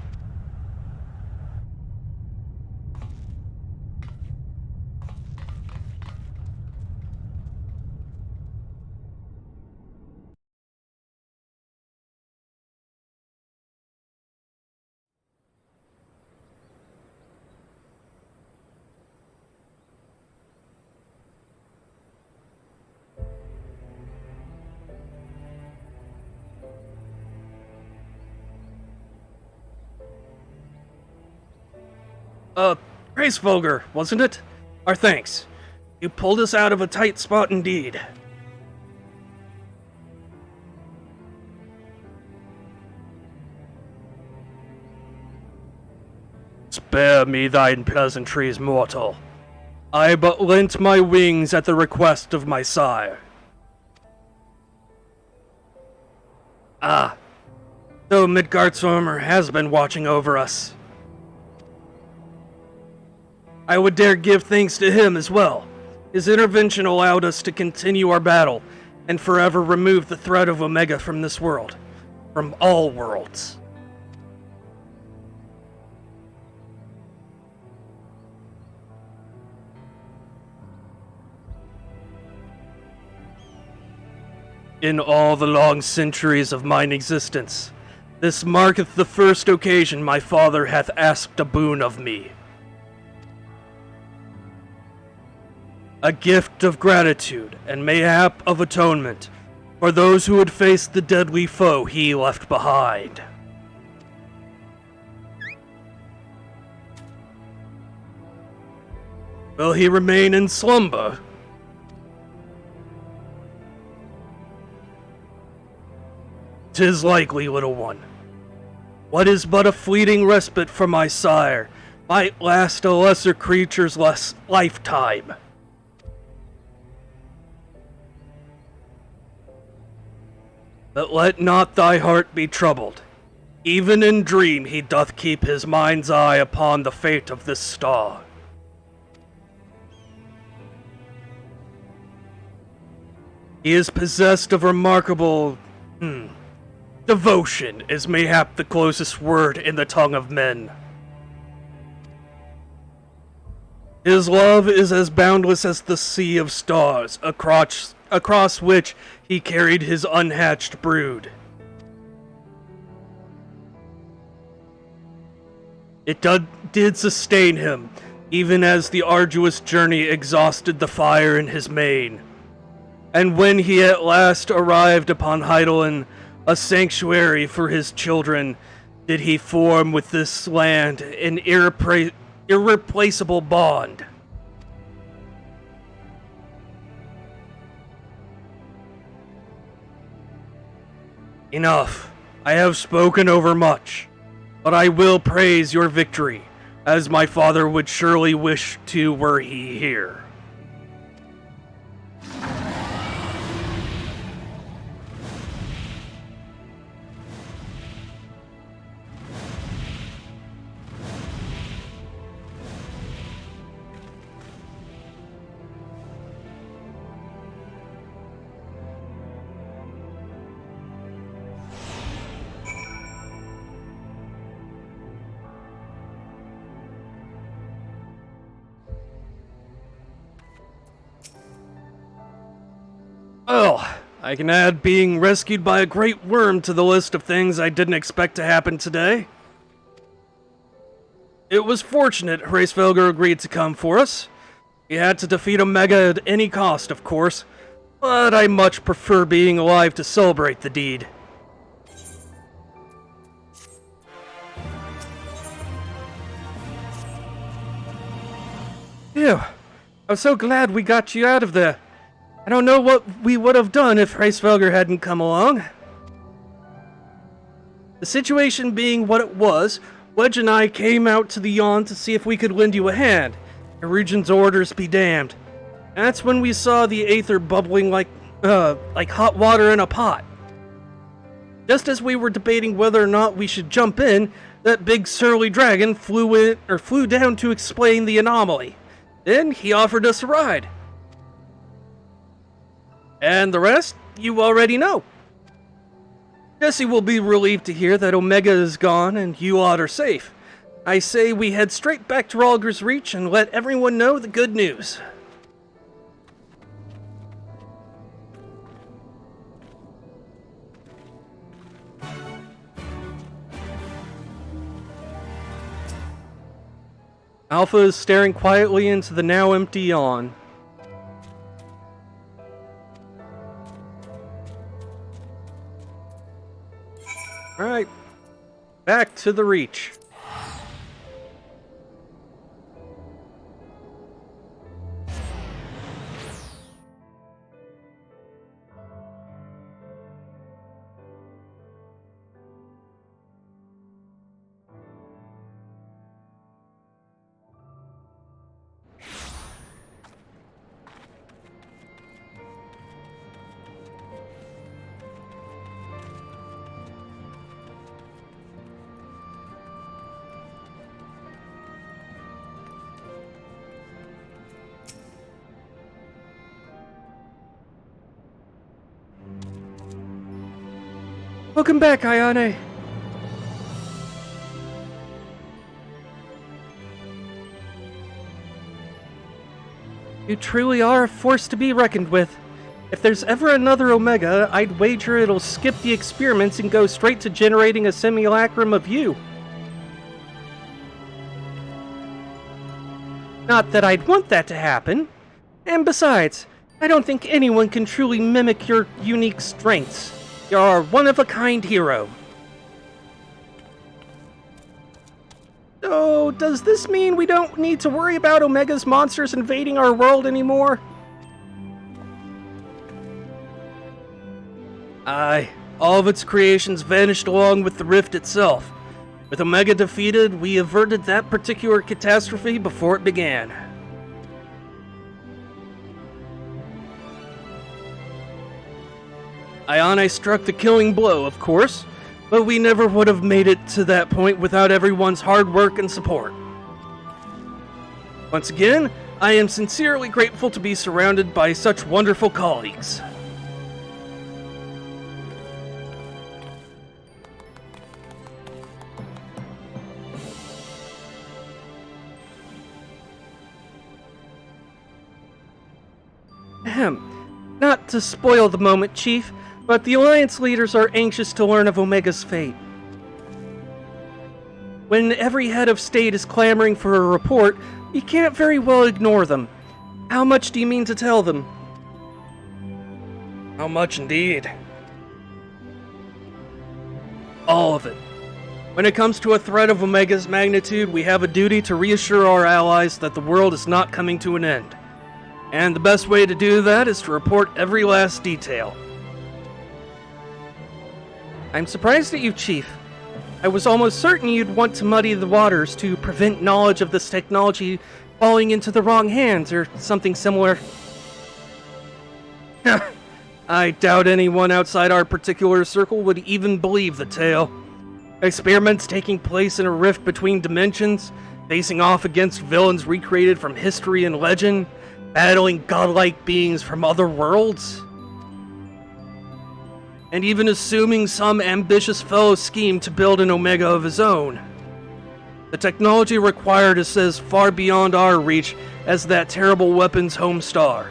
Racefelger, wasn't it? Our thanks. You pulled us out of a tight spot indeed. Spare me thine pleasantries, mortal. I but lent my wings at the request of my sire. Ah, so Midgard's armor has been watching over us. I would dare give thanks to him as well. His intervention allowed us to continue our battle and forever remove the threat of Omega from this world. From all worlds. In all the long centuries of mine existence, this marketh the first occasion my father hath asked a boon of me. A gift of gratitude and mayhap of atonement for those who had faced the deadly foe he left behind. Will he remain in slumber? 'Tis likely, little one. What is but a fleeting respite for my sire might last a lesser creature's lifetime. But let not thy heart be troubled. Even in dream he doth keep his mind's eye upon the fate of this star. He is possessed of remarkable... devotion is mayhap the closest word in the tongue of men. His love is as boundless as the sea of stars, across which he carried his unhatched brood. It did sustain him, even as the arduous journey exhausted the fire in his mane. And when he at last arrived upon Hydaelyn, a sanctuary for his children, did he form with this land an irreplaceable bond. Enough. I have spoken over much, but I will praise your victory, as my father would surely wish to were he here. Well, I can add being rescued by a great worm to the list of things I didn't expect to happen today. It was fortunate Hraesvelgr agreed to come for us. We had to defeat Omega at any cost, of course, but I much prefer being alive to celebrate the deed. Phew, I'm so glad we got you out of there. I don't know what we would have done if Hraesvelgr hadn't come along. The situation being what it was, Wedge and I came out to the Yawn to see if we could lend you a hand. Erugian's orders be damned. That's when we saw the Aether bubbling like hot water in a pot. Just as we were debating whether or not we should jump in, that big surly dragon flew down to explain the anomaly. Then he offered us a ride. And the rest, you already know. Jesse will be relieved to hear that Omega is gone and you lot are safe. I say we head straight back to Rhalgr's Reach and let everyone know the good news. Alpha is staring quietly into the now empty Yawn. Alright, back to the Reach. Welcome back, Ayane. You truly are a force to be reckoned with. If there's ever another Omega, I'd wager it'll skip the experiments and go straight to generating a simulacrum of you. Not that I'd want that to happen. And besides, I don't think anyone can truly mimic your unique strengths. You're a one-of-a-kind hero. So, does this mean we don't need to worry about Omega's monsters invading our world anymore? Aye, all of its creations vanished along with the rift itself. With Omega defeated, we averted that particular catastrophe before it began. Ayane struck the killing blow, of course, but we never would have made it to that point without everyone's hard work and support. Once again, I am sincerely grateful to be surrounded by such wonderful colleagues. Ahem. Not to spoil the moment, Chief, but the Alliance leaders are anxious to learn of Omega's fate. When every head of state is clamoring for a report, you can't very well ignore them. How much do you mean to tell them? How much indeed? All of it. When it comes to a threat of Omega's magnitude, we have a duty to reassure our allies that the world is not coming to an end. And the best way to do that is to report every last detail. I'm surprised at you, Chief. I was almost certain you'd want to muddy the waters to prevent knowledge of this technology falling into the wrong hands or something similar. I doubt anyone outside our particular circle would even believe the tale. Experiments taking place in a rift between dimensions, facing off against villains recreated from history and legend, battling godlike beings from other worlds. And even assuming some ambitious fellow schemed to build an Omega of his own. The technology required is as far beyond our reach as that terrible weapon's home star,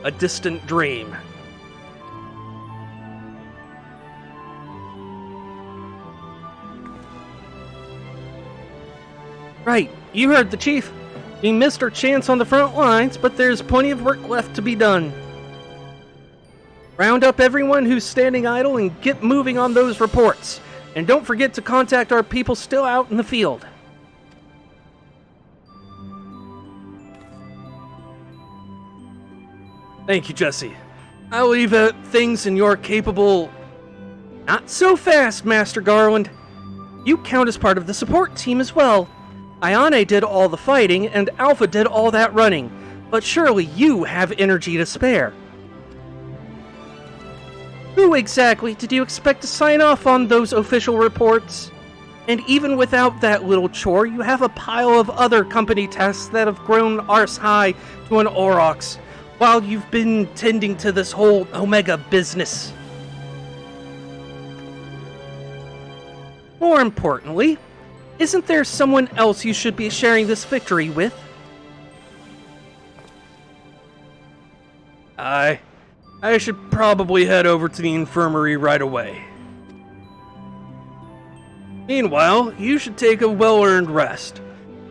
a distant dream. Right, you heard the Chief. We missed our chance on the front lines, but there's plenty of work left to be done. Round up everyone who's standing idle and get moving on those reports. And don't forget to contact our people still out in the field. Thank you, Jesse. I'll leave things in your capable... Not so fast, Master Garland. You count as part of the support team as well. Ayane did all the fighting, and Alpha did all that running. But surely you have energy to spare. Who exactly did you expect to sign off on those official reports? And even without that little chore, you have a pile of other company tasks that have grown arse high to an aurochs, while you've been tending to this whole Omega business. More importantly, isn't there someone else you should be sharing this victory with? I should probably head over to the infirmary right away. Meanwhile, you should take a well-earned rest.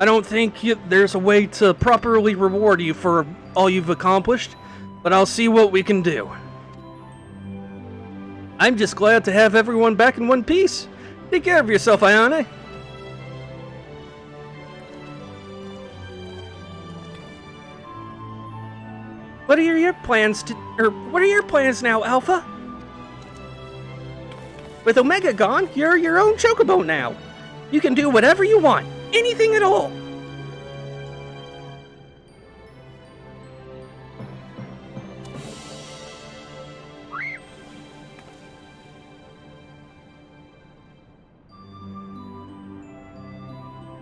I don't think there's a way to properly reward you for all you've accomplished, but I'll see what we can do. I'm just glad to have everyone back in one piece. Take care of yourself, Ayane. What are your plans now, Alpha? With Omega gone, you're your own chocobo now. You can do whatever you want, anything at all.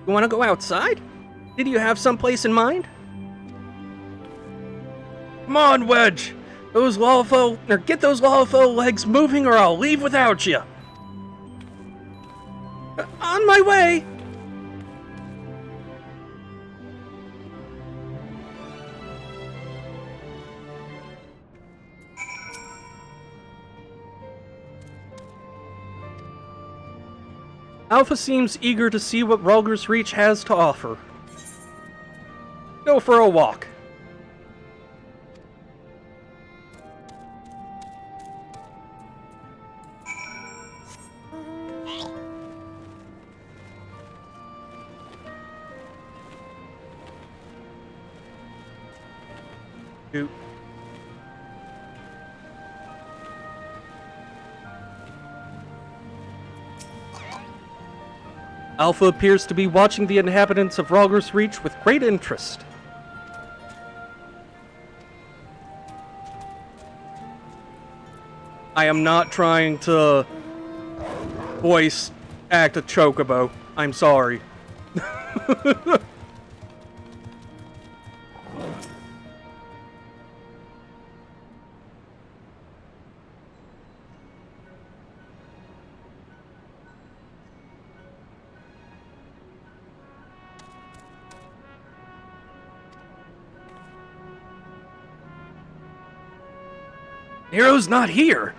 You want to go outside? Did you have someplace in mind? Come on, Wedge! Get those Lalafell legs moving or I'll leave without you! On my way! Alpha seems eager to see what Rhalgr's Reach has to offer. Go for a walk. Shoot. Alpha appears to be watching the inhabitants of Rhalgr's Reach with great interest. I am not trying to voice act a chocobo. I'm sorry. Nero's not here!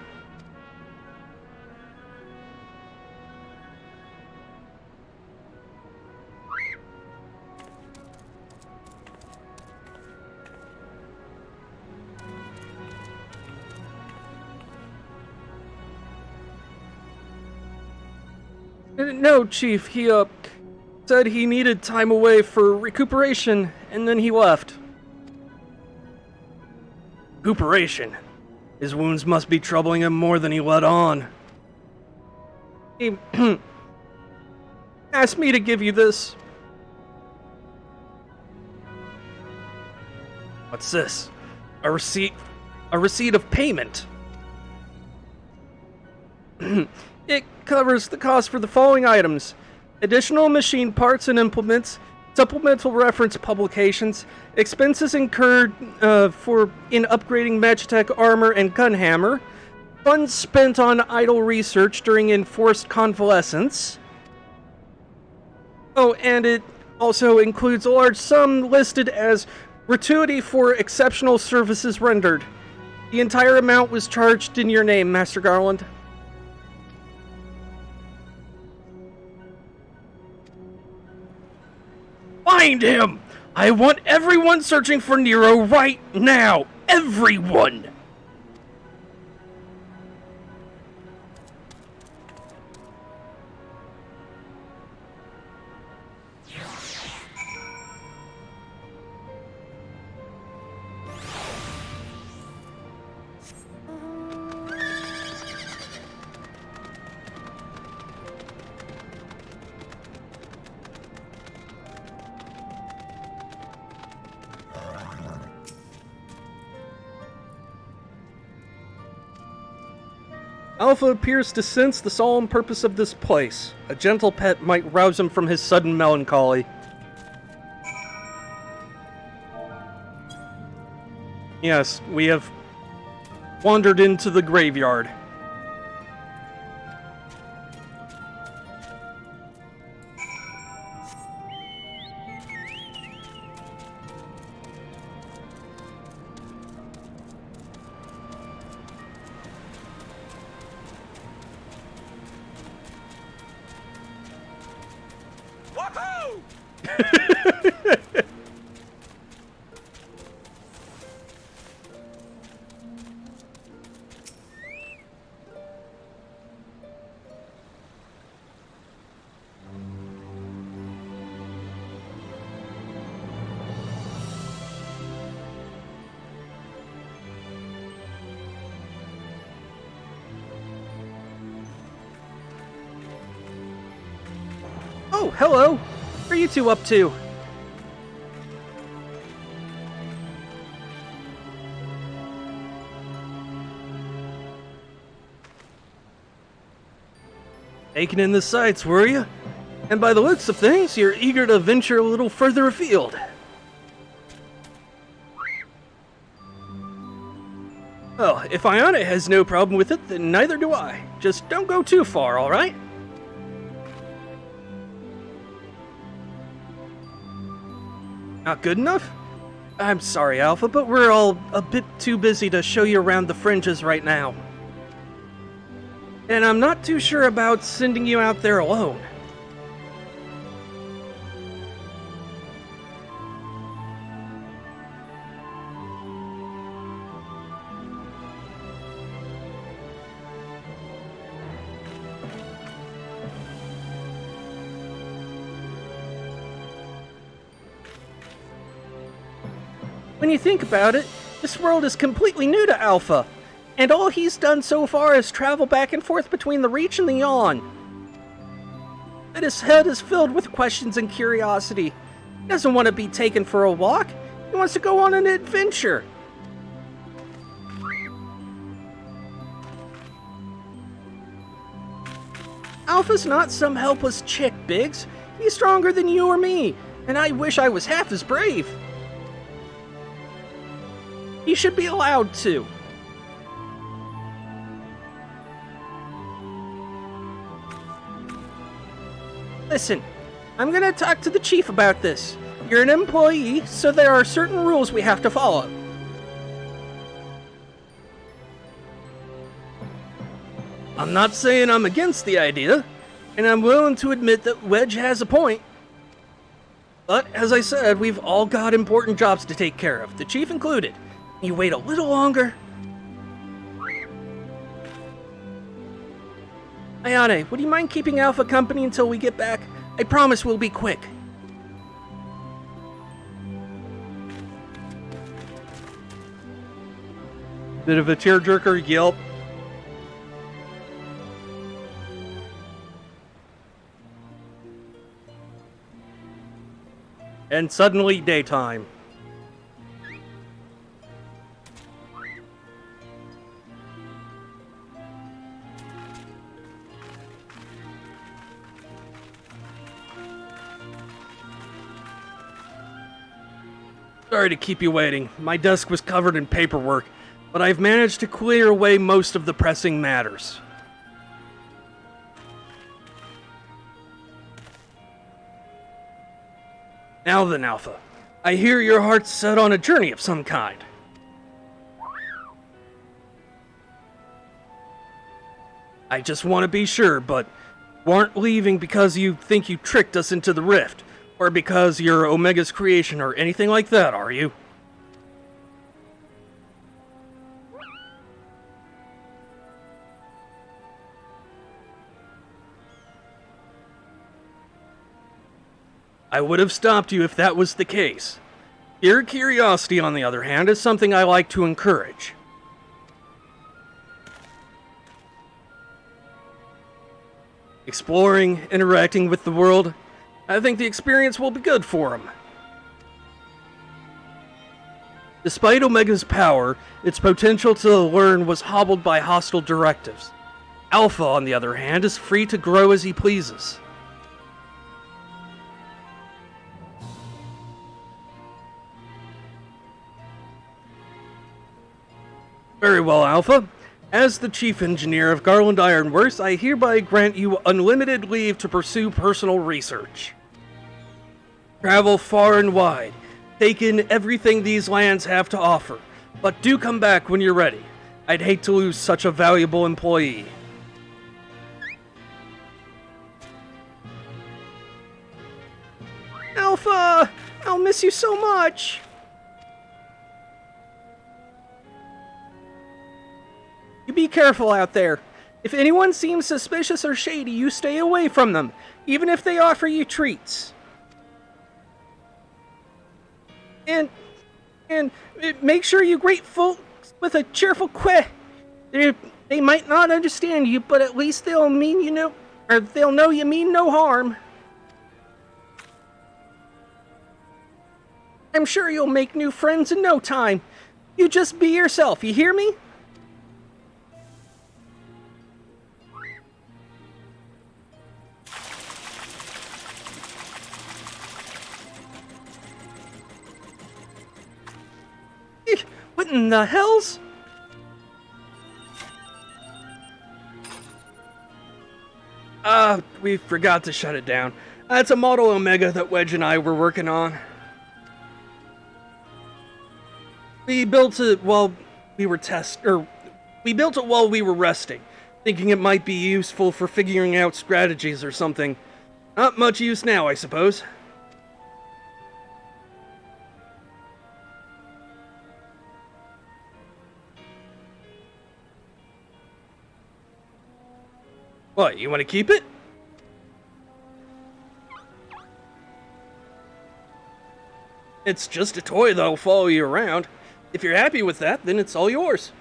No, Chief, he, said he needed time away for recuperation, and then he left. Recuperation? His wounds must be troubling him more than he let on. He asked me to give you this. What's this? A receipt of payment. It covers the cost for the following items: additional machine parts and implements, supplemental reference publications, expenses incurred in upgrading Magitech armor and gunhammer, funds spent on idle research during enforced convalescence. Oh, and it also includes a large sum listed as gratuity for exceptional services rendered. The entire amount was charged in your name, Master Garland. Find him! I want everyone searching for Nero right now! Everyone! Alpha appears to sense the solemn purpose of this place. A gentle pet might rouse him from his sudden melancholy. Yes, we have wandered into the graveyard. Wahoo! Oh, hello! What are you two up to? Taking in the sights, were you? And by the looks of things, you're eager to venture a little further afield. Well, if Iona has no problem with it, then neither do I. Just don't go too far, alright? Not good enough? I'm sorry, Alpha, but we're all a bit too busy to show you around the fringes right now. And I'm not too sure about sending you out there alone. When you think about it, this world is completely new to Alpha, and all he's done so far is travel back and forth between the Reach and the Yawn. But his head is filled with questions and curiosity. He doesn't want to be taken for a walk. He wants to go on an adventure. Alpha's not some helpless chick, Biggs. He's stronger than you or me, and I wish I was half as brave. He should be allowed to. Listen, I'm gonna talk to the chief about this. You're an employee, so there are certain rules we have to follow. I'm not saying I'm against the idea, and I'm willing to admit that Wedge has a point. But, as I said, we've all got important jobs to take care of, the chief included. You wait a little longer. Ayane, would you mind keeping Alpha company until we get back? I promise we'll be quick. Bit of a tearjerker, yelp. And suddenly daytime. Sorry to keep you waiting. My desk was covered in paperwork, but I've managed to clear away most of the pressing matters. Now then, Alpha. I hear your heart's set on a journey of some kind. I just want to be sure, but you aren't leaving because you think you tricked us into the rift, or because you're Omega's creation or anything like that, are you? I would have stopped you if that was the case. Your curiosity, on the other hand, is something I like to encourage. Exploring, interacting with the world, I think the experience will be good for him. Despite Omega's power, its potential to learn was hobbled by hostile directives. Alpha, on the other hand, is free to grow as he pleases. Very well, Alpha. As the chief engineer of Garland Ironworks, I hereby grant you unlimited leave to pursue personal research. Travel far and wide. Take in everything these lands have to offer. But do come back when you're ready. I'd hate to lose such a valuable employee. Alpha! I'll miss you so much! You be careful out there. If anyone seems suspicious or shady, you stay away from them, even if they offer you treats. And make sure you greet folks with a cheerful queh. They might not understand you, but at least they'll know you mean no harm. I'm sure you'll make new friends in no time. You just be yourself, you hear me? What in the hells? We forgot to shut it down. It's a model Omega that Wedge and I were working on. We built it while we were resting, thinking it might be useful for figuring out strategies or something. Not much use now, I suppose. What, you want to keep it? It's just a toy that'll follow you around. If you're happy with that, then it's all yours.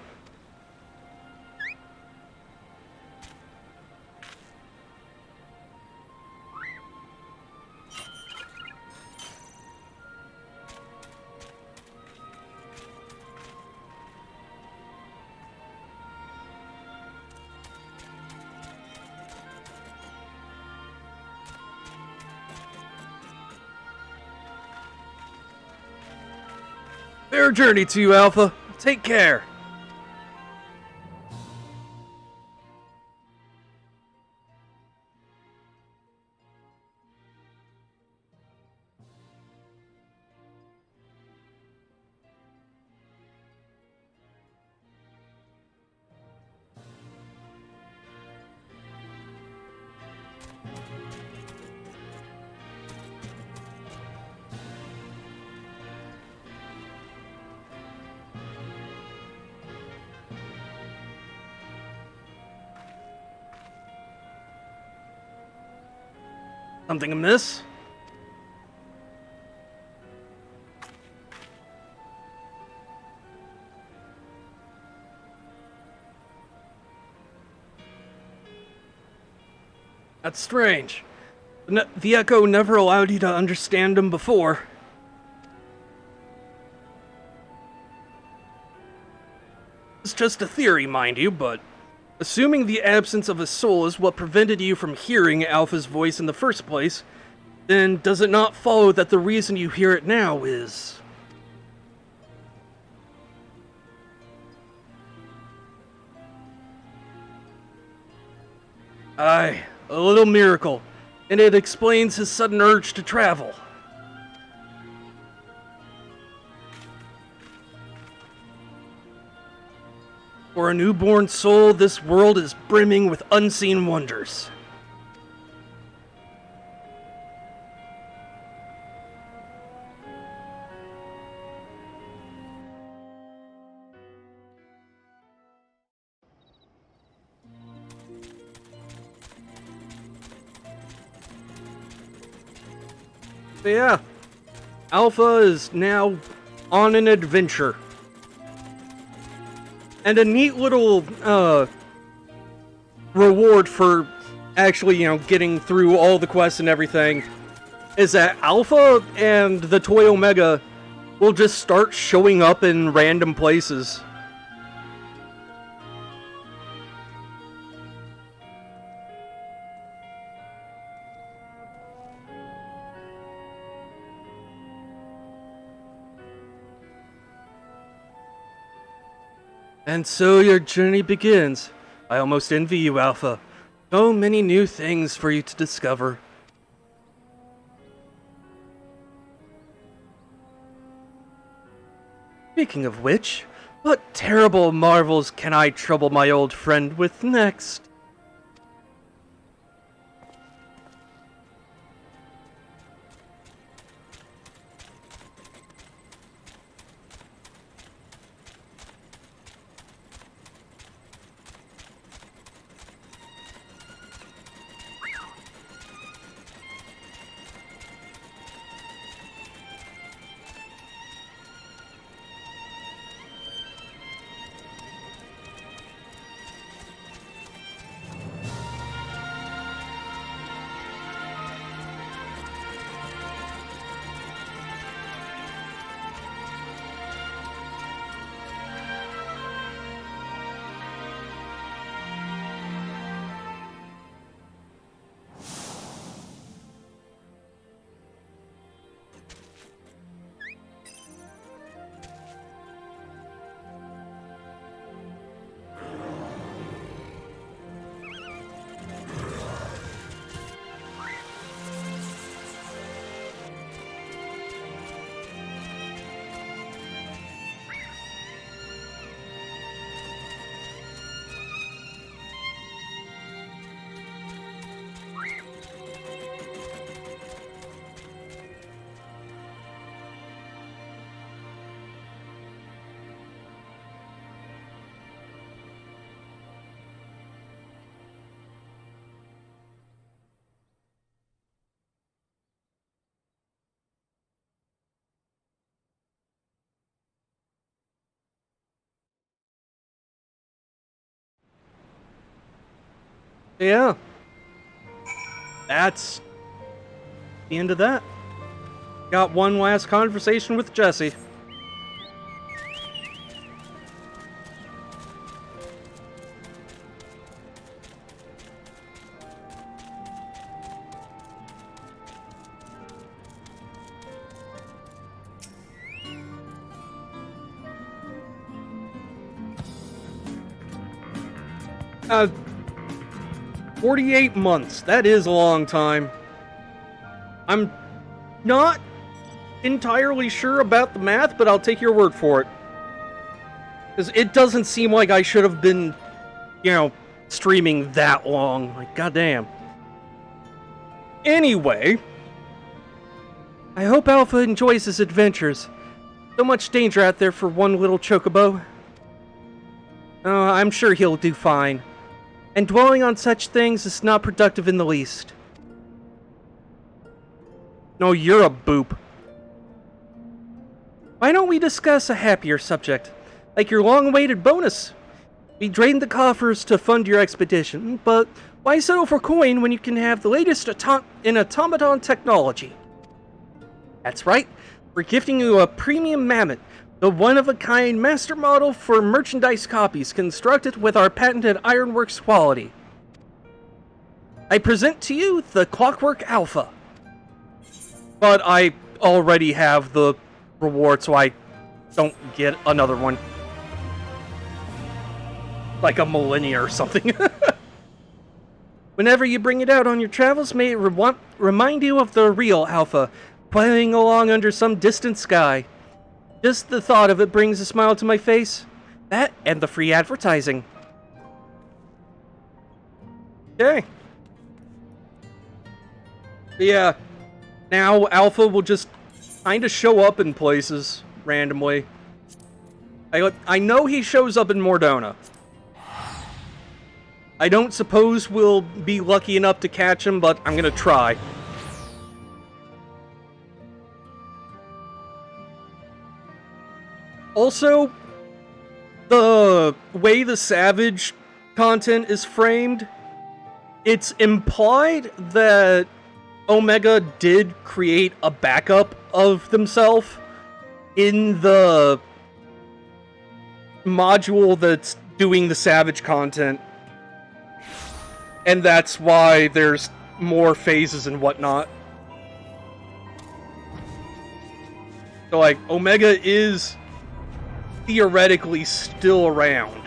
Fair journey to you, Alpha. Take care. Something amiss? That's strange. The Echo never allowed you to understand him before. It's just a theory, mind you, but assuming the absence of a soul is what prevented you from hearing Alpha's voice in the first place, then does it not follow that the reason you hear it now is... Aye, a little miracle, and it explains his sudden urge to travel. For a newborn soul, this world is brimming with unseen wonders. So yeah, Alpha is now on an adventure. And a neat little reward for actually, getting through all the quests and everything is that Alpha and the Toy Omega will just start showing up in random places. And so your journey begins. I almost envy you, Alpha. So many new things for you to discover. Speaking of which, what terrible marvels can I trouble my old friend with next? Yeah. That's the end of that. Got one last conversation with Jesse. Uh, 48 months. That is a long time. I'm not entirely sure about the math, but I'll take your word for it. Because it doesn't seem like I should have been, streaming that long. Like, goddamn. Anyway, I hope Alpha enjoys his adventures. So much danger out there for one little chocobo. I'm sure he'll do fine. And dwelling on such things is not productive in the least. No, you're a boop. Why don't we discuss a happier subject, like your long-awaited bonus? We drained the coffers to fund your expedition, but why settle for coin when you can have the latest in automaton technology? That's right, we're gifting you a premium mammoth The one-of-a-kind master model for merchandise copies constructed with our patented Ironworks quality. I present to you the Clockwork Alpha. But I already have the reward, so I don't get another one. Like a millennia or something. Whenever you bring it out on your travels, may it remind you of the real Alpha, playing along under some distant sky. Just the thought of it brings a smile to my face. That and the free advertising. Okay. Yeah. Now Alpha will just kind of show up in places randomly. I know he shows up in Mordona. I don't suppose we'll be lucky enough to catch him, but I'm gonna try. Also, the way the Savage content is framed, it's implied that Omega did create a backup of themselves in the module that's doing the Savage content. And that's why there's more phases and whatnot. So, like, Omega is theoretically still around.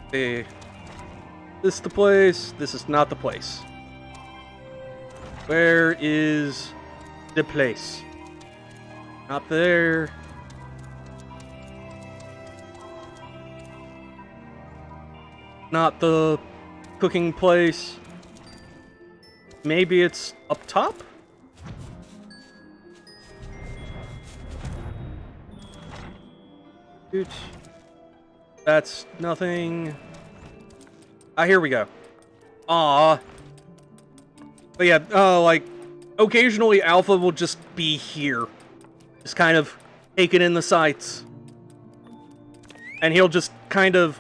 Okay. This the place. This is not the place. Where is the place? Not there. Not the cooking place. Maybe it's up top? Dude. That's nothing. Ah, here we go. Aww. But yeah, like, occasionally Alpha will just be here. Just kind of taking in the sights. And he'll just kind of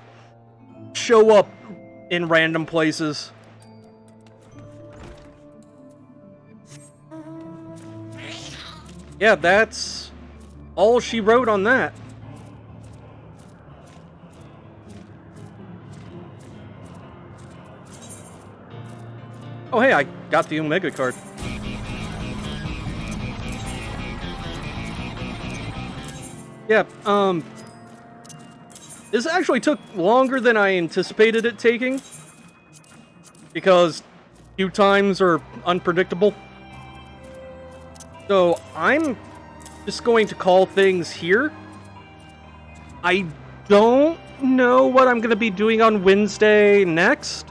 show up in random places. Yeah, that's all she wrote on that. Oh hey, I got the Omega card. Yeah, this actually took longer than I anticipated it taking, because queue times are unpredictable. So I'm just going to call things here. I don't know what I'm going to be doing on Wednesday next,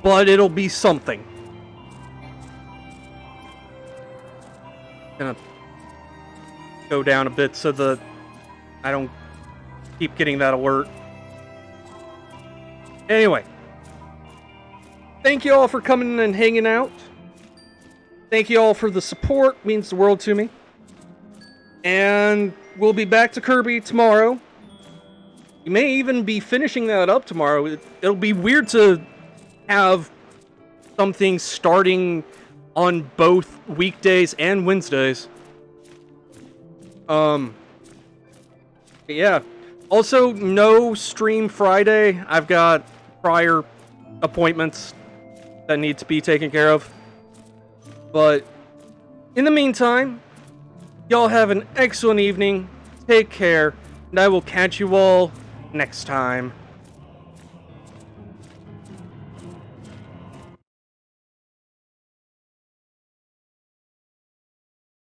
but it'll be something. Gonna go down a bit so that I don't keep getting that alert. Anyway, thank you all for coming and hanging out. Thank you all for the support, means the world to me. And we'll be back to Kirby tomorrow. We may even be finishing that up tomorrow. It'll be weird to have something starting on both weekdays and Wednesdays. Yeah. Also, no stream Friday. I've got prior appointments that need to be taken care of. But in the meantime, y'all have an excellent evening. Take care, and I will catch you all next time.